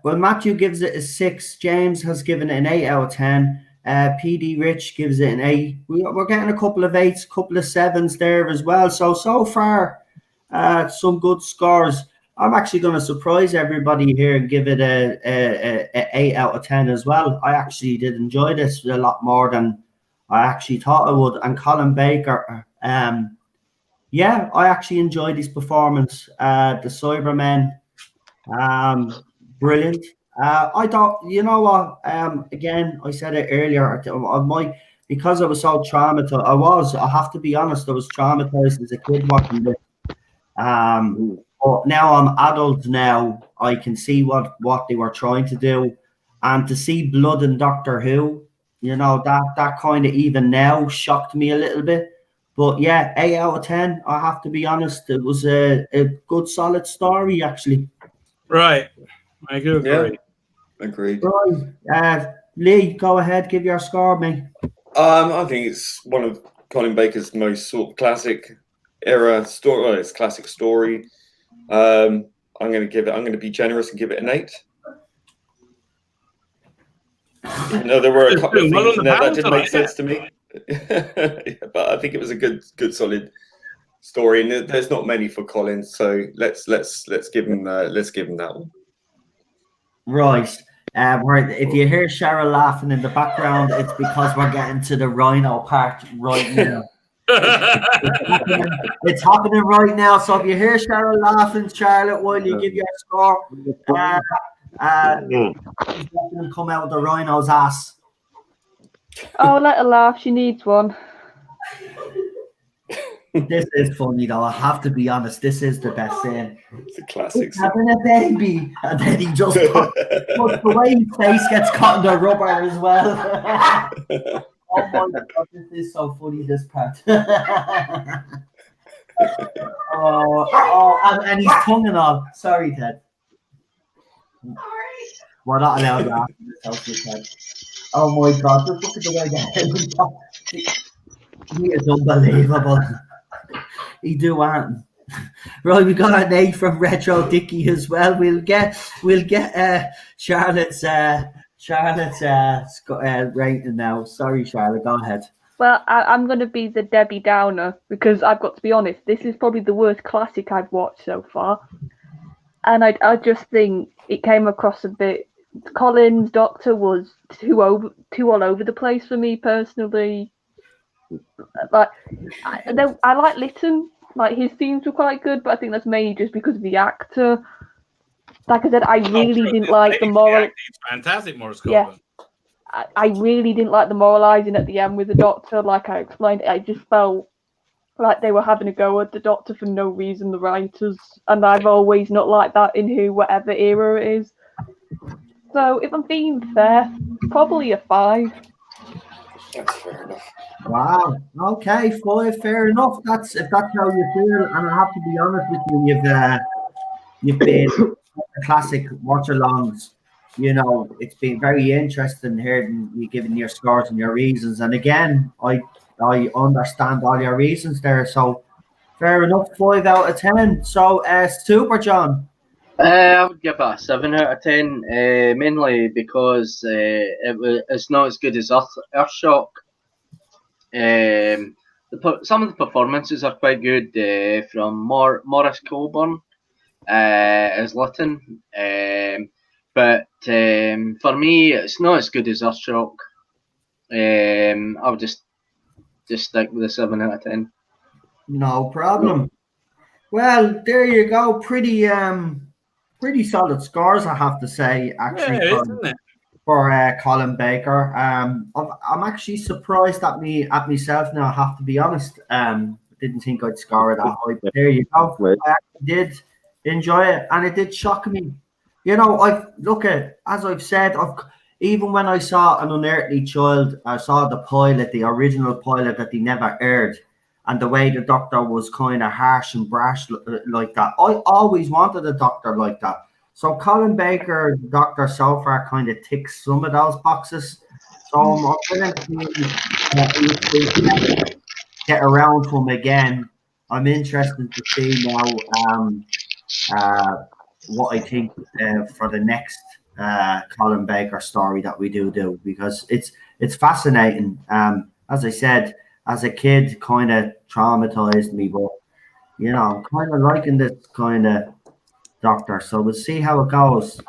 Well, Matthew gives it a 6. James has given it an 8 out of 10. PD Rich gives it an 8. We're getting a couple of 8s, a couple of 7s there as well. So far, some good scores. I'm actually going to surprise everybody here and give it a 8 out of 10 as well. I actually did enjoy this a lot more than I actually thought I would. And Colin Baker, I actually enjoyed his performance. The Cybermen, brilliant. I thought, you know what? Again, I said it earlier. Because I was so traumatized. I have to be honest. I was traumatized as a kid watching this. But now I'm adult. Now I can see what they were trying to do, and to see blood in Doctor Who, that kind of even now shocked me a little bit. But yeah, 8 out of 10. I have to be honest. It was a good, solid story actually. Right. I do agree. Yeah. Agreed. Right. Lee, go ahead, give your score, mate. I think it's one of Colin Baker's most sort of classic era story. Well, it's classic story. I'm going to be generous and give it an 8. No, there were a couple of things in there that didn't make sense to me, but I think it was a good, solid story. And there's not many for Colin, so let's give him that one. Right. If you hear Cheryl laughing in the background, it's because we're getting to the rhino part right now. It's happening right now. So if you hear Cheryl laughing, Charlotte, while you give your score, she's going to come out of the rhino's ass. Oh, let her laugh. She needs one. This is funny though. I have to be honest. This is the best scene. It's a classic. He's having a baby, and then he just the way his face gets caught in the rubber as well. Oh my god, this is so funny, this part. and he's tongue and all. Sorry, Ted. We're not allowed to laugh in this house, Ted. Oh my god, just look at the way that he is unbelievable. He do aren't. Right, we got an 8 from Retro Dicky as well. We'll get Charlotte's rating now. Sorry, Charlotte, go ahead. Well, I'm going to be the Debbie Downer because I've got to be honest. This is probably the worst classic I've watched so far. And I just think it came across a bit. Colin's doctor was too all over the place for me personally. Like, I like Lytton. Like, his scenes were quite good, but I think that's mainly just because of the actor. Like I said, I really didn't like the moral. It's fantastic, Morris Goldberg. Yeah. I really didn't like the moralising at the end with the doctor. Like I explained, I just felt like they were having a go at the doctor for no reason, the writers. And I've always not liked that in Who, whatever era it is. So if I'm being fair, probably a 5. That's fair enough. Wow. Okay, 5. Fair enough. That's if that's how you feel. And I have to be honest with you, you've been a classic watch-alongs. You know, it's been very interesting hearing you giving your scores and your reasons. And again, I understand all your reasons there. So fair enough, 5 out of 10. So Super John. I would give it a 7 out of 10, mainly because it's not as good as Earthshock. Some of the performances are quite good from Morris Colburn as Lytton. But for me, it's not as good as Earthshock. I'll just stick with a 7 out of 10. No problem. Well, there you go. Pretty solid scores, I have to say. Actually, isn't it? For Colin Baker. I'm actually surprised at myself now. I have to be honest. Didn't think I'd score it that high. But there you go. I actually did enjoy it, and it did shock me. You know, as I've said, even when I saw An Unearthly Child, I saw the pilot, the original pilot that they never aired, and the way the Doctor was kind of harsh and brash like that. I always wanted a Doctor like that. So Colin Baker, the Doctor, so far kind of ticks some of those boxes. So I'm willing to get around to him again. I'm interested to see now what I think for the next Colin Baker story that we do, because it's fascinating. As I said, as a kid, kind of traumatized me, but you know, I'm kind of liking this kind of Doctor. So we'll see how it goes.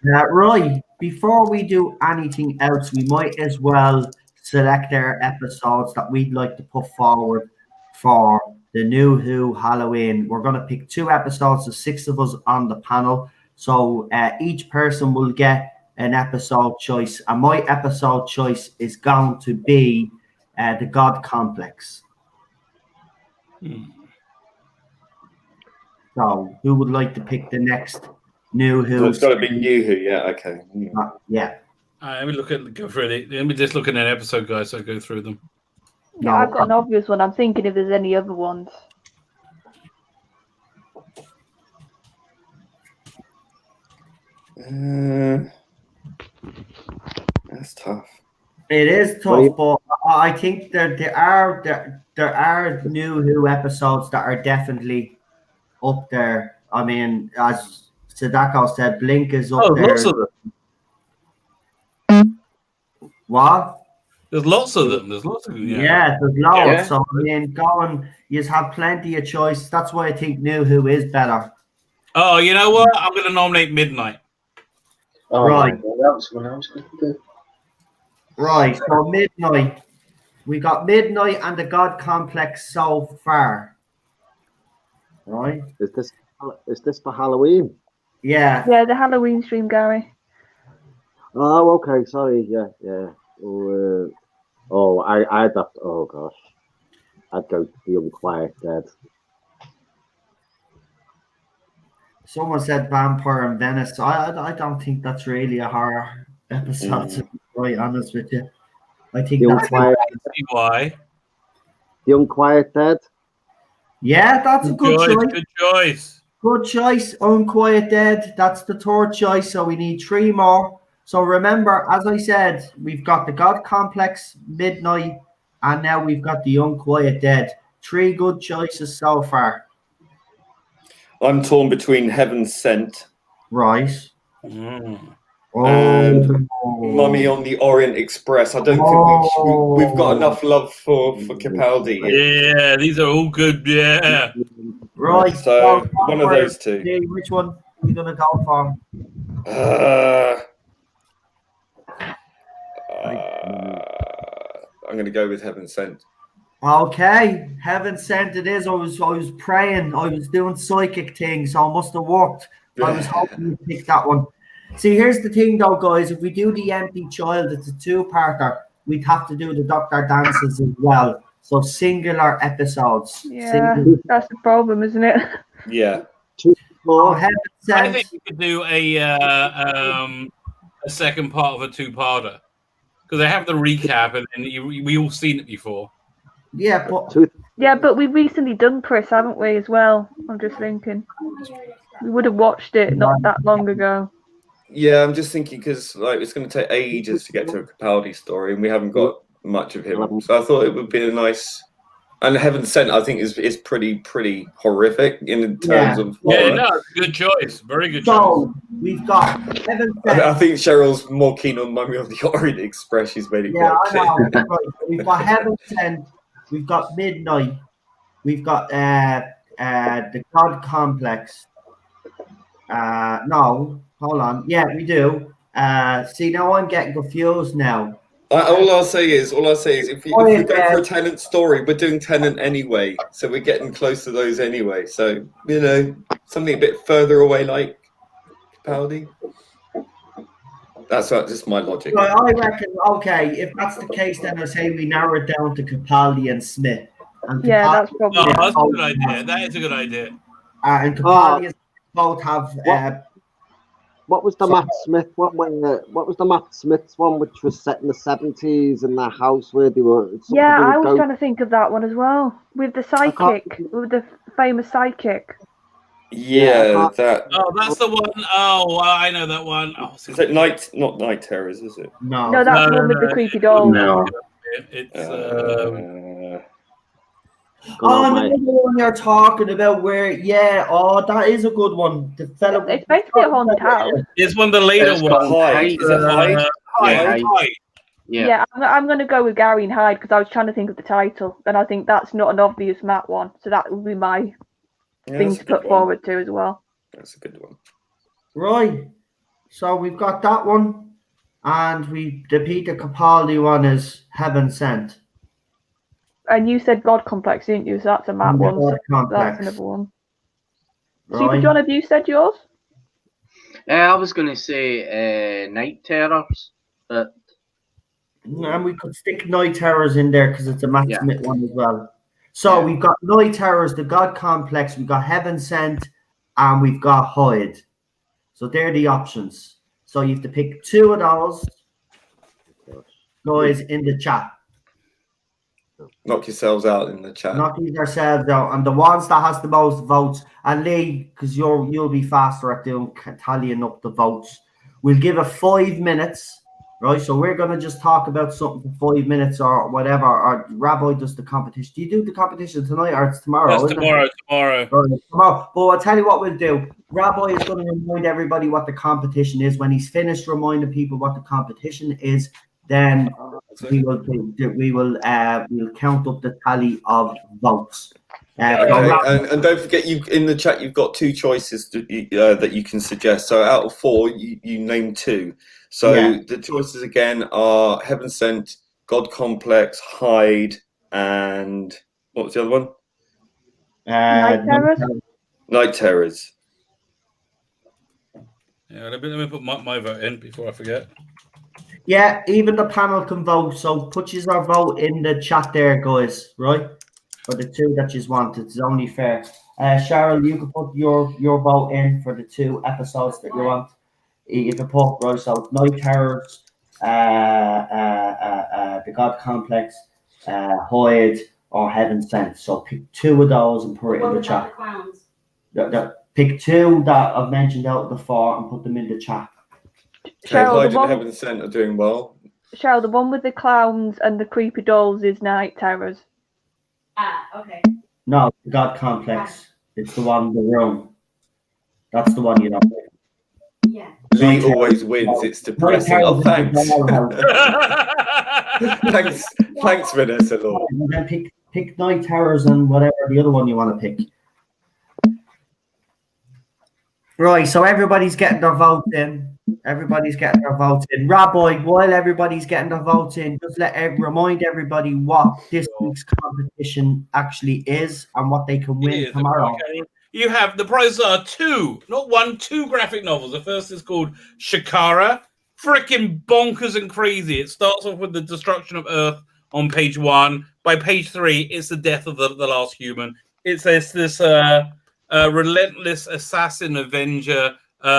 Roy, before we do anything else, we might as well select our episodes that we'd like to put forward for the New Who Halloween. We're going to pick 2 episodes, the 6 of us on the panel. So each person will get an episode choice. And my episode choice is going to be the God Complex. So who would like to pick the next New Who? So it's got to be New Who, yeah, okay. Yeah. Let me go through it. Let me just look at an episode, guys, so I go through them. Yeah, I've got an obvious one. I'm thinking if there's any other ones. That's tough. It is tough, but I think there are New Who episodes that are definitely up there. I mean, as Sadako said, Blink is up there. Lots of them. What? There's lots of them. There's lots of them. Yeah, there's loads. Yeah. So I mean, you have plenty of choice. That's why I think New Who is better. Oh, you know what? I'm going to nominate Midnight. Oh, right. That was what I was going to do. Right. So Midnight. We got Midnight and the God Complex so far. Right. Is this for Halloween? Yeah. Yeah, the Halloween stream, Gary. Oh, okay. Sorry. Yeah. I'd have to, oh gosh. I'd go to The Unquiet Dead. Someone said Vampire in Venice. I don't think that's really a horror episode, to be quite honest with you. I think that's why. The Unquiet Dead. Yeah, that's a good choice. Good choice. Good choice. Unquiet Dead. That's the 3rd choice. So we need 3 more. So remember, as I said, we've got the God Complex, Midnight, and now we've got the Unquiet Dead. 3 good choices so far. I'm torn between Heaven Sent. Right. And Mummy on the Orient Express. I don't think we've got enough love for Capaldi here. Yeah, these are all good. Yeah. Right. So one of those 2. Which one? are you gonna go for? I'm going to go with Heaven Sent. Okay, Heaven Sent it is. I was praying. I was doing psychic things, so it must have worked. I was hoping you pick that one. See, here's the thing, though, guys. If we do the Empty Child, it's a two-parter. We'd have to do the Doctor Dances as well. So singular episodes. Yeah, that's the problem, isn't it? Yeah. Oh, Heaven Sent. I think we could do a second part of a two-parter because they have the recap, and then we all seen it before. Yeah, but we've recently done Chris, haven't we, as well? I'm just thinking. We would have watched it not that long ago. Yeah, I'm just thinking because it's going to take ages to get to a Capaldi story, and we haven't got much of him. So I thought it would be a nice. And Heaven Sent, I think, is pretty horrific in terms of horror. Yeah, no, good choice. Very good choice. So we've got Heaven Sent. I think Cheryl's more keen on Mummy of the Orient Express. She's made it quite clear. I know. We've got Heaven Sent. We've got Midnight. We've got the God Complex. No, hold on. Yeah, we do. See, now I'm getting confused now. All I'll say is, if we go for a Tennant story, we're doing Tennant anyway, so we're getting close to those anyway. So something a bit further away, like Capaldi. That's just my logic. Right, I reckon. Okay, if that's the case, then I say we narrow it down to Capaldi and Smith. And That's probably. Oh, that's a good idea. That is a good idea. And Capaldi and both have. What was the Matt Smith one? What was the Matt Smith's one, which was set in the 70s in their house where they were? Yeah, I was trying to think of that one as well, with the psychic, with the famous psychic. Yeah, that. Oh, that's the one. Oh, I know that one. Oh, is it not Night Terrors? Is it? No, that's the one with the creepy doll. No. It's. the one you're talking about where, that is a good one. The fellow. It's basically a haunted house. It's one of the later ones. Hyde. Is it Hyde? Hyde. Yeah, I'm going to go with Gary and Hyde because I was trying to think of the title, and I think that's not an obvious Matt one, so that would be my thing to put forward to as well. That's a good one. Right. So we've got that one, and the Peter Capaldi one is Heaven Sent. And you said God Complex, didn't you? So that's a Matt one. So that's another one. Right. Super John, have you said yours? I was going to say Night Terrors, but. And we could stick Night Terrors in there because it's a Matt Smith one as well. So we've got Night Terrors, the God Complex, we've got Heaven Sent, and we've got Hyde. So they're the options. So you have to pick two of those guys in the chat. Knock yourselves out in the chat. Knock yourselves out. And the ones that has the most votes, and Lee, because you'll be faster at doing tallying up the votes, we'll give it 5 minutes. Right, so we're going to just talk about something for 5 minutes or whatever, or Rabbi does the competition. Do you do the competition tonight or it's tomorrow? That's tomorrow. Right, tomorrow. But I'll tell you what we'll do. Rabbi is going to remind everybody what the competition is. When he's finished reminding people what the competition is, then we'll count up the tally of votes. And don't forget, in the chat you've got two choices that you can suggest. So out of 4, you name 2. So the choices again are Heaven Sent, God Complex, Hyde, and what was the other one? Night Terrors. Night Terrors. Yeah, let me put my vote in before I forget. Yeah, even the panel can vote. So put your vote in the chat there, guys. Right, for the 2 that you want. It's only fair. Cheryl, you can put your vote in for the 2 episodes that you want. You can put right, so Night Terrors, the God Complex, Hyde, or Heaven Sent. So pick 2 of those and put it in the chat. Pick 2 that I've mentioned out of the 4 and put them in the chat. Hyde and Heaven Sent are doing well. Cheryl, the one with the clowns and the creepy dolls is Night Terrors. Okay. No, the God Complex. It's the one in the room. That's the one you know. Yeah. Lee always wins. It's depressing. Oh, thanks. thanks, Vanessa Law. And then pick Night Terrors and whatever the other one you want to pick. Right, so everybody's getting their vote in. Everybody's getting their votes in. Rabbi, while everybody's getting their votes in, just remind everybody what this week's competition actually is and what they can win tomorrow. Okay. You have the prizes are two graphic novels. The first is called Shakara. Freaking bonkers and crazy. It starts off with the destruction of Earth on page 1. By page 3, it's the death of the last human. It's this relentless assassin avenger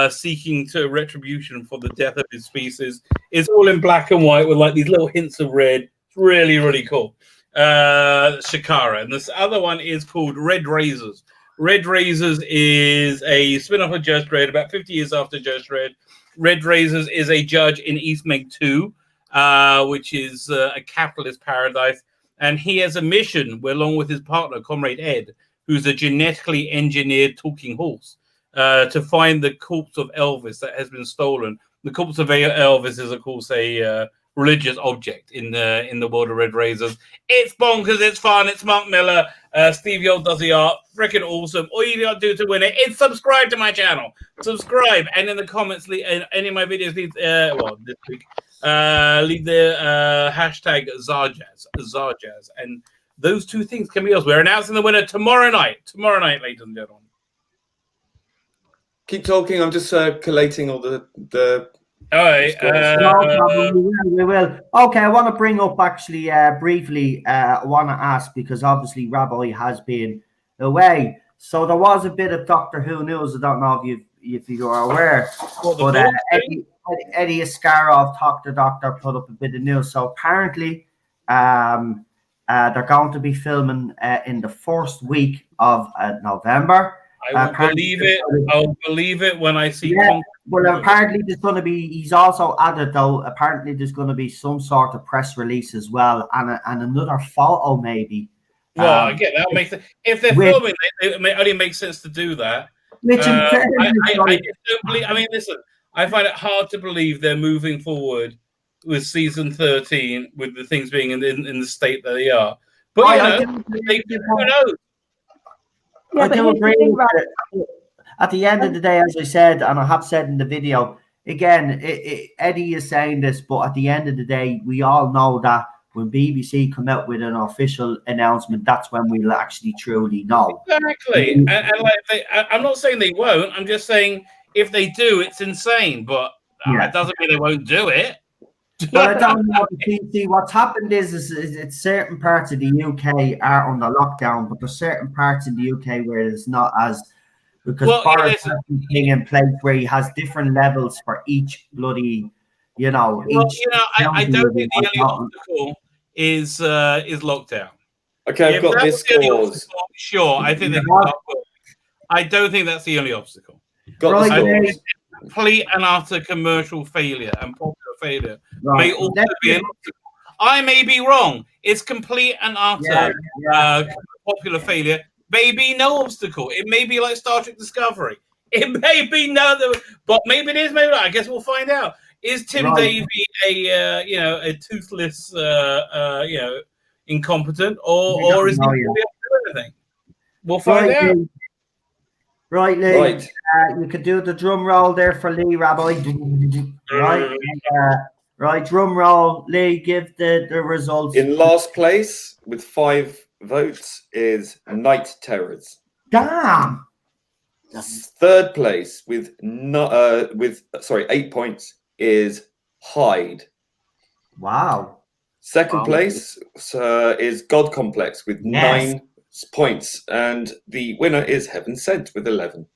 seeking to retribution for the death of his species. It's all in black and white with like these little hints of red. It's really, really cool. Shakara. And this other one is called Red Razors. Red Razors is a spin-off of Judge Dredd about 50 years after Judge Dredd. Red Razors is a judge in East Meg 2, which is a capitalist paradise. And he has a mission along with his partner, Comrade Ed, who's a genetically engineered talking horse, to find the corpse of Elvis that has been stolen. The corpse of Elvis is, of course, a religious object in the world of Red Razors. It's bonkers, it's fun, it's Mark Miller, Steve Yold does the art, freaking awesome. All you got to do to win it is subscribe to my channel. Subscribe, and in the comments, any of my videos, leave this week, leave the hashtag Zarjazz, and those two things can be us. We're announcing the winner tomorrow night, ladies and gentlemen. Keep talking. I'm just collating all the. All right. We will. Okay, I want to bring up actually briefly. I want to ask because obviously Rabbi has been away, so there was a bit of Doctor Who news. I don't know if you are aware, but Eddie Askarov, Talk the Doctor, put up a bit of news. So apparently, they're going to be filming in the first week of November. I will believe it. I'll believe it when I see. Yeah, well, apparently there's going to be. He's also added though. Apparently there's going to be some sort of press release as well, and another photo maybe. Well, again, that makes sense. If they're filming, it only makes sense to do that. Which I don't believe. I mean, listen. I find it hard to believe they're moving forward with season 13 with the things being in the state that they are. But who knows? Yeah, I do agree with it. At the end of the day, as I said, and I have said in the video, again, Eddie is saying this, but at the end of the day, we all know that when BBC come out with an official announcement, that's when we'll actually truly know. Exactly. And like I'm not saying they won't. I'm just saying if they do, it's insane. But that doesn't mean they won't do it. But I don't know. See, what's happened is it's certain parts of the UK are under lockdown, but there's certain parts in the UK where it's not as because Boris has been in place where he has different levels for each bloody, I don't think the only obstacle is lockdown. Okay, I've got this scores. Sure, I think they can. I don't think that's the only obstacle. Got the scores. Complete and utter commercial failure and popular failure may also be an obstacle. I may be wrong. It's complete and utter popular failure. May be no obstacle. It may be like Star Trek Discovery. It may be but maybe it is. Maybe not. I guess we'll find out. Is Tim Davey a toothless, incompetent, or is he going to be able to do anything? We'll find out. Right, Lee. Right. You could do the drum roll there for Lee, Rabbi. Right, drum roll. Lee, give the results. In last place with 5 votes is Night Terrors. Damn. Third place with 8 points is Hyde. Wow. Second place is God Complex with 9 points, and the winner is Heaven Sent with 11.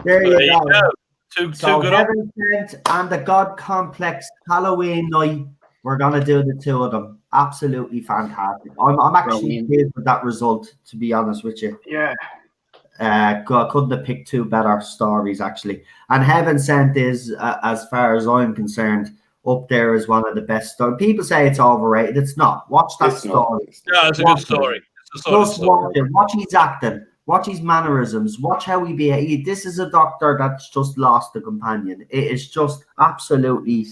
There you go. Two good Heaven Sent and the God Complex Halloween night. We're gonna do the two of them. Absolutely fantastic. I'm actually pleased with that result, to be honest with you. Yeah. I couldn't have picked 2 better stories actually. And Heaven Sent is, as far as I'm concerned, up there as one of the best stories. People say it's overrated. It's not. Watch that story. No, it's a good story. Just watch it. Watch his acting. Watch his mannerisms. Watch how he behaves. This is a doctor that's just lost a companion. It is just absolutely.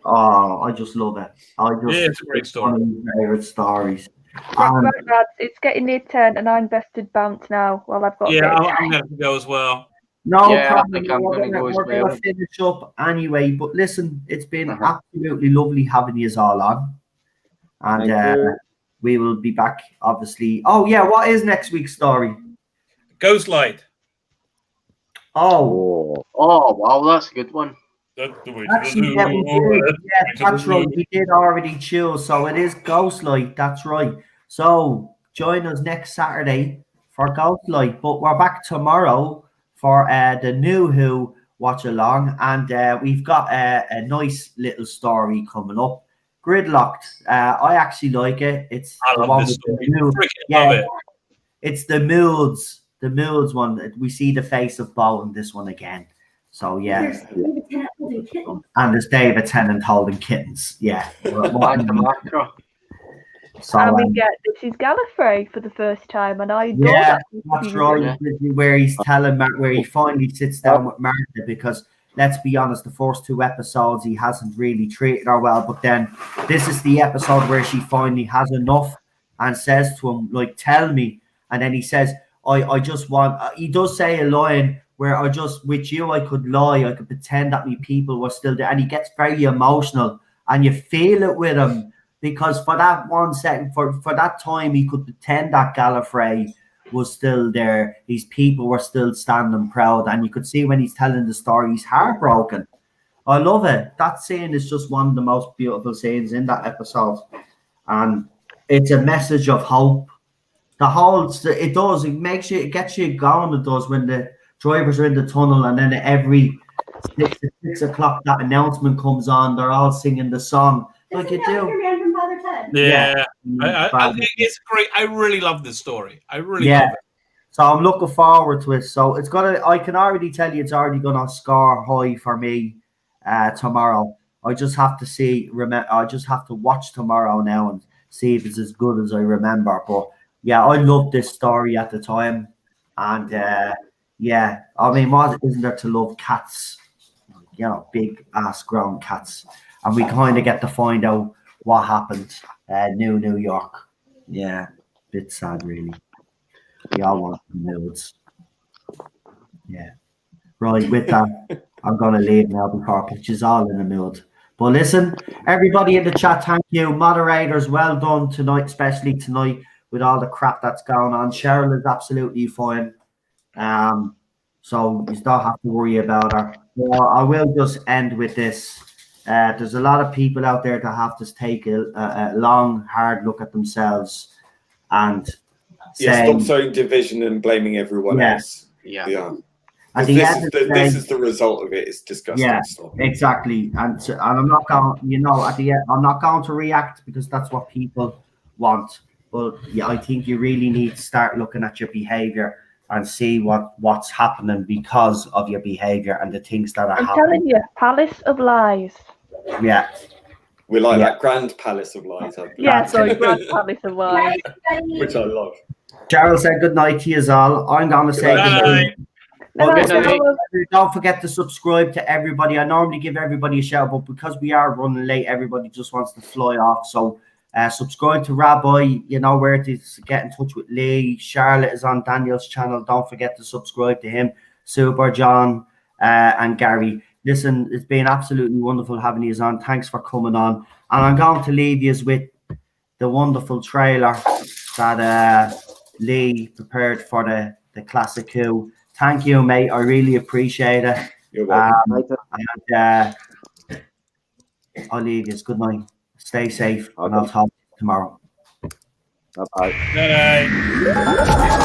Oh, I just love it. It's a great story. One of my favorite stories. Right, lads, it's getting near 10, and I'm vested bounce now. Well, I've got. Yeah, I'm going to go as well. No Yeah, I problem. think I'm gonna go as We're well. gonna finish up anyway. But listen, it's been absolutely lovely having you all on, Thank and you. we will be back. Obviously. Oh yeah, what is next week's story? Ghostlight. Oh, wow, that's a good one. actually, yeah, we did. Yeah, that's right. We did already choose, so it is Ghostlight. That's right. So join us next Saturday for Ghostlight. But we're back tomorrow for the new Who watch along, and we've got a nice little story coming up. Gridlocked. I actually like it. It's I the love one this with the story. new. Freaking Yeah, love it. it's the Moods one. We see the face of Bo in this one again. So yeah. There's David Tennant holding kittens. And there's David Tennant holding kittens. Yeah. Back to macro. So, And we get this is Gallifrey for the first time, and I adore yeah, that. that's right. Where he's telling where he finally sits down with Martha, because let's be honest, the first 2 episodes he hasn't really treated her well, but then this is the episode where she finally has enough and says to him, like, tell me. And then he says, I just want, he does say a line where with you, I could lie, I could pretend that my people were still there. And he gets very emotional, and you feel it with him, because for that 1 second, for that time, he could pretend that Gallifrey was still there. His people were still standing proud. And you could see when he's telling the story, he's heartbroken. I love it. That scene is just one of the most beautiful scenes in that episode. And it's a message of hope. It gets you going. It does, when the drivers are in the tunnel, and then every 6 o'clock that announcement comes on, they're all singing the song like you do. Your man from Father Ted. Yeah. I think it's great. I really love this story. I really love it. So I'm looking forward to it. So I can already tell you it's already gonna score high for me tomorrow. I just have to I just have to watch tomorrow now and see if it's as good as I remember. But yeah, I loved this story at the time. And yeah, I mean, what isn't there to love? Cats, big ass grown cats. And we kind of get to find out what happened. New York. Yeah, bit sad, really. We all want the moods. Yeah. Right, with that, I'm going to leave now before Pitch all in the mood. But listen, everybody in the chat, thank you. Moderators, well done tonight, especially tonight with all the crap that's going on. Cheryl is absolutely fine. So you don't have to worry about her. Well, I will just end with this. There's a lot of people out there that have to take a long, hard look at themselves and stop sowing division and blaming everyone else. Yeah. This is the result of it. It's disgusting. Yeah, exactly. And I'm not going. At the end, I'm not going to react, because that's what people want. But yeah, I think you really need to start looking at your behavior and see what's happening because of your behavior and the things that are happening. I'm telling you, Palace of Lies. Yeah. We like that Grand Palace of Lies. Yeah, sorry, Grand Palace of Lies. Which I love. Gerald said good night to you all. I'm going to say good night. Don't forget to subscribe to everybody. I normally give everybody a shout, but because we are running late, everybody just wants to fly off. So subscribe to Rabbi. You know where to get in touch with Lee. Charlotte is on Daniel's channel. Don't forget to subscribe to him. Super John and Gary. Listen, it's been absolutely wonderful having you on. Thanks for coming on. And I'm going to leave you with the wonderful trailer that Lee prepared for the Classic Who. Thank you, mate. I really appreciate it. You're welcome. And I'll leave you. Good night. Stay safe, and I'll talk to you tomorrow. Bye-bye. Good night.